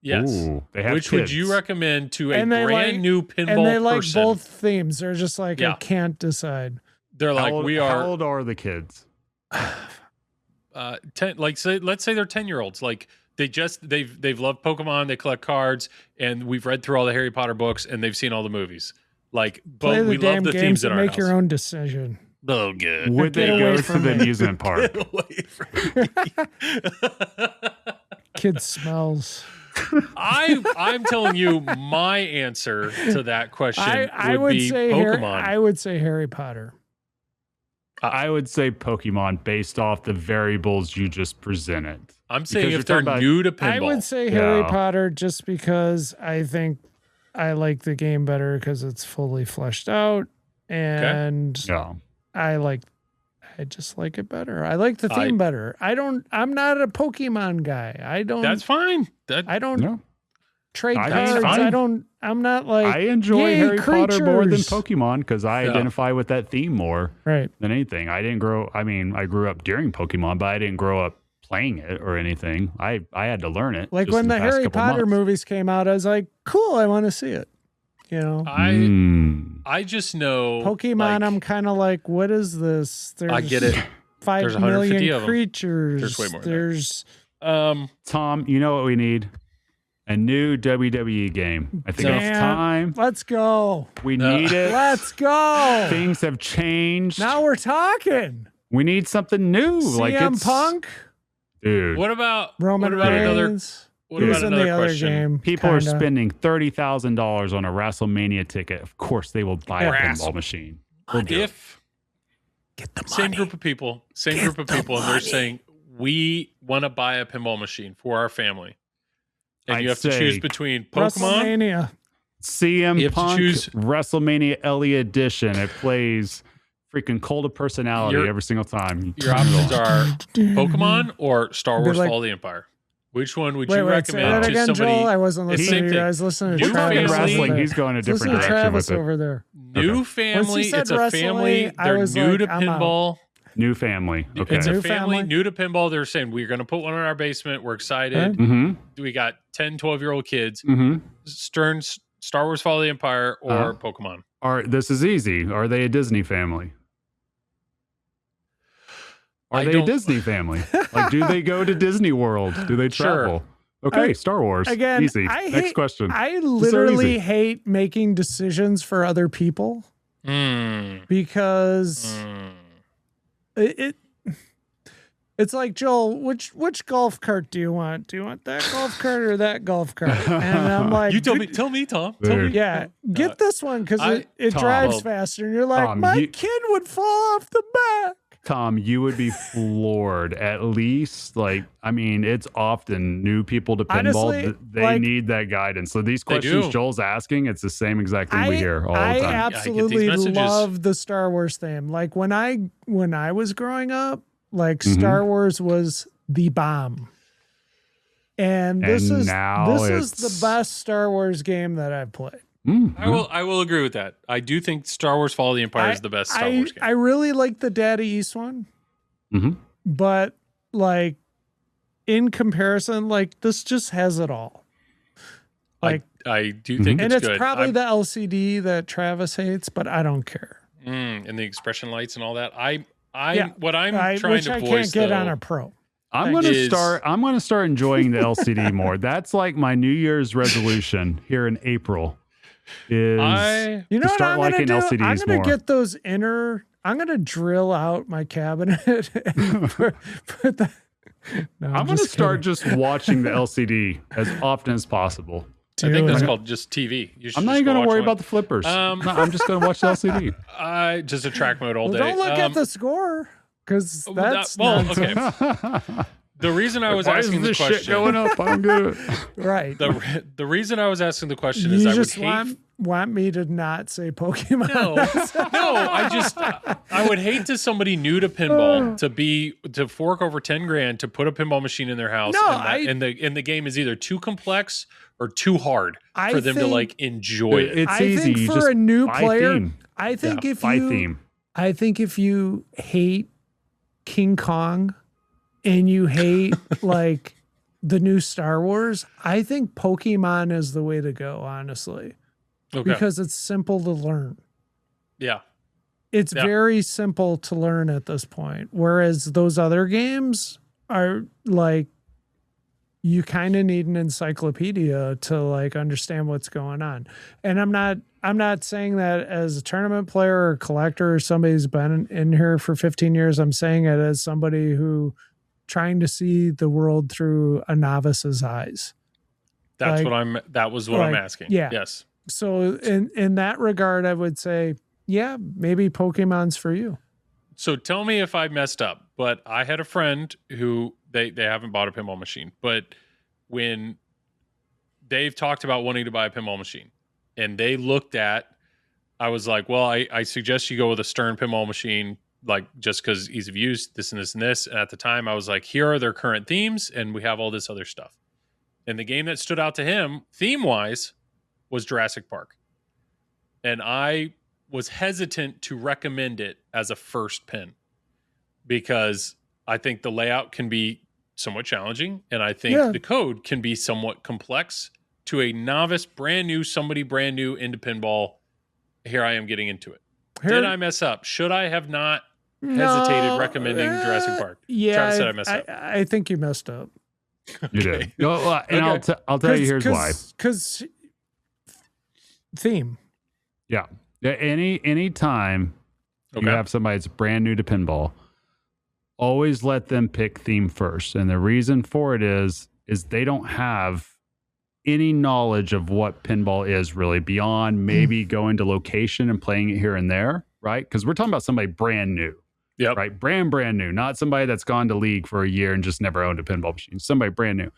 Yes. Ooh, they have Which kids. would you recommend to a brand new pinball person? And they like both themes. They're just like, I can't decide. They're like, How old are the kids? 10. Like, let's say they're 10-year-olds. Like, they've loved Pokemon. They collect cards, and we've read through all the Harry Potter books, and they've seen all the movies. Like, but we love the themes in our house. Make your own decision. Oh, good. Would they go to the amusement park? Get away from me. Kid smells. I'm telling you, my answer to that question would be Pokemon. I would say Harry Potter. I would say Pokemon based off the variables you just presented. I'm saying if they're new to pinball. I would say Harry Potter just because I think I like the game better because it's fully fleshed out, and I just like it better. I like the theme better. I'm not a Pokemon guy. That's fine. I don't trade cards. I'm not like, I enjoy Harry Potter more than Pokemon because I identify with that theme more than anything. I grew up during Pokemon, but I didn't grow up playing it or anything. I had to learn it. Like when the Harry Potter movies came out, I was like, cool, I want to see it. You know, I just know Pokemon. Like, I'm kind of like, what is this? I get it. 5 million creatures. There's way more. There's Tom. You know what we need? A new WWE game. I think it's time. Let's go. We need it. Let's go. Things have changed. Now we're talking. We need something new. CM Punk. Dude. What about Roman Reigns? What about another question? Game, people are spending $30,000 on a WrestleMania ticket. Of course, they will buy a pinball machine. If get the money. Same group of people, and they're saying we want to buy a pinball machine for our family, and you have to choose between Pokemon, WrestleMania, CM Punk, WrestleMania LE Edition. It plays freaking Cult of Personality every single time. Your options are Pokemon or Star Wars: Fall of the Empire. Which one would you recommend to somebody? Joel? I wasn't listening to you guys. Listening to Travis. Wrestling. He's going a different direction with it. Over there. New family. It's a family. They're new to pinball. New family. Okay. It's a New family family. new to pinball. They're saying we're going to put one in our basement. We're excited. Mm-hmm. We got 10, 12-year-old kids. Mm-hmm. Star Wars Fall of the Empire or Pokemon. This is easy. Are they a Disney family? Are they a Disney family? Like, do they go to Disney World? Do they travel? Okay, Star Wars. Again, easy. Next question. I literally hate making decisions for other people because it's like, Joel, which golf cart do you want? Do you want that golf cart or that golf cart? And I'm like, you tell me, Tom. Dude. Tell me. Yeah, get this one because it Tom, drives faster. And you're like, Tom, my kid would fall off the back. Tom, you would be floored. At least, like, I mean, it's often new people to pinball. Honestly, they need that guidance. So these questions Joel's asking, it's the same exact thing we hear all the time. I absolutely love the Star Wars theme. Like when I was growing up, like Star Wars was the bomb. And this is the best Star Wars game that I've played. I will agree with that. I do think Star Wars Fall of the Empire is the best Star Wars game. I really like the Daddy East one. But like in comparison, like this just has it all. Like I do think it's good. Probably the LCD that Travis hates, but I don't care. And the expression lights and all that. What I'm trying to I voice, can't get though, on a pro. I'm going to start enjoying the LCD more. That's like my New Year's resolution here in April. You know to start liking LCDs I'm gonna more. get those I'm gonna drill out my cabinet and put the. No, I'm going to start just watching the LCD as often as possible. I think that's called just TV. I'm not even going to worry about the flippers. No, I'm just going to watch the LCD. Just a track mode all day. Don't look at the score because that's okay. The reason I was asking the question, shit going up, I don't get it. Right. The reason I was asking the question is I would want me to not say Pokemon. I would hate to somebody new to pinball to fork over $10,000 to put a pinball machine in their house. And the game is either too complex or too hard for them to like enjoy it. It's easy. Think for a new player, I think I think if you hate King Kong and you hate like the new Star Wars, I think Pokemon is the way to go, honestly. Okay. Because it's simple to learn. Yeah. It's very simple to learn at this point. Whereas those other games are like, you kind of need an encyclopedia to like understand what's going on. And I'm not saying that as a tournament player or collector or somebody who's been in here for 15 years. I'm saying it as somebody who trying to see the world through a novice's eyes. That was what I'm asking. Yeah. Yes. So in that regard, I would say, yeah, maybe Pokemon's for you. So tell me if I messed up, but I had a friend who they haven't bought a pinball machine, but when they've talked about wanting to buy a pinball machine and they looked at, I was like, well, I suggest you go with a Stern pinball machine, like just because ease of use, this and this and this. And at the time I was like, here are their current themes and we have all this other stuff. And the game that stood out to him theme wise was Jurassic Park. And I was hesitant to recommend it as a first pin because I think the layout can be somewhat challenging. And I think the code can be somewhat complex to a novice, somebody brand new into pinball. Here I am getting into it. Did I mess up? Should I have not hesitated recommending Jurassic Park? Yeah. Travis said I messed up. I think you messed up. You did. And I'll tell you here's why. Because theme. Yeah. Any time you have somebody that's brand new to pinball, always let them pick theme first. And the reason for it is they don't have any knowledge of what pinball is really beyond maybe going to location and playing it here and there, right? Because we're talking about somebody brand new. Yep. Right? Brand new, not somebody that's gone to league for a year and just never owned a pinball machine. Somebody brand new.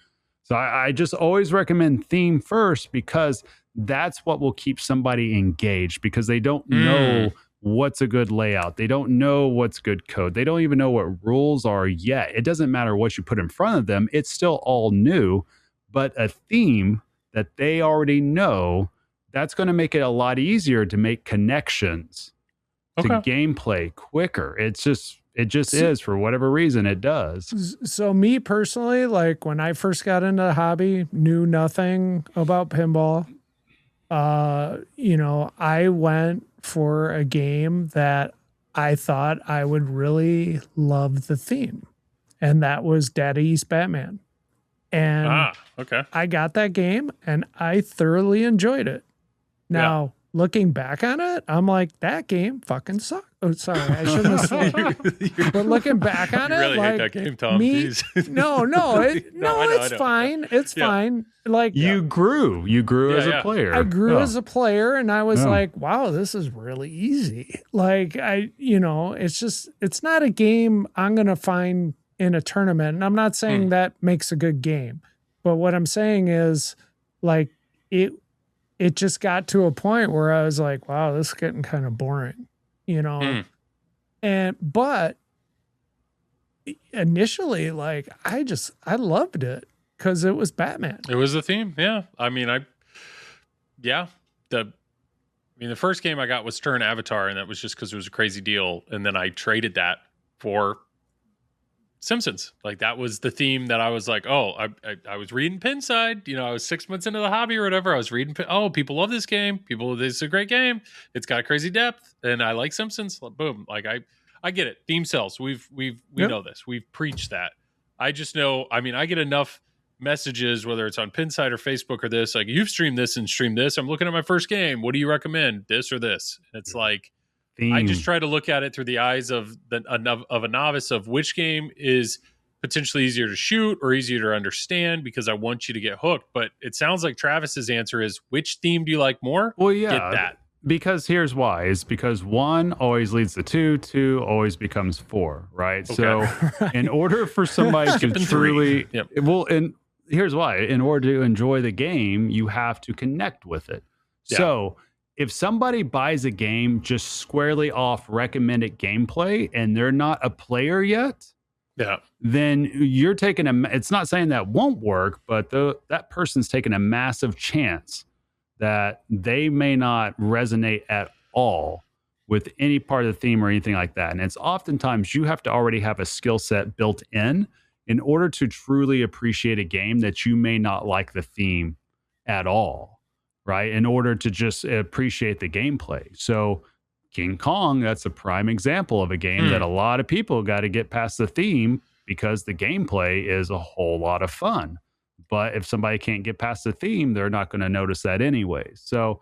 So I just always recommend theme first because that's what will keep somebody engaged because they don't know what's a good layout. They don't know what's good code. They don't even know what rules are yet. It doesn't matter what you put in front of them. It's still all new, but a theme that they already know, that's going to make it a lot easier to make connections to gameplay quicker. It's just It just is, for whatever reason, it does. So me personally, like when I first got into the hobby, knew nothing about pinball. I went for a game that I thought I would really love the theme, and that was Daddy East Batman. And okay. I got that game and I thoroughly enjoyed it. Now, looking back on it, I'm like, that game fucking sucked. Oh, sorry, I shouldn't have sworn. But looking back on you it, really like, hate that game, Tom. It's fine. It's fine. Like you grew as a player. I grew as a player, and I was like, wow, this is really easy. Like it's not a game I'm gonna find in a tournament. And I'm not saying that makes a good game, but what I'm saying is, like, it just got to a point where I was like, wow, this is getting kind of boring, but initially, like, I loved it because it was Batman. It was the theme. Yeah. I mean, the first game I got was Stern Avatar, and that was just because it was a crazy deal. And then I traded that for Simpsons. Like, that was the theme that I was like, I was reading Pinside, I was 6 months into the hobby or whatever. I was reading, people love this game. This is a great game. It's got crazy depth, and I like Simpsons. Boom. Like, I get it. Theme sells. We know this. We've preached that. I just know, I get enough messages, whether it's on Pinside or Facebook or this, like, you've streamed this and streamed this. I'm looking at my first game. What do you recommend? This or this? And it's like, I just try to look at it through the eyes of a novice, of which game is potentially easier to shoot or easier to understand, because I want you to get hooked. But it sounds like Travis's answer is, which theme do you like more? Well, yeah, get that. Because here's why: is because 1 always leads to 2, 2 always becomes 4, right? Okay. So, in order for somebody to truly, and here's why: in order to enjoy the game, you have to connect with it. Yeah. So, if somebody buys a game just squarely off recommended gameplay and they're not a player yet, then you're taking it's not saying that won't work, but that person's taking a massive chance that they may not resonate at all with any part of the theme or anything like that. And it's oftentimes you have to already have a skill set built in order to truly appreciate a game that you may not like the theme at all. Right, in order to just appreciate the gameplay. So King Kong, that's a prime example of a game that a lot of people got to get past the theme, because the gameplay is a whole lot of fun. But if somebody can't get past the theme, they're not going to notice that anyway. So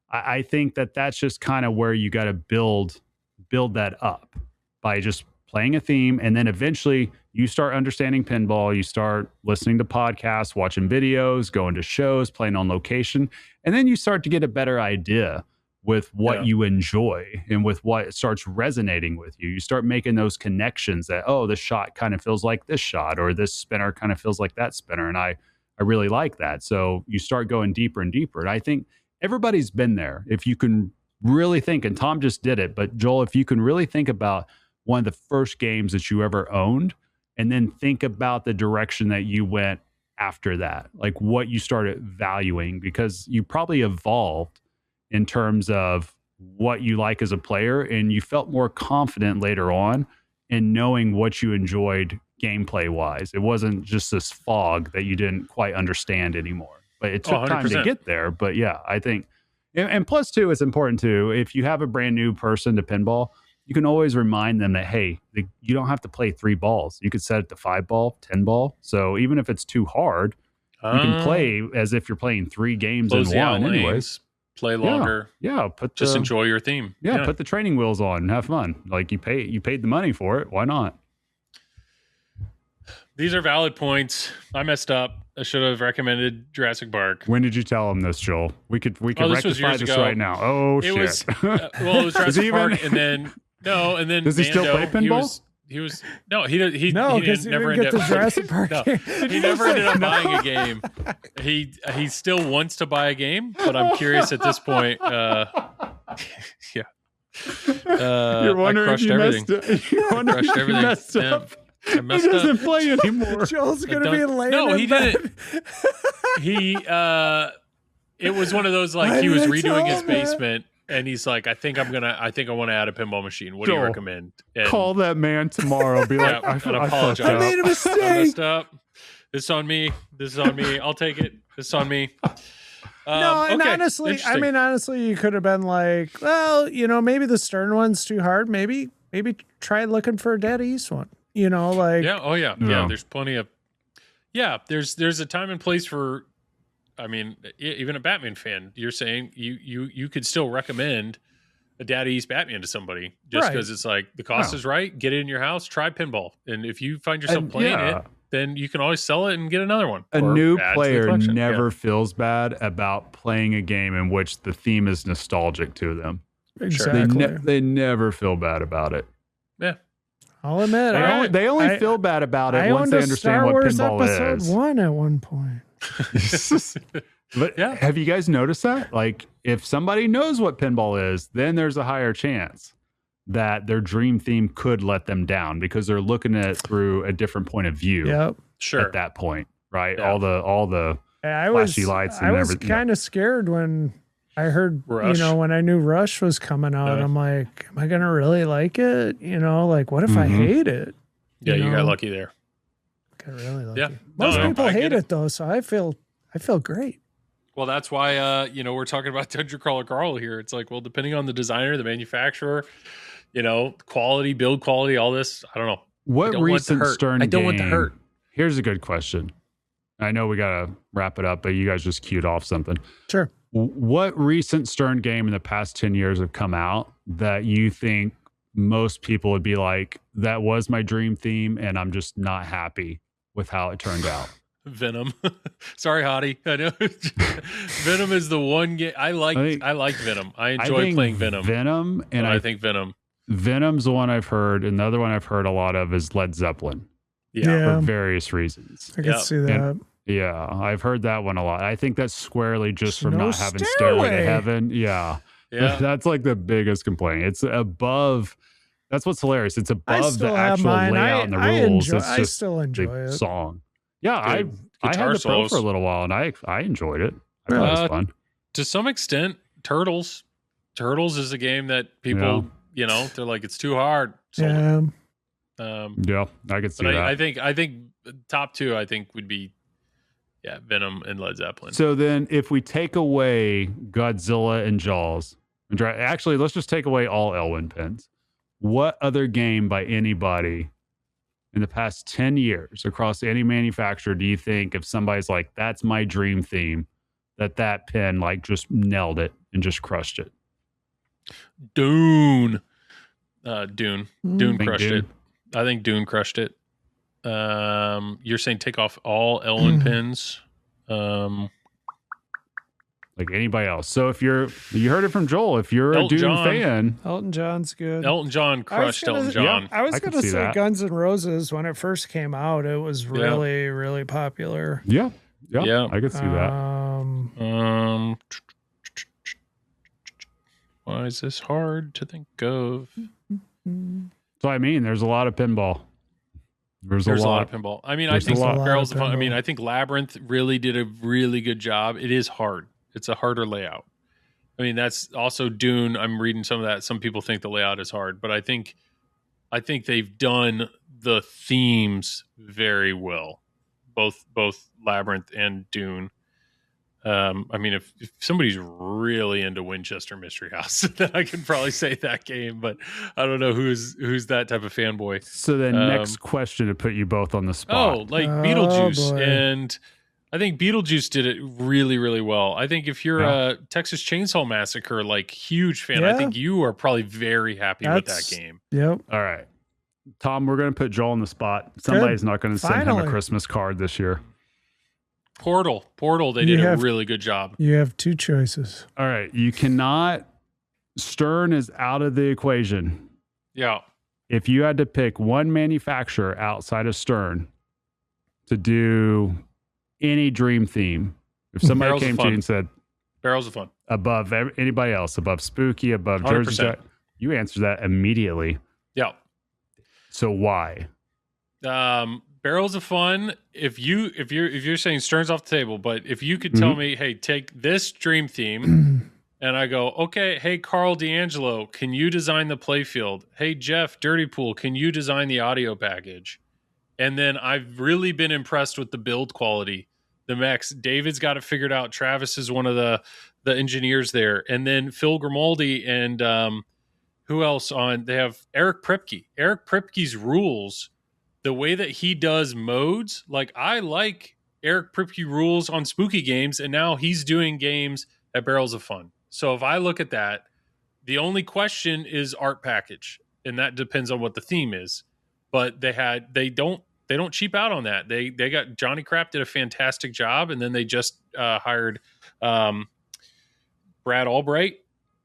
I think that's just kind of where you got to build that up by just playing a theme, and then eventually you start understanding pinball, you start listening to podcasts, watching videos, going to shows, playing on location, and then you start to get a better idea with what you enjoy and with what starts resonating with you. You start making those connections that, this shot kind of feels like this shot, or this spinner kind of feels like that spinner, and I really like that. So you start going deeper and deeper. And I think everybody's been there. If you can really think, and Tom just did it, but Joel, if you can really think about one of the first games that you ever owned, and then think about the direction that you went after that, like what you started valuing, because you probably evolved in terms of what you like as a player, and you felt more confident later on in knowing what you enjoyed gameplay wise. It wasn't just this fog that you didn't quite understand anymore, but it took time to get there. But yeah, I think, and plus too, it's important too, if you have a brand new person to pinball, you can always remind them that, hey, you don't have to play 3 balls. You could set it to 5 ball, 10 ball. So even if it's too hard, you can play as if you're playing 3 games in one anyways. Play longer. Yeah. Just enjoy your theme. Yeah, put the training wheels on and have fun. Like, you paid the money for it. Why not? These are valid points. I messed up. I should have recommended Jurassic Park. When did you tell him this, Joel? We could rectify this right now. Oh, shit. It was Jurassic Park, and then does he still play pinball? He never ended up Jurassic Park. He never ended up buying a game. He still wants to buy a game, but I'm curious at this point. You're wondering I crushed everything. Crushed everything. Messed up. I messed he doesn't up. play anymore. Joel's gonna be late. No, he didn't. He it was one of those, like, he was redoing his basement, and he's like, I think I want to add a pinball machine. What do you recommend? And call that man tomorrow. Be like, I apologize. I made a mistake. I messed up. This is on me. I'll take it. This is on me. No, and honestly, you could have been like, well, maybe the Stern one's too hard. Maybe try looking for a Dead East one. Like yeah. There's plenty of There's a time and place for. I mean, even a Batman fan, you're saying you could still recommend a Dad East Batman to somebody just because it's like the cost is right. Get it in your house. Try pinball, and if you find yourself playing it, then you can always sell it and get another one. A new player never feels bad about playing a game in which the theme is nostalgic to them. Exactly. They never feel bad about it. Yeah. I'll admit. They only feel bad about it once they understand what pinball is. Episode 1 at one point. But have you guys noticed that? Like, if somebody knows what pinball is, then there's a higher chance that their dream theme could let them down because they're looking at it through a different point of view. Yep. Sure. At that point, right? Yeah. All the flashy lights and everything. I was kind of scared when I heard, Rush. when I knew Rush was coming out. I'm like, am I going to really like it? Like, what if I hate it? Yeah, you got lucky there. Got really lucky. Yeah. Most people hate it though, so I feel great. Well, that's why we're talking about Dungeon Crawler Carl here. It's like, well, depending on the designer, the manufacturer, quality, build quality, all this. I don't know. What recent Stern game? I don't want to hurt. Here's a good question. I know we got to wrap it up, but you guys just queued off something. Sure. What recent Stern game in the past 10 years have come out that you think most people would be like, that was my dream theme and I'm just not happy with how it turned out? Venom. Sorry, Hottie. I know Venom is the one game I like Venom. I enjoy playing Venom. I think Venom's the one I've heard, and the other one I've heard a lot of is Led Zeppelin. Yeah. For various reasons. I can see that. Yeah, I've heard that one a lot. I think that's squarely just from not having Stairway to Heaven. Yeah. That's like the biggest complaint. It's above. That's what's hilarious. It's above the actual layout and the rules. I still enjoy it. Song. Yeah, I had the Pro for a little while, and I enjoyed it. I thought it was fun. To some extent, Turtles. Turtles is a game that people, they're like, it's too hard. So, yeah, I could see that. I think top two, would be Venom and Led Zeppelin. So then, if we take away Godzilla and Jaws, actually, let's just take away all Elwyn pins. What other game by anybody in the past 10 years across any manufacturer do you think, if somebody's like, that's my dream theme, that pin like just nailed it and just crushed it? Dune crushed it. I think Dune crushed it. You're saying take off all Elwyn pins, like anybody else. So if you heard it from Joel, if you're a Dune fan, Elton John's good. Elton John crushed Elton John. I was going to say that. Guns N' Roses, when it first came out, it was really, really popular. Yeah, I could see that. Why is this hard to think of? So I mean, there's a lot of pinball. There's a lot of pinball. I mean, I think Barrels of Fun. I mean, I think Labyrinth really did a really good job. It is hard. It's a harder layout. I mean, that's also Dune. I'm reading some of that. Some people think the layout is hard, but I think they've done the themes very well. Both Labyrinth and Dune. I mean, if somebody's really into Winchester Mystery House, then I could probably say that game, but I don't know who's that type of fanboy. So then next question to put you both on the spot. Oh, like Beetlejuice. And I think Beetlejuice did it really, really well. I think if you're a Texas Chainsaw Massacre, like huge fan, I think you are probably very happy with that game. Yep. All right. Tom, we're going to put Joel on the spot. Somebody's not going to send him a Christmas card this year. Portal, they did a really good job. You have two choices. All right. You cannot, Stern is out of the equation. Yeah. If you had to pick one manufacturer outside of Stern to do any dream theme, if somebody came to you and said, Barrels of Fun, above anybody else, above Spooky, above 100%. Jersey Jack, you answer that immediately. Yeah. So why? Barrels of Fun. If you're saying Stern's off the table, but if you could tell me, hey, take this dream theme, And I go, okay, hey, Carl D'Angelo, can you design the playfield? Hey, Jeff Dirtypool, can you design the audio package? And then I've really been impressed with the build quality. The mechs. David's got it figured out. Travis is one of the engineers there. And then Phil Grimaldi and who else on? They have Eric Pripke. Eric Pripke's rules, the way that he does modes, like I like Eric Pripke rules on spooky games, and now he's doing games at Barrels of Fun. So if I look at that, the only question is art package, and that depends on what the theme is. But they don't cheap out on that. They got Johnny Crap did a fantastic job, and then they just hired Brad Albright,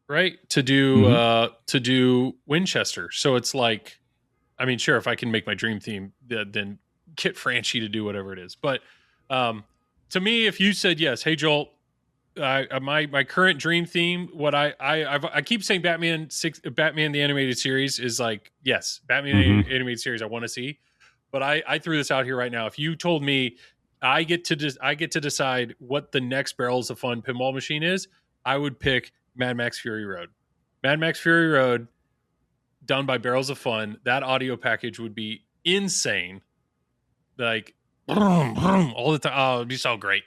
right, to do Winchester. So it's like, I mean, sure, if I can make my dream theme, then get Franchi to do whatever it is. But to me, if you said yes, hey Joel, my current dream theme, what I keep saying Batman the animated series is like, yes, Batman animated series I want to see, but I threw this out here right now. If you told me I get to decide what the next Barrels of Fun pinball machine is, I would pick Mad Max Fury Road. Mad Max Fury Road, done by Barrels of Fun. That audio package would be insane, like all the time. Oh, it'd be so great.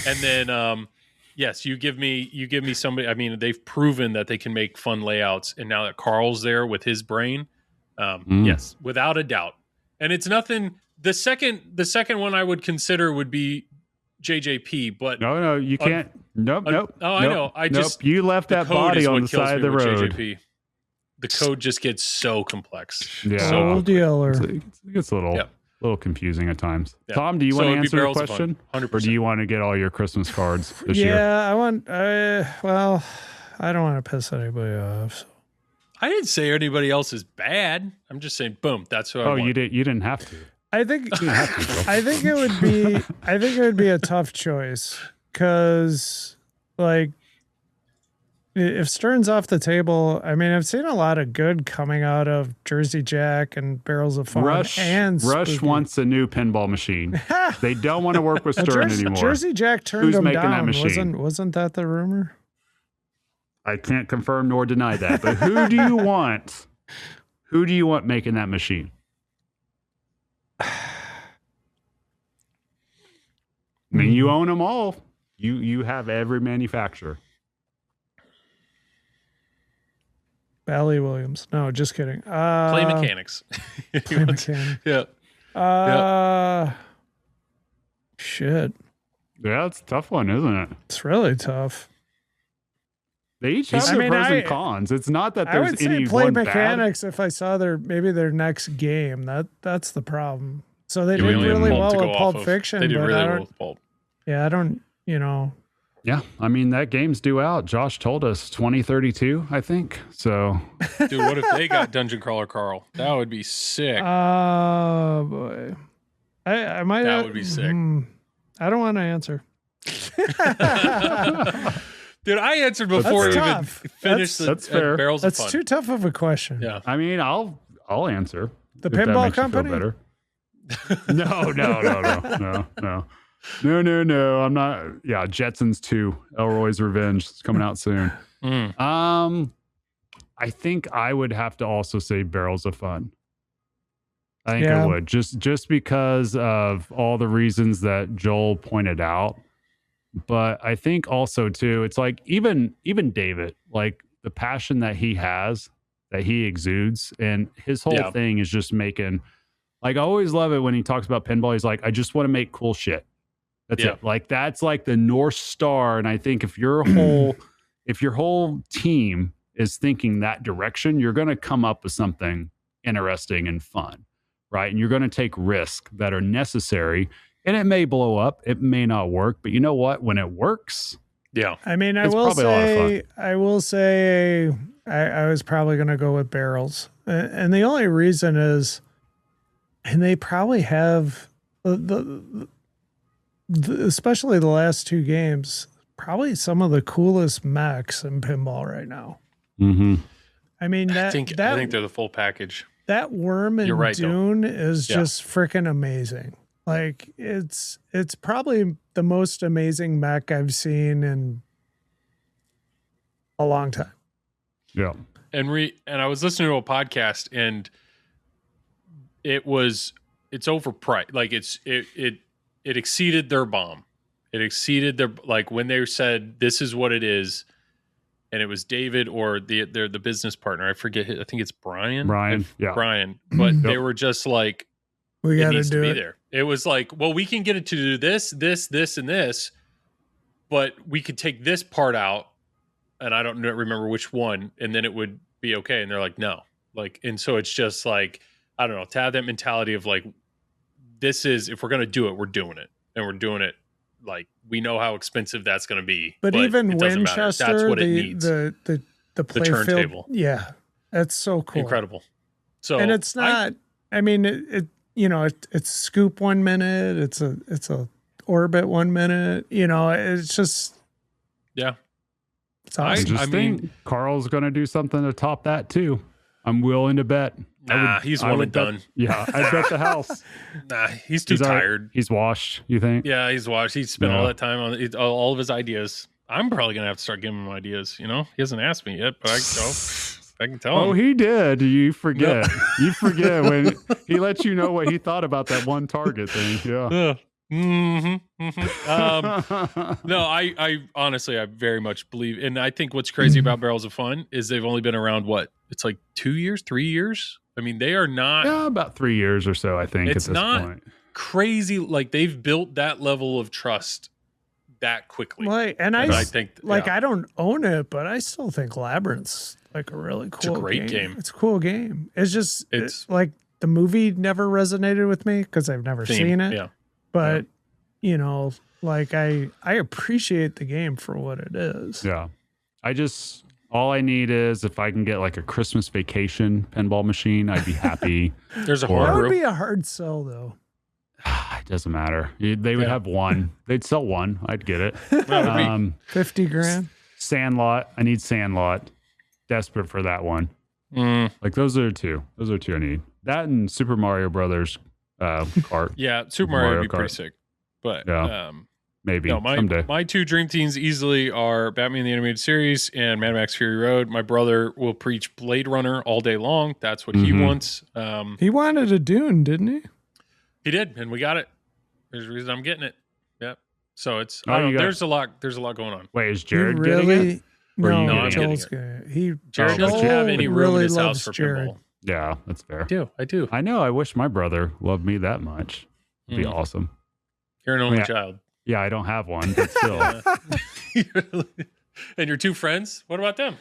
And then yes, you give me somebody. I mean, they've proven that they can make fun layouts, and now that Carl's there with his brain, yes, without a doubt. And it's nothing. The second one I would consider would be JJP, but no, you can't. Nope. Oh, I know. You left that body on the side of the road. JJP. The code just gets so complex. Yeah, so dealer. It gets a little confusing at times. Yeah. Tom, do you want to answer the question, 100%. or do you want to get all your Christmas cards this year? Yeah, I want. Well, I don't want to piss anybody off. So. I didn't say anybody else is bad. I'm just saying, boom, that's who I want. You didn't have to. I think it would be a tough choice because, like, if Stern's off the table, I mean, I've seen a lot of good coming out of Jersey Jack and Barrels of Fun. Rush wants a new pinball machine. They don't want to work with Stern anymore. Jersey Jack turned them down. Wasn't that the rumor? I can't confirm nor deny that. But who do you want? Who do you want making that machine? I mean, you own them all. You have every manufacturer. Bally Williams. No, just kidding. Play Mechanics. Play Mechanics. Yeah. Shit. Yeah, it's a tough one, isn't it? It's really tough. They each have their pros and cons. It's not that there's any Play one Mechanics bad. if I saw their next game. That's the problem. So they did really well with Pulp Fiction. They did really well with Pulp. Yeah, I don't, Yeah, I mean, that game's due out. Josh told us 2032, I think. So, dude, what if they got Dungeon Crawler Carl? That would be sick. Oh, boy. I might. That would be sick. I don't want to answer. Dude, I answered before you even finished that's fair. Barrels of Fun. That's too tough of a question. Yeah. I mean, I'll answer. The pinball company? Better. No. No. I'm not. Yeah, Jetsons 2, Elroy's Revenge. It's coming out soon. I think I would have to also say Barrels of Fun. I think I would just because of all the reasons that Joel pointed out. But I think also too, it's like even David, like the passion that he has, that he exudes, and his whole thing is just making. Like, I always love it when he talks about pinball. He's like, I just want to make cool shit. That's it. Like, that's like the North Star. And I think if your whole team is thinking that direction, you're going to come up with something interesting and fun, right? And you're going to take risks that are necessary. And it may blow up. It may not work. But you know what? When it works, I mean, I will say I was probably going to go with Barrels. And the only reason is, and they probably have especially the last two games, probably some of the coolest mechs in pinball right now. Mm-hmm. I mean, I think they're the full package. That worm in Dune is just freaking amazing. Like, it's probably the most amazing mech I've seen in a long time. Yeah. And I was listening to a podcast, and it's overpriced. Like it exceeded their bomb. It exceeded their, like, when they said this is what it is, and it was David or the business partner. I forget. I think it's Brian. Brian. But they were just like, we got to do it. There. It was like, well, we can get it to do this, and this, but we could take this part out, and I don't remember which one, and then it would be okay. And they're like, no, like, and so it's just like, I don't know, to have that mentality of like, this is, if we're gonna do it, we're doing it, and we're doing it. Like, we know how expensive that's going to be, but even Winchester, that's what it needs. The play turntable, yeah, that's so cool, incredible. So, and it's not. I mean, it's scoop 1 minute, it's a orbit 1 minute. It's just, yeah, it's awesome. I mean, Carl's going to do something to top that too. I'm willing to bet. He's one and done. Yeah, I bet the house. He's too tired. He's washed, you think? Yeah, he's washed. He spent all that time on all of his ideas. I'm probably going to have to start giving him ideas. He hasn't asked me yet, but I can tell him. Oh, he did. You forget. No. You forget when he let you know what he thought about that one target thing. Yeah. No, I honestly, I very much believe, and I think what's crazy about Barrels of Fun is they've only been around, it's like 2 years, 3 years. I mean, they are not. Yeah, about 3 years or so, I think. It's at this not point. Crazy. Like, they've built that level of trust that quickly. Right, and I think, I don't own it, but I still think Labyrinth's like a really cool. It's a great game. It's a cool game. It's just like the movie never resonated with me because I've never seen it. Yeah. But, like I appreciate the game for what it is. Yeah. All I need is if I can get like a Christmas Vacation pinball machine, I'd be happy. There's a That would be a hard sell, though. It doesn't matter. They would have one. They'd sell one. I'd get it. 50 grand. Sandlot. I need Sandlot. Desperate for that one. Like those are two. Those are two I need. That and Super Mario Brothers kart. Yeah, Super Mario would be pretty sick. But maybe someday. My two dream teams easily are Batman the Animated Series and Mad Max Fury Road. My brother will preach Blade Runner all day long. That's what he wants. He wanted a Dune, didn't he? He did, and we got it. There's a reason I'm getting it. Yep. So it's there's a lot going on. Wait, is Jared getting it? No, I'm Joel's getting it. Jared doesn't have any room in his house for Jared. pinball. Yeah, that's fair. I do. I know. I wish my brother loved me that much. It'd be awesome. You're an only child. Yeah, I don't have one, but still. And your two friends? What about them?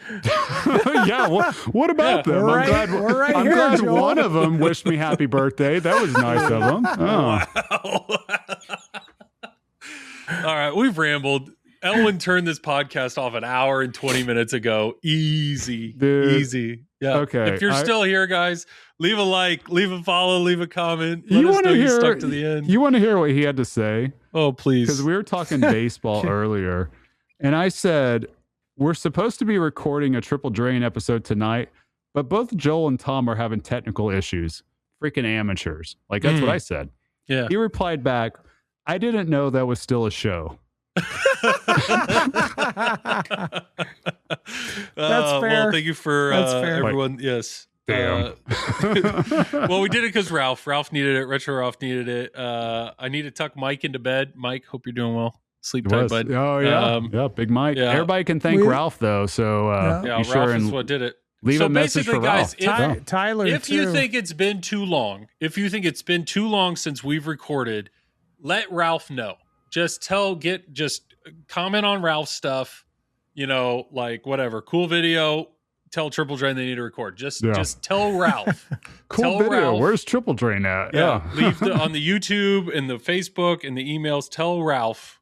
Yeah, what about them? I'm glad one of them wished me happy birthday. That was nice of them. Oh. All right, we've rambled. Elwin turned this podcast off an hour and 20 minutes ago. Easy. Dude. Easy. Yeah. Okay. If you're still here, guys, leave a like, leave a follow, leave a comment. Let us know you stuck to the end. You want to hear what he had to say? Oh, please. Because we were talking baseball earlier, and I said, we're supposed to be recording a Triple Drain episode tonight, but both Joel and Tom are having technical issues. Freaking amateurs. Like, that's what I said. Yeah. He replied back, I didn't know that was still a show. That's fair. Well, thank you for everyone. Yes. Damn. Well, we did it because Ralph needed it. Retro Ralph needed it. I need to tuck Mike into bed. Mike, hope you're doing well. Sleep tight, bud. Oh, yeah. Big Mike. Yeah. Everybody can thank Ralph, though. So Ralph is what did it. Leave a message for guys, Ralph. Tyler, if you think it's been too long, since we've recorded, let Ralph know. Just comment on Ralph's stuff, like whatever. Cool video. Tell Triple Drain they need to record. Just tell Ralph. Cool video. Ralph. Where's Triple Drain at? Yeah. Leave on the YouTube and the Facebook and the emails. Tell Ralph,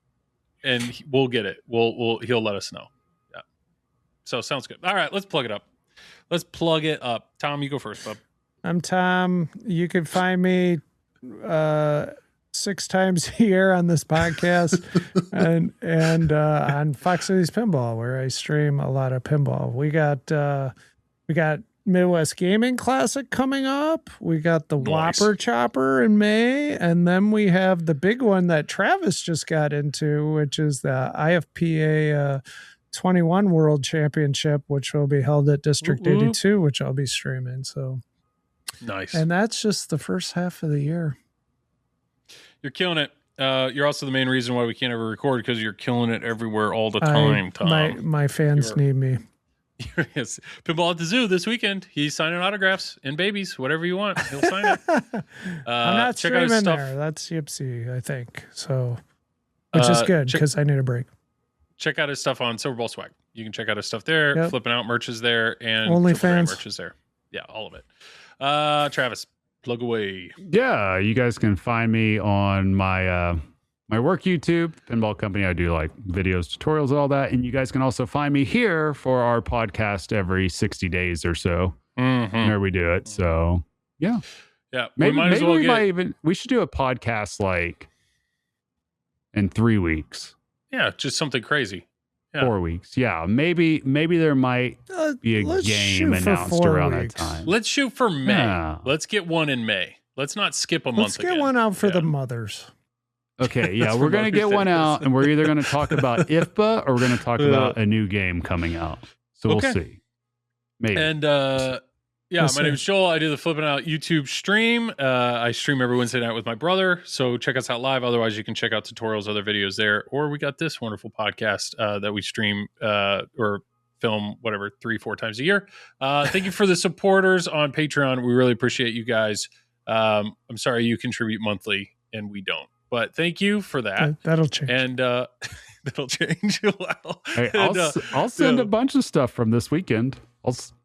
and we'll get it. He'll let us know. Yeah. So sounds good. All right, let's plug it up. Tom, you go first, bub. I'm Tom. You can find me 6 times a year on this podcast and on Fox Cities Pinball, where I stream a lot of pinball. We got Midwest Gaming Classic coming up. We got the Whopper Chopper in May, and then we have the big one that Travis just got into, which is the IFPA 21 World Championship, which will be held at District 82, which I'll be streaming. So nice. And that's just the first half of the year. You're killing it. You're also the main reason why we can't ever record, because you're killing it everywhere all the time, Tom. My fans need me. Yes. Pinball at the Zoo this weekend. He's signing autographs and babies, whatever you want. He'll sign it. I'm not streaming there. That's Yipsy, I think. So, which is good because I need a break. Check out his stuff on Silver Ball Swag. You can check out his stuff there. Yep. Flipping Out merch is there, and OnlyFans merch is there. Yeah, all of it. Travis, plug away. Yeah, you guys can find me on my my work YouTube, Pinball Company. I do like videos, tutorials, all that. And you guys can also find me here for our podcast every 60 days or so. Where we do it. So yeah. Maybe we should do a podcast like in 3 weeks. Yeah, just something crazy. 4 weeks. Yeah. Maybe there might be a game announced around that time. Let's shoot for May. Yeah. Let's get one in May. Let's not skip a month. Let's get one out for the mothers. Okay, yeah, we're going to get one out, and we're either going to talk about IFBA or we're going to talk about a new game coming out. So we'll see. Maybe. And my name is Joel. I do the Flipping Out YouTube stream. I stream every Wednesday night with my brother, so check us out live. Otherwise, you can check out tutorials, other videos there. Or we got this wonderful podcast that we stream or film, 3-4 times a year. Thank you for the supporters on Patreon. We really appreciate you guys. I'm sorry you contribute monthly and we don't. But thank you for that. That'll change. And that'll change. Wow. Hey, I'll send a bunch of stuff from this weekend.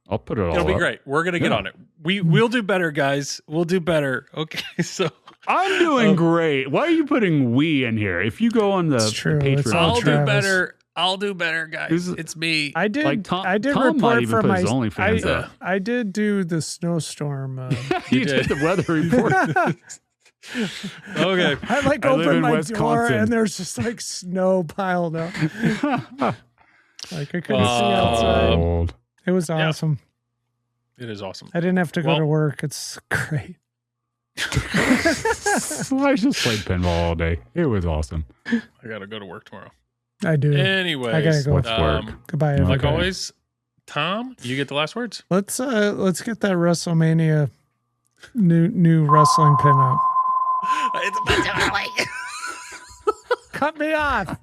I'll put it all It'll be up. great. We're going to get on it. We'll do better, guys. We'll do better. Okay, so. I'm doing great. Why are you putting we in here? If you go on the Patreon. I'll do better. I'll do better, guys. It's me. I did. Tom report might even for put my his OnlyFans up. I did do the snowstorm. You did the weather report. Okay. I opened my door and there's just snow piled up. I couldn't see outside. It was awesome. Yeah. It is awesome. I didn't have to go to work. It's great. I just played pinball all day. It was awesome. I got to go to work tomorrow. I do. Anyways, I gotta go. Work. Goodbye, everybody. Like always, Tom, you get the last words. Let's get that WrestleMania new wrestling pinup. It's my time. Cut me off.